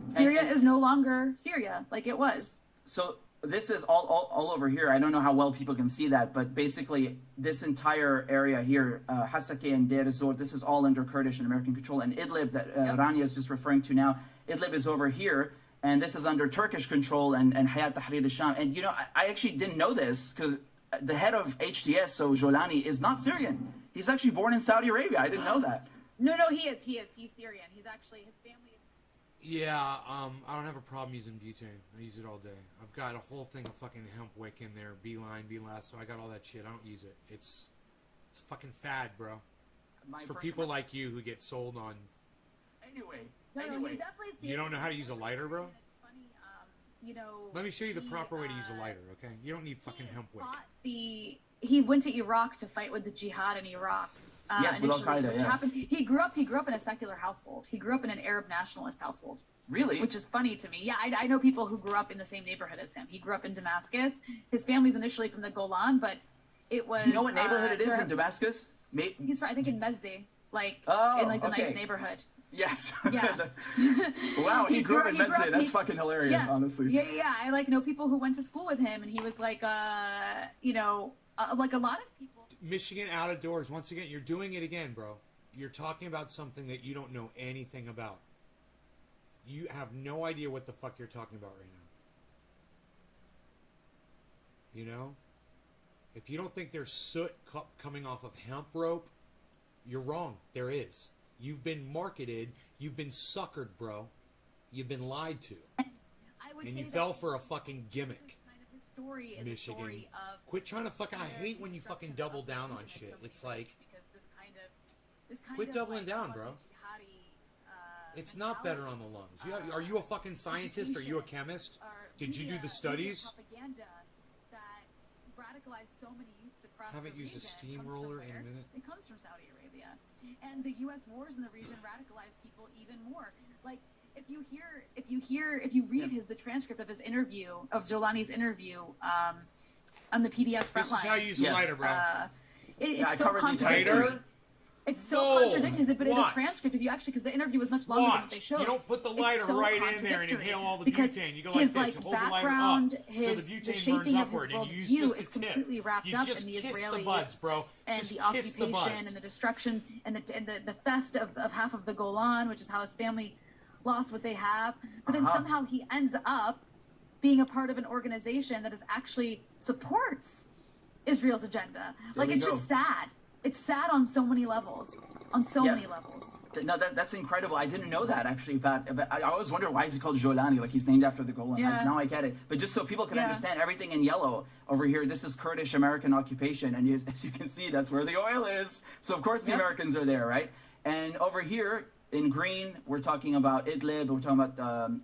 Syria and- is no longer Syria like it was. So this is all over here. I don't know how well people can see that, but basically this entire area here, Hasake and Deir ez-Zor, this is all under Kurdish and American control. And Idlib, that Rania is just referring to now, Idlib is over here, and this is under Turkish control and Hayat Tahrir al-Sham. And I actually didn't know this because the head of HTS, so Jolani, is not Syrian. He's actually born in Saudi Arabia. I didn't know that. No, he is. He's Syrian. He's actually, his family is. Yeah, I don't have a problem using butane. I use it all day. I've got a whole thing of fucking hemp wick in there, beeline, so I got all that shit. I don't use it. It's a fucking fad, bro. It's for people like you who get sold on. Anyway. No, he's definitely Syrian. You don't know how to use a lighter, bro? It's funny, Let me show you the he, proper way to use a lighter, okay? You don't need fucking hemp wick. He went to Iraq to fight with the jihad in Iraq. Yes, with initially, Al-Qaeda, which yeah. happened. He grew up in a secular household. He grew up in an Arab nationalist household, Really? which is funny to me. Yeah, I know people who grew up in the same neighborhood as him. He grew up in Damascus. His family's initially from the Golan, but it was. Do you know what neighborhood it is there- in Damascus? He's from, I think, in Mezze, like Oh, in like the okay. nice neighborhood. Yes. Yeah. Wow, he grew up in Mezze. That's he- fucking hilarious, yeah, honestly. Yeah. I know people who went to school with him, and he was like, like a lot of people. Michigan out of doors. Once again, you're doing it again, bro. You're talking about something that you don't know anything about. You have no idea what the fuck you're talking about right now. You know? If you don't think there's soot coming off of hemp rope, you're wrong. There is. You've been marketed. You've been suckered, bro. You've been lied to. I would And say you that fell for a fucking gimmick. kind of his story is Michigan. a story of. Quit trying to fuck. I hate when you fucking double down on shit. It's like, Because this kind Quit of, doubling like, down, Salafi bro. jihadi, it's not better on the lungs. Are you a fucking scientist? Are you a chemist? Did you do the studies? Propaganda that radicalized so many youths across Haven't the used a region steamroller comes in a from where? minute. It comes from Saudi Arabia, and the U.S. wars in the region radicalized people even more. Like if you read the transcript of his interview, of Jolani's interview on the PBS This Frontline. is how you use Yes. a lighter, bro. Yeah, I It's so covered the contradictory. Lighter? It's so No. contradictory, but in the Watch. transcript, if you actually, because the interview was much longer than what they Watch. showed. You don't put the it's lighter so right in there and contradictory inhale all the because butane. You go like his, this. You hold the lighter background, up, so the the butane shaping burns of his upward, and you use worldview just is the tip. completely wrapped You up just in the kiss Israelis the buds, bro. and Just the kiss the occupation buds. and the destruction and the theft of half of the Golan, which is how his family lost what they have. But then somehow he ends up being a part of an organization that is actually supports Israel's agenda. Like we it's go. just sad. It's sad on so many levels. On so Yeah. many levels. No, that's incredible. I didn't know that actually. But I always wonder why is he called Jolani? Like he's named after the Golan Yeah. Heights. Now I get it. But just so people can Yeah. understand, everything in yellow over here, this is Kurdish American occupation, and as you can see, that's where the oil is. So of course the Yep. Americans are there, right? And over here in green, we're talking about Idlib. We're talking about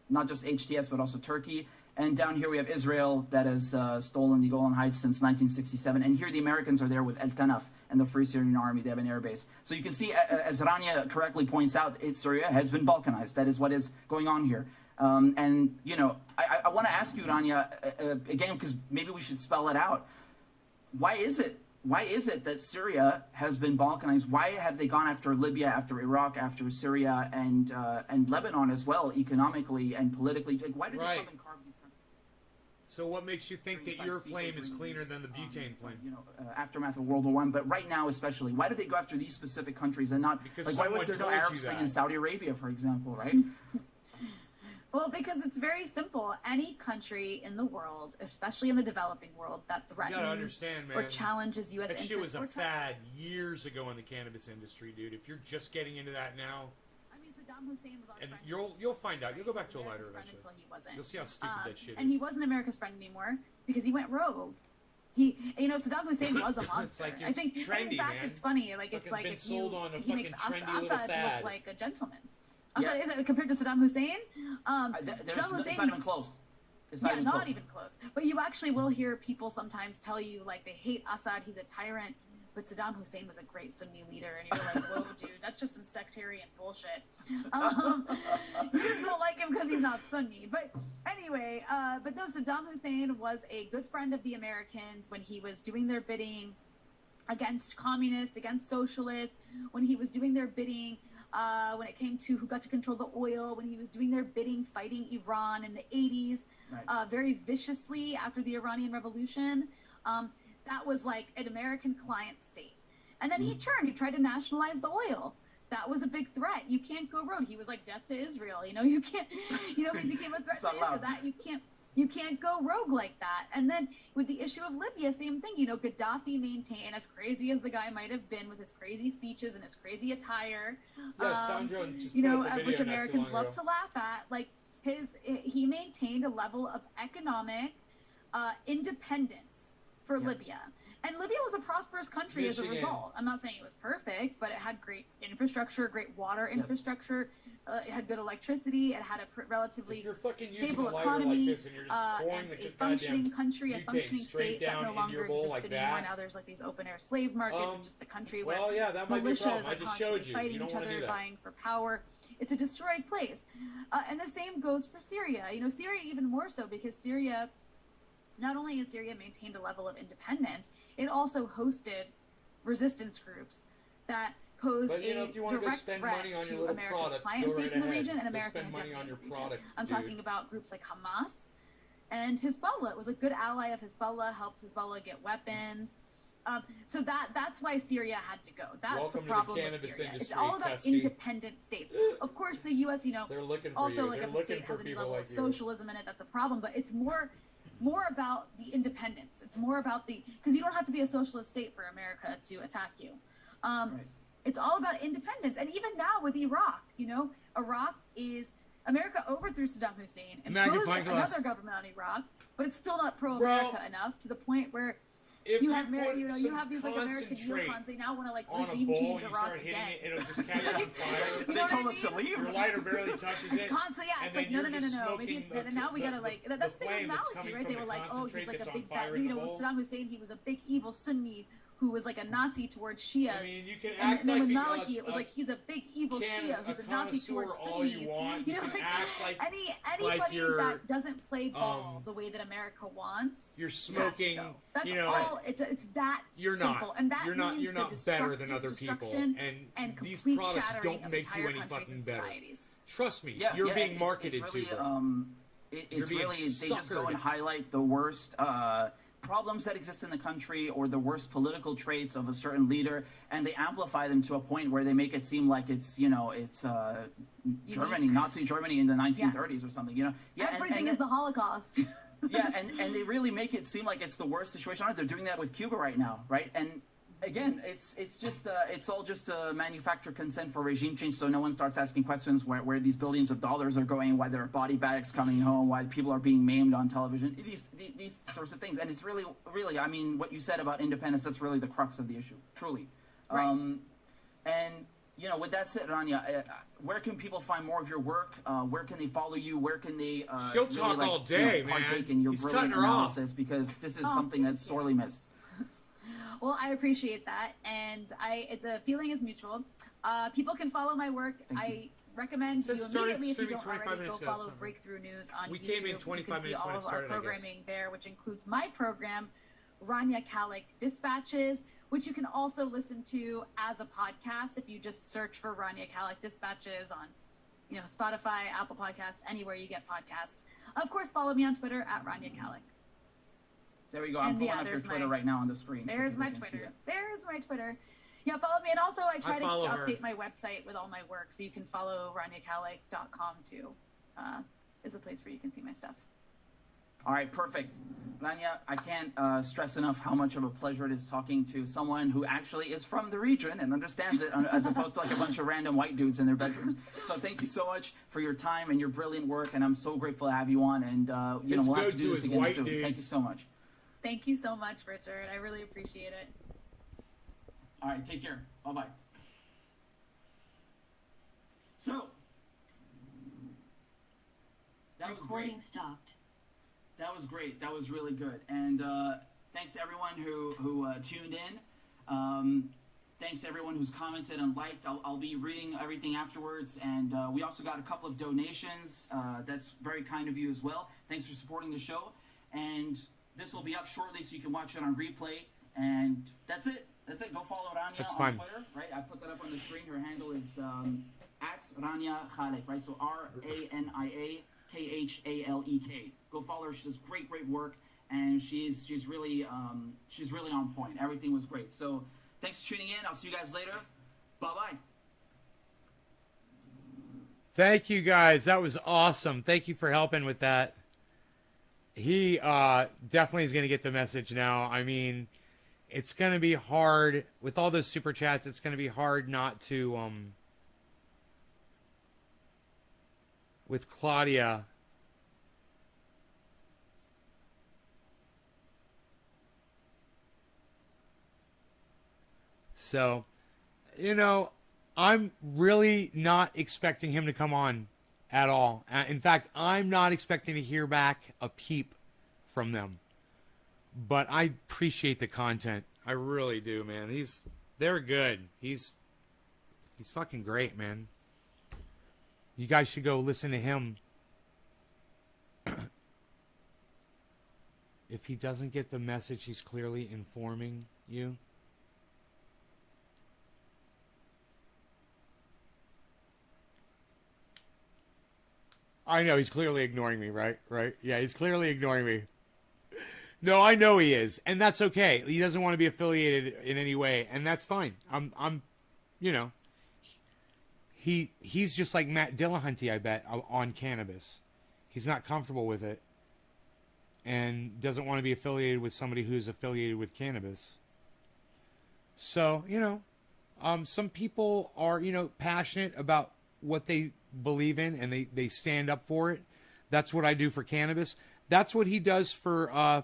not just HTS but also Turkey. And down here we have Israel that has stolen the Golan Heights since 1967. And here the Americans are there with El Tanaf and the Free Syrian Army. They have an air base. So you can see, as Rania correctly points out, Syria has been Balkanized. That is what is going on here. And, I want to ask you, Rania, again, because maybe we should spell it out. Why is it that Syria has been Balkanized? Why have they gone after Libya, after Iraq, after Syria, and Lebanon as well, economically and politically? Like, why do they Right. come and carve these countries? So what makes you think that your flame is cleaner than the butane flame? Aftermath of World War I, but right now especially, why do they go after these specific countries and not? Because like, why was someone there no told Arab you Spring that. in Saudi Arabia, for example, right? Well, because it's very simple. Any country in the world, especially in the developing world, that You threatens gotta understand, man. or challenges U.S. That interests, shit was a we're fad years ago in the cannabis industry, dude. If you're just getting into that now, I mean, Saddam Hussein was on and friend. you'll find out. You'll go back to a America's lighter friend eventually. until he wasn't. You'll see how stupid that shit And is. he wasn't America's friend anymore because he went rogue. Saddam Hussein was a monster. like you're I think trendy, in fact, man. it's funny. Like Fucking it's like been if sold you, on a he makes fucking trendy little Assad fad. look like a gentleman. Yeah. Assad, is it compared to Saddam Hussein? It's Saddam Hussein, not even close. It's yeah, not even not close. even close. But you actually will hear people sometimes tell you like they hate Assad, he's a tyrant, but Saddam Hussein was a great Sunni leader, and you're like, whoa, dude, that's just some sectarian bullshit. You just don't like him because he's not Sunni. But anyway, but no, Saddam Hussein was a good friend of the Americans when he was doing their bidding against communists, against socialists, when he was doing their bidding. When it came to who got to control the oil, when he was doing their bidding, fighting Iran in the 80s, Right. very viciously after the Iranian Revolution. That was like an American client state. And then he turned, he tried to nationalize the oil. That was a big threat. You can't go rogue. He was like death to Israel. You can't, he became a threat It's to not Israel. allowed. That you can't go rogue like that. And then with the issue of Libya, same thing. Gaddafi maintained, as crazy as the guy might have been with his crazy speeches and his crazy attire, Yeah, Sandra just put up a video which not too Americans long love ago. to laugh at. Like he maintained a level of economic independence for Yeah. Libya. And Libya was a prosperous country as a Michigan. result. I'm not saying it was perfect, but it had great infrastructure, great water infrastructure. It had good electricity. It had a relatively If you're fucking using a stable lighter economy, like this and you're just pouring and the a functioning goddamn country, a butane functioning straight state that down no into longer your bowl existed like anymore. that. Now there's like these open air slave markets. It's just a country where well, yeah, that might be a militias problem. I are just constantly showed you. fighting You don't each want to other, do that. vying for power. It's a destroyed place. And the same goes for Syria. Syria even more so because Syria, not only has Syria maintained a level of independence, it also hosted resistance groups that pose But, a if you want to go direct spend threat money on your to little America's product, client go states right in the ahead. region and Go American spend money on hegemony your in the region. product, I'm dude. talking about groups like Hamas and Hezbollah. It was a good ally of Hezbollah, helped Hezbollah get weapons. So that's why Syria had to go. That's Welcome to the the problem with cannabis Syria. It's industry, all about Kirsty. independent states. Of course, the U.S. They're looking for also you. like They're if a looking state for has any people level like of you. socialism in it, that's a problem. But it's more about the independence. It's more about because you don't have to be a socialist state for America to attack you. Right. It's all about independence. And even now with Iraq, Iraq is America overthrew Saddam Hussein and imposed Magnifying glass. another government on Iraq, but it's still not pro-America Well, enough to the point where If you have put you some have these like American concentrate neocons. They now want to like on a regime bowl change and you Iraq start hitting again. it, it'll just catch on fire. You know They what told I us to mean? leave. Your lighter barely touches it. It's constant, yeah. and It's like then no. you're just Maybe smoking it's good. And now we gotta like that's the thing flame with that's Maliki, coming right? from They the were like, oh, he's concentrate like that's a on big fire bad. in the With bowl. Saddam Hussein, he was a big evil Sunni who was like a Nazi towards Shias. I mean, you can And act then like with a- Maliki, it was a- like he's a big evil Shia who's a a Nazi towards connoisseur Sunni. all you want. You can like, act like anybody you're, that doesn't play ball um, the way that America wants. you're smoking. has to go. That's You know, all. It's that you're simple. not. And that You're not. means You're the not better than destruction- other people. destruction And these complete products shattering don't of make you entire any countries fucking and better. societies. Trust me, Yeah, you're yeah, being it's marketed really, to, bro. It's You're being really they just go suckered. and highlight the worst problems that exist in the country or the worst political traits of a certain leader, and they amplify them to a point where they make it seem like it's Germany, Nazi Germany in the 1930s or something. Yeah, Everything is the Holocaust. yeah, and they really make it seem like it's the worst situation on earth. They're doing that with Cuba right now, right? And again, it's just it's all just manufactured consent for regime change, so no one starts asking questions where these billions of dollars are going, why there are body bags coming home, why people are being maimed on television, these sorts of things. And it's really, I mean, what you said about independence, that's really the crux of the issue, truly. Right. And with that said, Rania, where can people find more of your work? Where can they follow you? Where can they She'll talk all day, partake man. in your He's brilliant cutting her off. analysis? Because this is Oh, something thank that's you. sorely missed. Well, I appreciate that, and the feeling is mutual. People can follow my work. Thank you. I recommend It says you started immediately, if you streaming don't 25 already, go minutes ago, follow something. Breakthrough News on We YouTube. came in You 25 can see minutes all when it of our started, I guess. programming there, which includes my program, Rania Kalik Dispatches, which you can also listen to as a podcast if you just search for Rania Kalik Dispatches on Spotify, Apple Podcasts, anywhere you get podcasts. Of course, follow me on Twitter at Rania Kalik. There we go. I'm And pulling yeah, up your there's Twitter my- right now on the screen. so There's people my can see Twitter. it. There's my Twitter. Yeah, follow me. And also, I try to follow her. update my website with all my work, so you can follow RaniaKalik.com too. is a place where you can see my stuff. All right, perfect. Rania, I can't stress enough how much of a pleasure it is talking to someone who actually is from the region and understands it, as opposed to like a bunch of random white dudes in their bedrooms. So thank you so much for your time and your brilliant work, and I'm so grateful to have you on. And you know, we'll have to do this again soon. Thank you so much. Thank you so much, Richard. I really appreciate it. All right, take care. Bye-bye. So, that was great. Recording stopped. That was great. That was really good. And thanks to everyone who tuned in. Thanks to everyone who's commented and liked. I'll be reading everything afterwards. And we also got a couple of donations. That's very kind of you as well. Thanks for supporting the show. And this will be up shortly so you can watch it on replay. And that's it. That's it. Go follow Rania on Twitter. Right? I put that up on the screen. Her handle is at Rania Khalek. Right? So RANIA. KHALEK. Go follow her. She does great work, and she's really on point. Everything was great. So thanks for tuning in. I'll see you guys later. Bye bye. Thank you guys. That was awesome. Thank you for helping with that. He definitely is going to get the message now. I mean, it's going to be hard with all those super chats. It's going to be hard not to with Claudia. So, you know, I'm really not expecting him to come on at all. In fact, I'm not expecting to hear back a peep from them. But I appreciate the content. I really do, man. They're good. He's fucking great, man. You guys should go listen to him. If he doesn't get the message, he's clearly informing you. I know, he's clearly ignoring me, right? Right? Yeah, he's clearly ignoring me. No, I know he is, and that's okay. He doesn't want to be affiliated in any way, and that's fine. I'm you know, he's just like Matt Dillahunty, I bet, on cannabis. He's not comfortable with it and doesn't want to be affiliated with somebody who's affiliated with cannabis. So, you know, some people are, you know, passionate about what they believe in and they stand up for it. That's what I do for cannabis. That's what he does for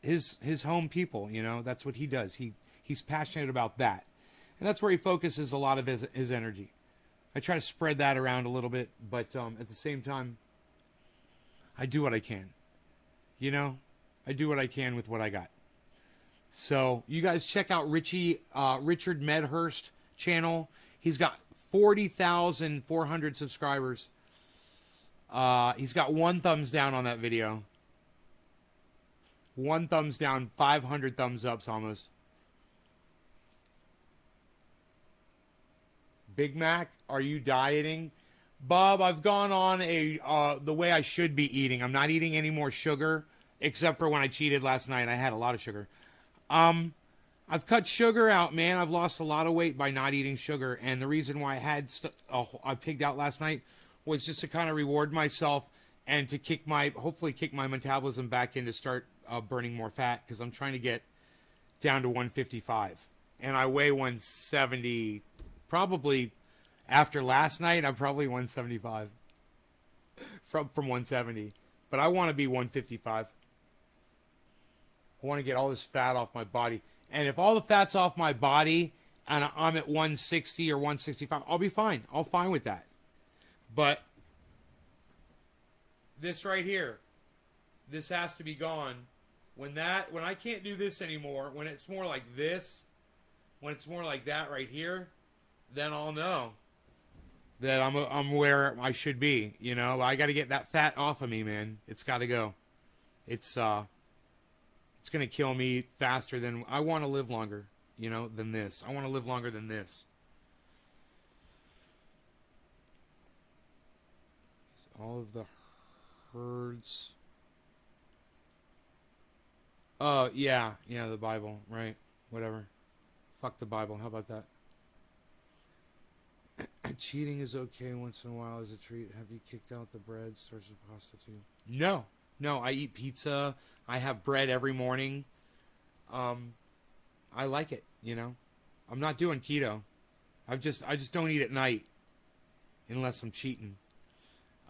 his home people, you know. That's what he does. He's passionate about that. And that's where he focuses a lot of his energy. I try to spread that around a little bit, but at the same time, I do what I can. You know, I do what I can with what I got. So you guys check out Richard Medhurst channel. He's got 40,400 subscribers. He's got 1 thumbs down on that video. 1 thumbs down, 500 thumbs ups almost. Big Mac, are you dieting? Bob, I've gone on the way I should be eating. I'm not eating any more sugar, except for when I cheated last night. I had a lot of sugar. I've cut sugar out, man. I've lost a lot of weight by not eating sugar. And the reason why I pigged out last night was just to kind of reward myself and to hopefully kick my metabolism back in to start burning more fat, because I'm trying to get down to 155. And I weigh 170. Probably after last night, I'm probably 175 from 170. But I want to be 155. I want to get all this fat off my body. And if all the fat's off my body and I'm at 160 or 165, I'll be fine. I'll fine with that. But this right here, this has to be gone. When I can't do this anymore, when it's more like this, when it's more like that right here, then I'll know that I'm where I should be. You know, I got to get that fat off of me, man. It's got to go. It's going to kill me faster than I want to live longer, you know, than this. I want to live longer than this. All of the herds. Oh, yeah, the Bible, right? Whatever. Fuck the Bible. How about that? Cheating is okay once in a while as a treat. Have you kicked out the bread, source of pasta too? No. No, I eat pizza. I have bread every morning. I like it, you know. I'm not doing keto. I just don't eat at night unless I'm cheating.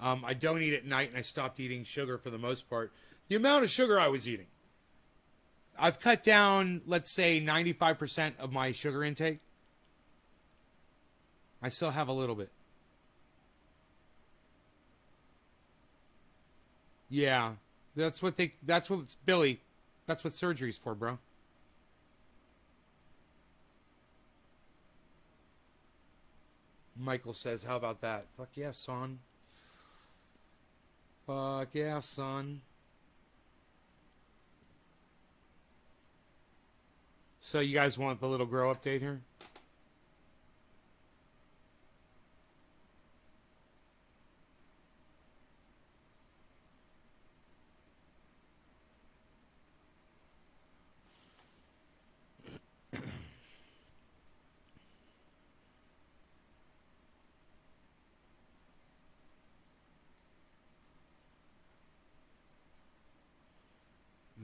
I don't eat at night, and I stopped eating sugar for the most part. The amount of sugar I was eating. I've cut down, let's say, 95% of my sugar intake. I still have a little bit. Yeah, that's what Billy, that's what surgery's for, bro. Michael says, how about that? Fuck yeah, son. Fuck yeah, son. So you guys want the little grow update here?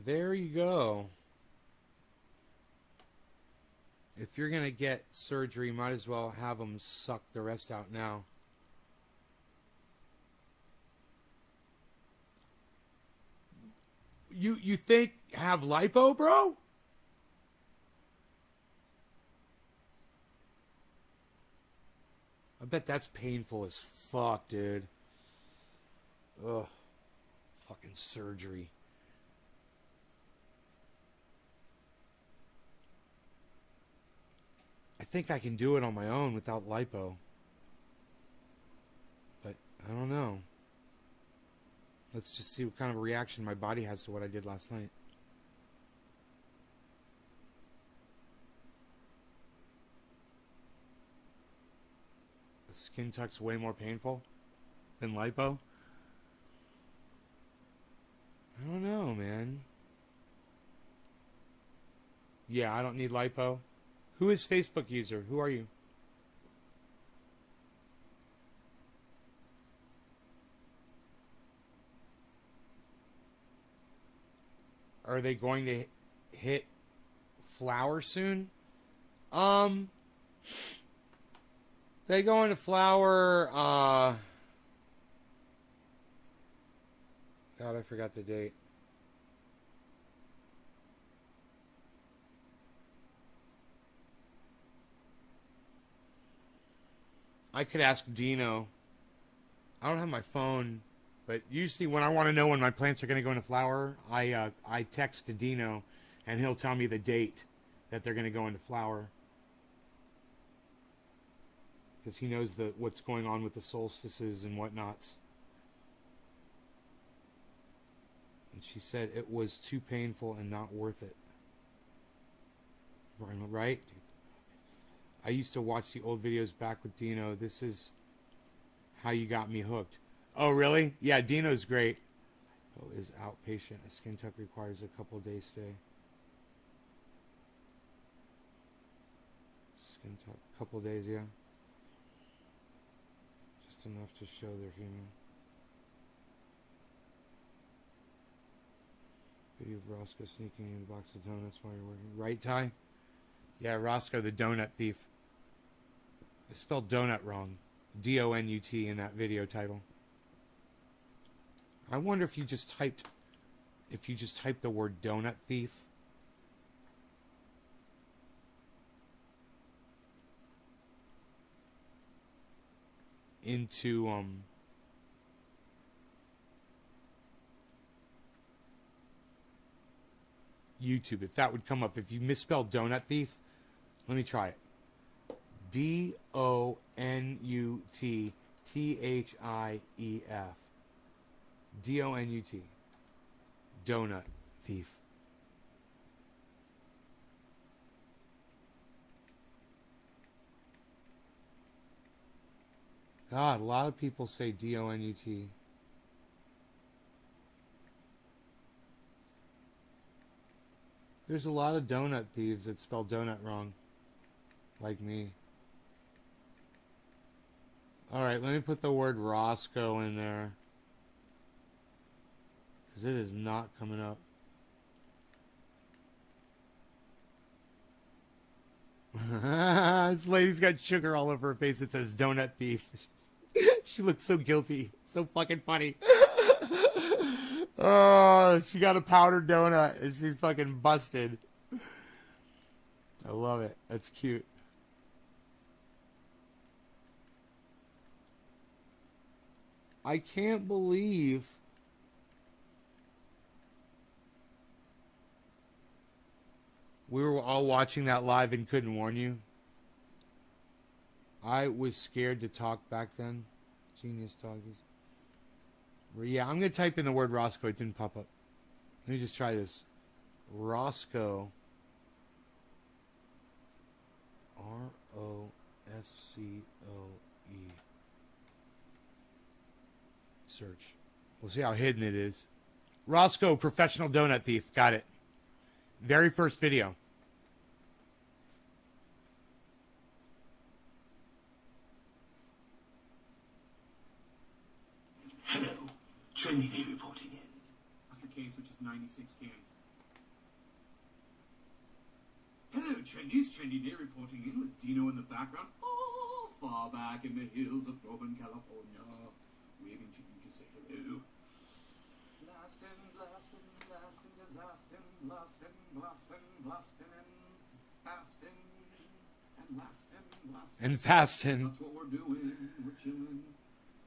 There you go. If you're going to get surgery, might as well have them suck the rest out now. You think have lipo, bro? I bet that's painful as fuck, dude. Ugh. Fucking surgery. I think I can do it on my own without lipo. But I don't know. Let's just see what kind of a reaction my body has to what I did last night. The skin tuck's way more painful than lipo? I don't know, man. Yeah, I don't need lipo. Who is Facebook user? Who are you? Are they going to hit flower soon? They go into flower, God, I forgot the date. I could ask Dino. I don't have my phone, but usually when I want to know when my plants are going to go into flower, I text to Dino, and he'll tell me the date that they're going to go into flower. Because he knows what's going on with the solstices and whatnots. And she said it was too painful and not worth it. Right? I used to watch the old videos back with Dino. This is how you got me hooked. Oh, really? Yeah, Dino's great. Oh, is outpatient. A skin tuck requires a couple days stay. Skin tuck. Couple days, yeah. Just enough to show they're female. Video of Roscoe sneaking in a box of donuts while you're working. Right, Ty? Yeah, Roscoe the donut thief. I spelled donut wrong. D-O-N-U-T in that video title. I wonder if you just typed the word donut thief into YouTube, if that would come up. If you misspelled donut thief, let me try it. D-O-N-U-T-T-H-I-E-F. D-O-N-U-T. Donut thief. God, a lot of people say D-O-N-U-T. There's a lot of donut thieves that spell donut wrong. Like me. All right, let me put the word Roscoe in there. Because it is not coming up. This lady's got sugar all over her face. It says donut thief. She looks so guilty. So fucking funny. Oh, she got a powdered donut and she's fucking busted. I love it. That's cute. I can't believe we were all watching that live and couldn't warn you. I was scared to talk back then. Genius talkies. Yeah, I'm going to type in the word Roscoe. It didn't pop up. Let me just try this. Roscoe. R-O-S-C-O-E. Search. We'll see how hidden it is. Roscoe, professional donut thief. Got it. Very first video. Hello, Trendy Day reporting in. Master case, which is 96 cans. Hello, Trendy's Trendy Day reporting in with Dino in the background. Oh, far back in the hills of Northern California. Waving to you to say hello. Blasting, blasting, blasting, disaster, blasting, blasting, blasting, and fasting, and lasting, blasting. And fasting. That's what we're doing. We're chilling.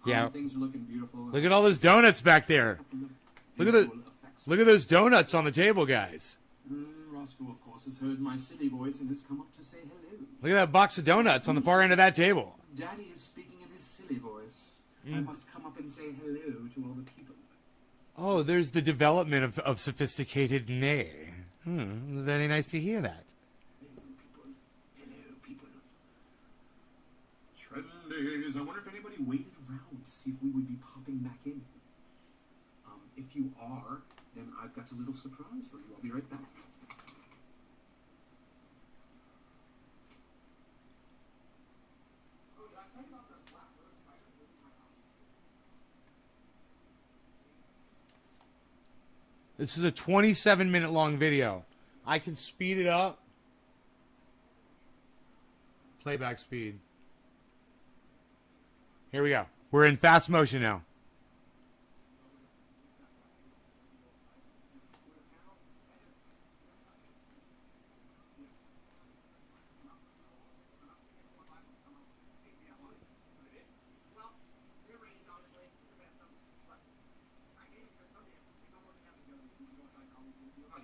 Yeah. Things are looking beautiful. Look at all those donuts back there. Look at those donuts on the table, guys. Roscoe, of course, has heard my silly voice and has come up to say hello. Look at that box of donuts on the far end of that table. Daddy is speaking in his silly voice. I must come up and say hello to all the people. Oh, there's the development of sophisticated nay. It's very nice to hear that. Hello, people. Hello, people. Trendies. I wonder if anybody waited around to see if we would be popping back in. If you are, then I've got a little surprise for you. I'll be right back. This is a 27-minute long video. I can speed it up. Playback speed. Here we go. We're in fast motion now.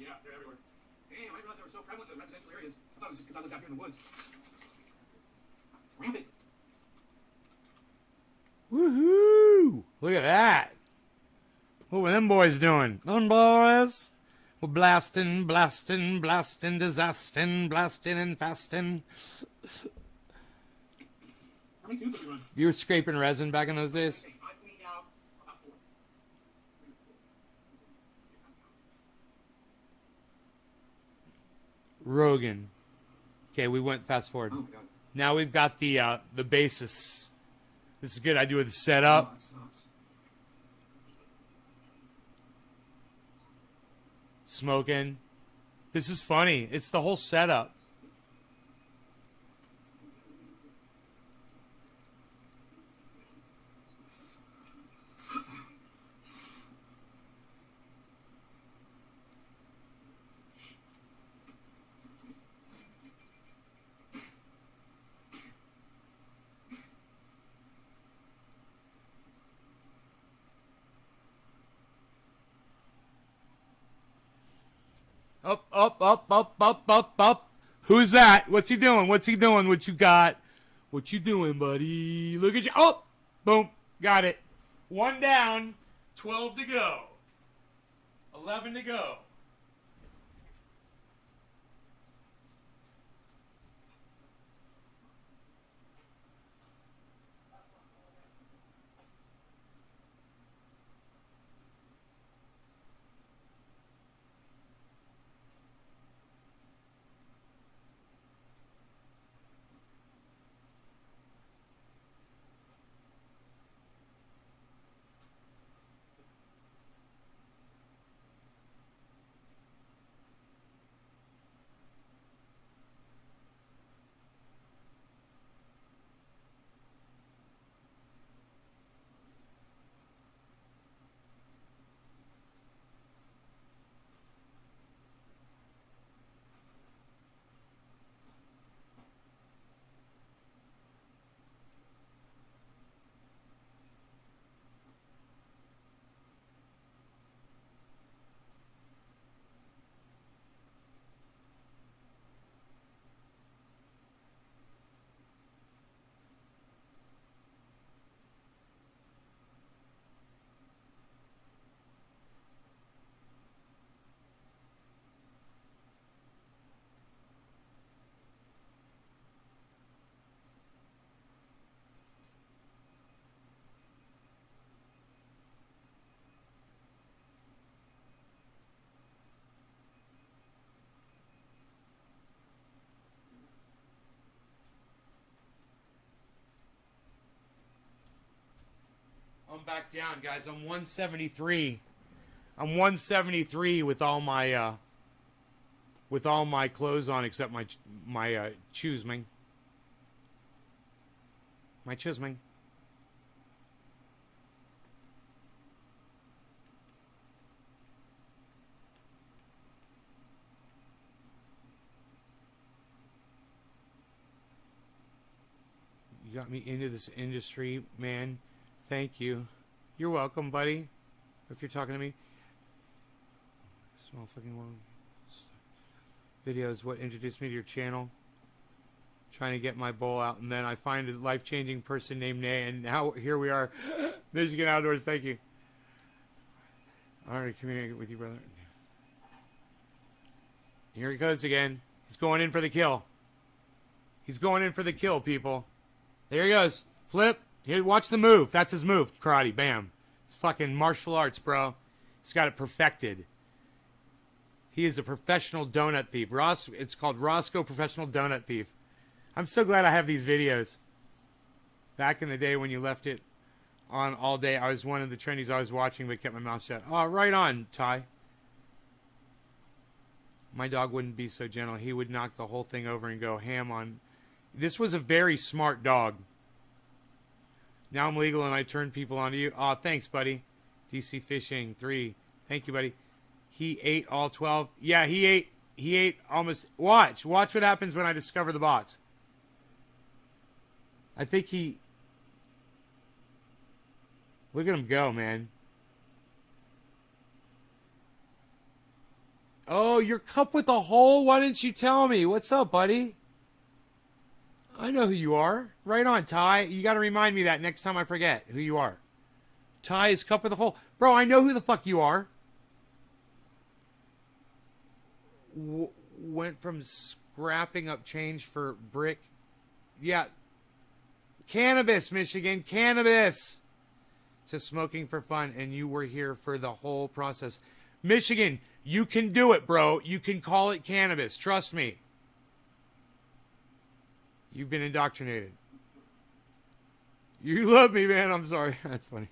Yeah, they're everywhere. Damn, I didn't realize they were so prevalent in the residential areas. I thought it was just because I lived out here in the woods. Rampant. Woohoo! Look at that. What were them boys doing? Them boys were blasting, blasting, blasting, disasting, blasting and fasting. How many tubes have you run? You were scraping resin back in those days? Okay, I cleaned out about 4. Rogan. Okay, we went fast forward. Oh my god. Now we've got the basis. This is good. I do with the Oh, setup. that sucks. Smoking. This is funny. It's the whole setup. Up, up, up, up, up, up, up. Who's that? What's he doing? What's he doing? What you got? What you doing, buddy? Look at you. Oh, boom. Got it. 1 down, 12 to go. 11 to go. I'm back down, guys. I'm 173. I'm 173 with all my clothes on except my choosing. My chisming. You got me into this industry, man. Thank you. You're welcome, buddy. If you're talking to me. Small fucking one. Videos, what introduced me to your channel. Trying to get my bowl out, and then I find a life-changing person named Nay, and now here we are. Michigan Outdoors, thank you. I already communicate with you, brother. Here he goes again. He's going in for the kill. He's going in for the kill, people. There he goes. Flip. Here, watch the move. That's his move. Karate. Bam. It's fucking martial arts, bro. He's got it perfected. He is a professional donut thief. It's called Roscoe Professional Donut Thief. I'm so glad I have these videos. Back in the day when you left it on all day, I was one of the trendies I was watching but kept my mouth shut. Oh, right on, Ty. My dog wouldn't be so gentle. He would knock the whole thing over and go ham on. This was a very smart dog. Now I'm legal and I turn people onto you. Aw, thanks, buddy. DC Fishing 3. Thank you, buddy. He ate all 12. Yeah, he ate almost. Watch what happens when I discover the box. I think he. Look at him go, man. Oh, your cup with a hole? Why didn't you tell me? What's up, buddy? I know who you are. Right on, Ty. You got to remind me that next time I forget who you are. Ty is cup with a hole. Bro, I know who the fuck you are. Went from scrapping up change for brick. Yeah. Cannabis, Michigan. Cannabis. To smoking for fun. And you were here for the whole process. Michigan, you can do it, bro. You can call it cannabis. Trust me. You've been indoctrinated. You love me, man. I'm sorry. That's funny.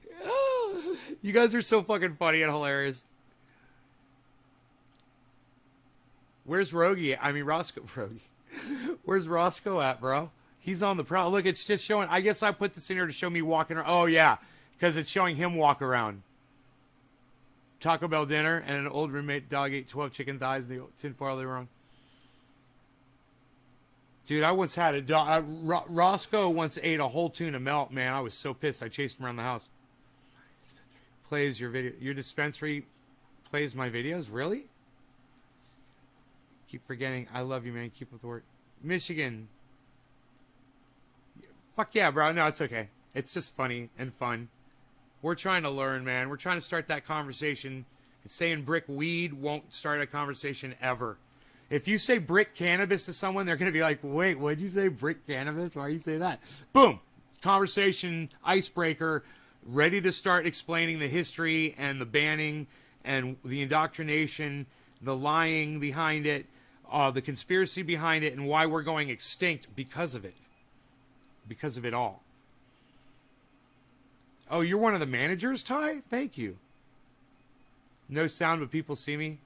You guys are so fucking funny and hilarious. Where's Rogie? I mean, Roscoe. Rogie. Where's Roscoe at, bro? He's on the prowl. Look, it's just showing. I guess I put this in here to show me walking around. Oh, yeah. Because it's showing him walk around. Taco Bell dinner and an old roommate dog ate 12 chicken thighs in the tinfoil they were on. Dude, I once had a dog. Roscoe once ate a whole tuna melt, man. I was so pissed. I chased him around the house. Plays your video. Your dispensary plays my videos? Really? Keep forgetting. I love you, man. Keep up the work. Michigan. Fuck yeah, bro. No, it's okay. It's just funny and fun. We're trying to learn, man. We're trying to start that conversation. And saying brick weed won't start a conversation ever. If you say brick cannabis to someone, they're going to be like, wait, what'd you say? Brick cannabis? Why do you say that? Boom. Conversation, icebreaker, ready to start explaining the history and the banning and the indoctrination, the lying behind it, the conspiracy behind it, and why we're going extinct because of it. Because of it all. Oh, you're one of the managers, Ty? Thank you. No sound, but people see me.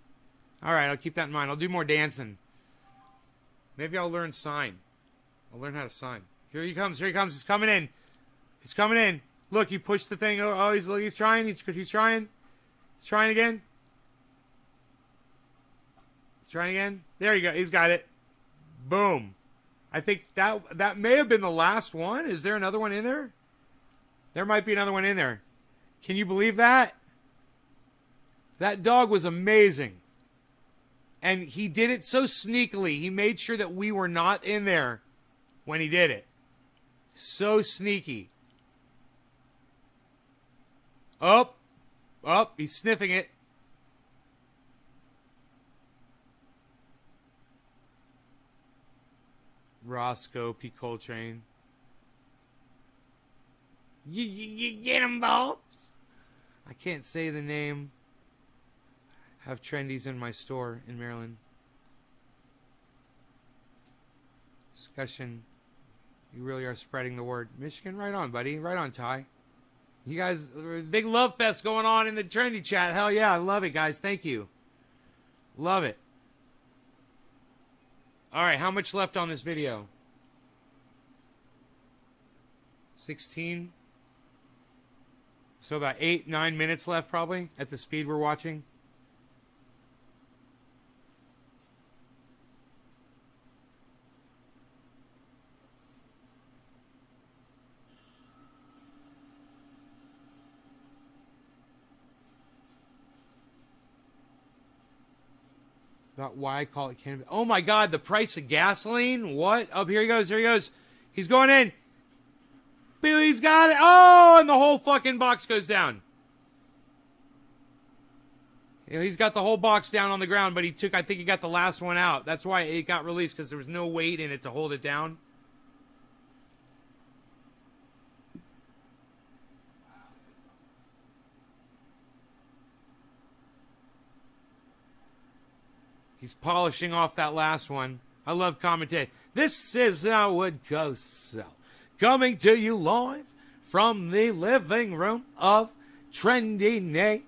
All right, I'll keep that in mind. I'll do more dancing. Maybe I'll learn sign. I'll learn how to sign. Here he comes. Here he comes. He's coming in. He's coming in. Look, he pushed the thing. Oh, he's trying. He's trying. He's trying again. He's trying again. There you go. He's got it. Boom. I think that may have been the last one. Is there another one in there? There might be another one in there. Can you believe that? That dog was amazing. And he did it so sneakily. He made sure that we were not in there when he did it. So sneaky. Up. Up. He's sniffing it. Roscoe P. Coltrane. You get him, Bobs. I can't say the name. Have trendies in my store in Maryland. Discussion. You really are spreading the word. Michigan, right on, buddy. Right on, Ty. You guys, big love fest going on in the trendy chat. Hell yeah, I love it, guys. Thank you. Love it. All right, how much left on this video? 16. So about 8-9 minutes left probably at the speed we're watching. About why I call it cannabis. Oh my God, the price of gasoline? What? Up here he goes, here he goes. He's going in. He's got it. Oh, and the whole fucking box goes down. You know, he's got the whole box down on the ground, but I think he got the last one out. That's why it got released, because there was no weight in it to hold it down. He's polishing off that last one. I love commentating. This is how it goes. So, coming to you live from the living room of Trendy Nay,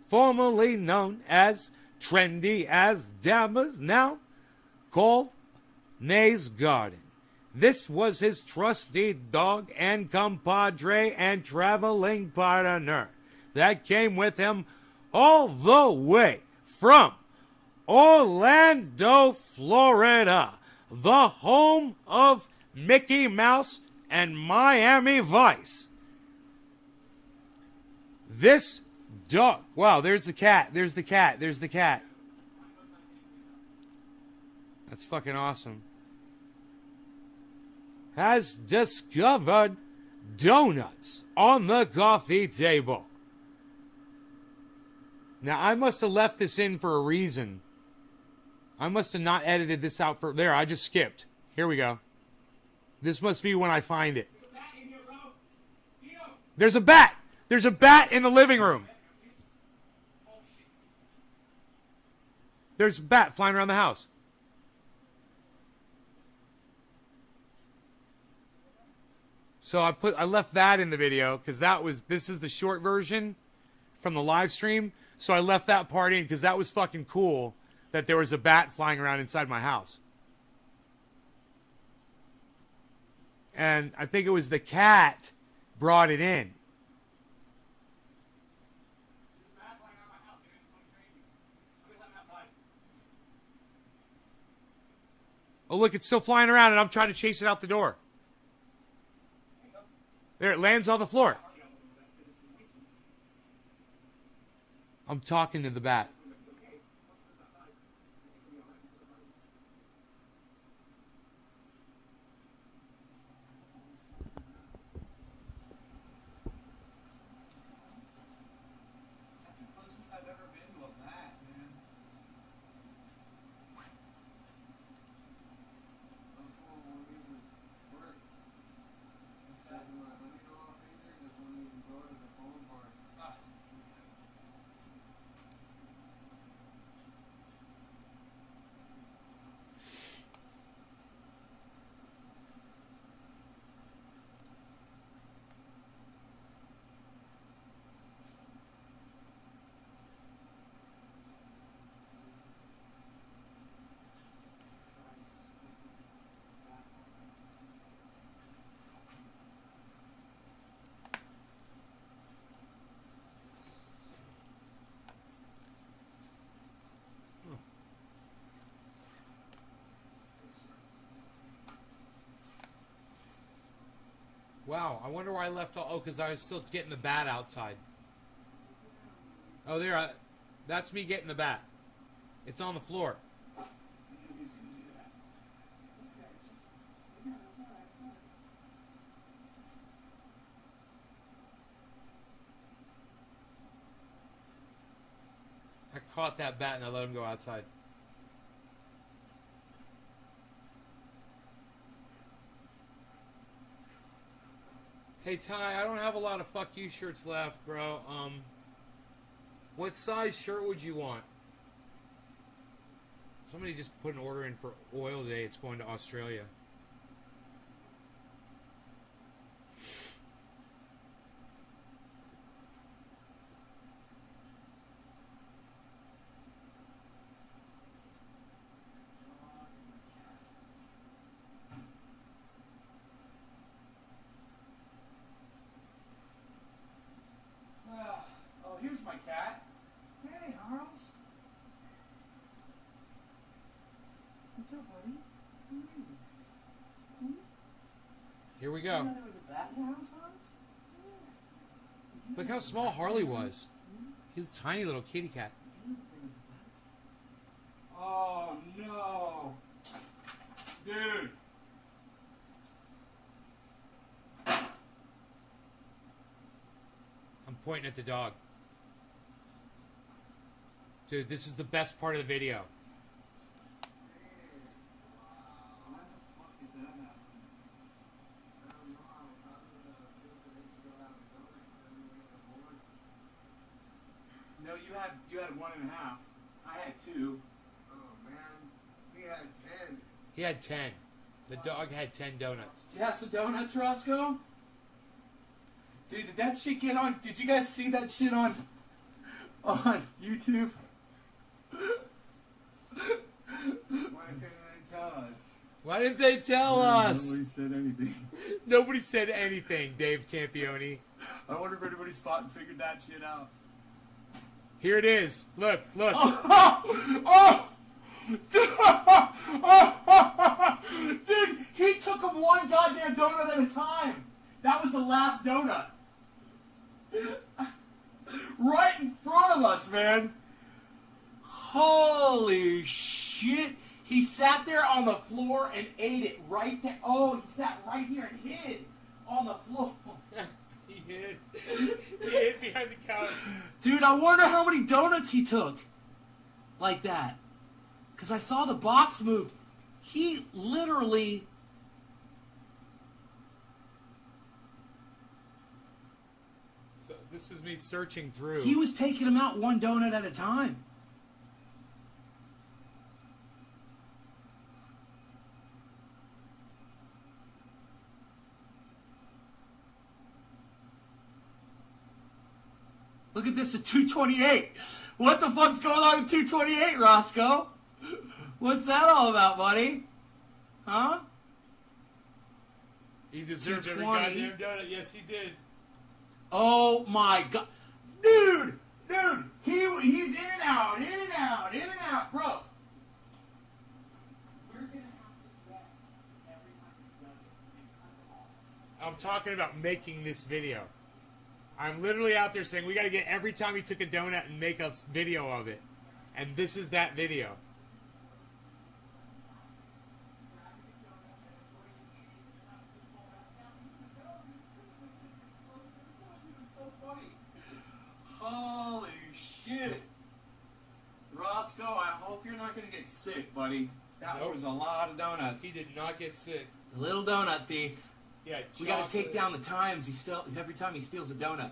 formerly known as Trendy as Dabbers, now called Nay's Garden. This was his trusty dog and compadre and traveling partner that came with him all the way from Orlando, Florida, the home of Mickey Mouse and Miami Vice. This dog, wow, there's the cat, there's the cat, there's the cat. That's fucking awesome. Has discovered donuts on the coffee table. Now, I must have left this in for a reason. I must have not edited this out for... There, I just skipped. Here we go. This must be when I find it. There's a bat! There's a bat in the living room. There's a bat flying around the house. So I left that in the video because this is the short version from the live stream. So I left that part in because that was fucking cool that there was a bat flying around inside my house. And I think it was the cat brought it in. Oh, look, it's still flying around and I'm trying to chase it out the door. There, it lands on the floor. I'm talking to the bat. That's the closest I've ever been to a bat, man. What's that? Ah. Wow, I wonder why I left all... Oh, because I was still getting the bat outside. Oh, there. That's me getting the bat. It's on the floor. I caught that bat and I let him go outside. Hey Ty, I don't have a lot of fuck you shirts left, bro. What size shirt would you want? Somebody just put an order in for oil today. It's going to Australia. Here we You know go. there was a bat in the house, Hans? Look how small Harley was. He's a tiny little kitty cat. Oh no, dude. I'm pointing at the dog. Dude, this is the best part of the video. When the fuck did that happen? No, you had 1.5. I had 2. Oh, man. He had 10. He had 10. The dog had 10 donuts. Do you have some donuts, Roscoe? Dude, did that shit get on? Did you guys see that shit on YouTube? Why couldn't they tell us? Why didn't they tell us? Nobody said anything. Nobody said anything, Dave Campione. I wonder if anybody's fought and figured that shit out. Here it is. Look, look. Dude, he took him one goddamn donut at a time. That was the last donut. Right in front of us, man. Holy shit. He sat there on the floor and ate it right there. Oh, he sat right here and hid on the floor. He hid behind the couch. Dude, I wonder how many donuts he took like that. Because I saw the box move. He literally... So this is me searching through. He was taking them out one donut at a time. Look at this at 228. What the fuck's going on at 228, Roscoe? What's that all about, buddy? Huh? He deserved every 220. goddamn donut. Yes, he did. Oh my god. Dude! Dude! He's in and out, bro. We're gonna have to bet every time he does it. I'm talking about making this video. I'm literally out there saying we got to get every time he took a donut and make a video of it. And this is that video. Holy shit. Roscoe, I hope you're not going to get sick, buddy. That Nope. was a lot of donuts. He did not get sick. The little donut thief. Yeah, We got to take chocolate. down the times every time he steals a donut.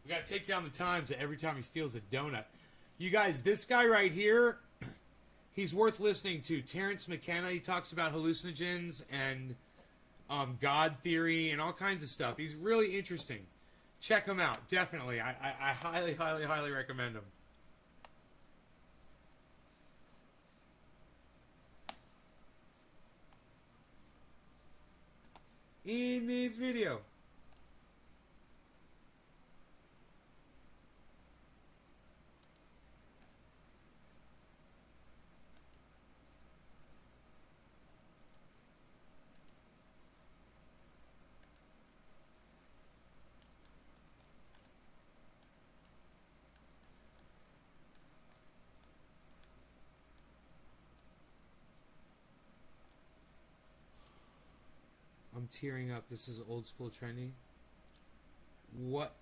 We got to take down the times that every time he steals a donut. You guys, this guy right here, he's worth listening to. Terrence McKenna, he talks about hallucinogens and God theory and all kinds of stuff. He's really interesting. Check him out, definitely. I highly, highly, highly recommend him. In this video. I'm tearing up. This is old school trendy. What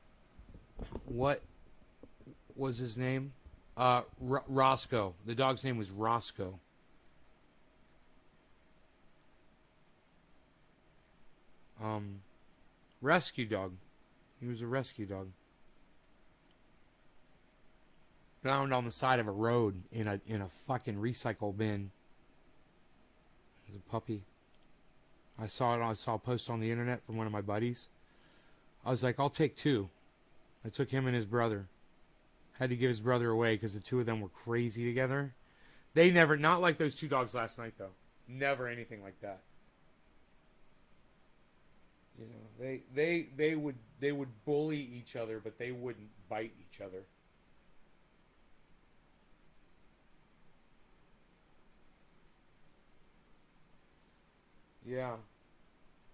was his name? Roscoe. The dog's name was Roscoe. Rescue dog. He was a rescue dog. Found on the side of a road in a fucking recycle bin. It was a puppy. I saw a post on the internet from one of my buddies. I was like, I'll take 2. I took him and his brother. Had to give his brother away because the 2 of them were crazy together. They never, not like those 2 dogs last night though. Never anything like that. You know, they would bully each other, but they wouldn't bite each other. Yeah.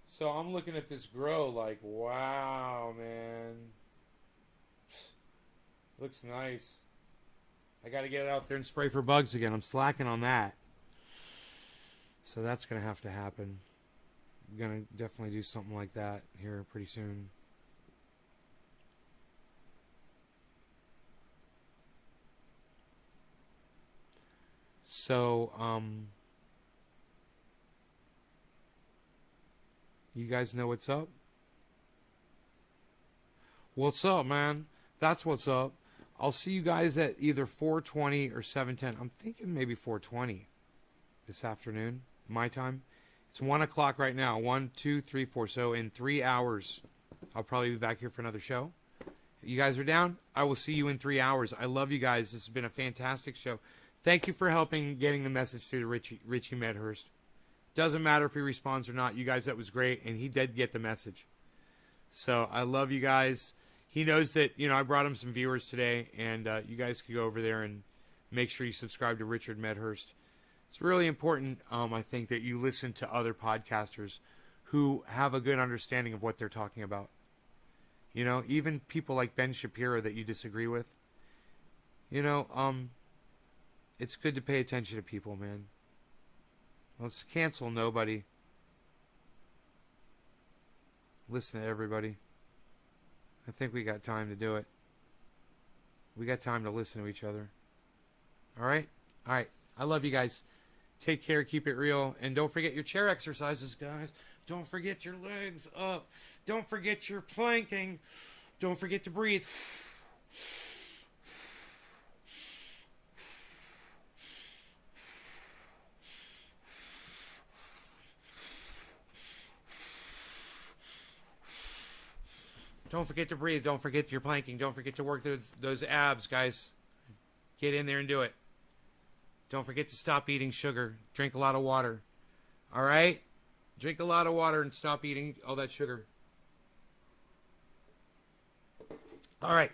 So I'm looking at this grow like, wow, man. Looks nice. I got to get it out there and spray for bugs again. I'm slacking on that. So that's going to have to happen. I'm going to definitely do something like that here pretty soon. So, you guys know what's up? What's up, man? That's what's up. I'll see you guys at either 4:20 or 7:10. I'm thinking maybe 4:20 this afternoon, my time. It's 1 o'clock right now. 1, 2, 3, 4. So in 3 hours, I'll probably be back here for another show. You guys are down? I will see you in 3 hours. I love you guys. This has been a fantastic show. Thank you for helping getting the message to Richie Medhurst. Doesn't matter if he responds or not. You guys, that was great, and he did get the message. So I love you guys. He knows that, I brought him some viewers today, and you guys could go over there and make sure you subscribe to Richard Medhurst. It's really important, I think, that you listen to other podcasters who have a good understanding of what they're talking about. Even people like Ben Shapiro that you disagree with. It's good to pay attention to people, man. Let's cancel nobody. Listen to everybody. I think we got time to do it. We got time to listen to each other. All right? All right. I love you guys. Take care. Keep it real. And don't forget your chair exercises, guys. Don't forget your legs up. Don't forget your planking. Don't forget to breathe. Don't forget to breathe. Don't forget your planking. Don't forget to work those abs, guys. Get in there and do it. Don't forget to stop eating sugar. Drink a lot of water. All right? Drink a lot of water and stop eating all that sugar. All right.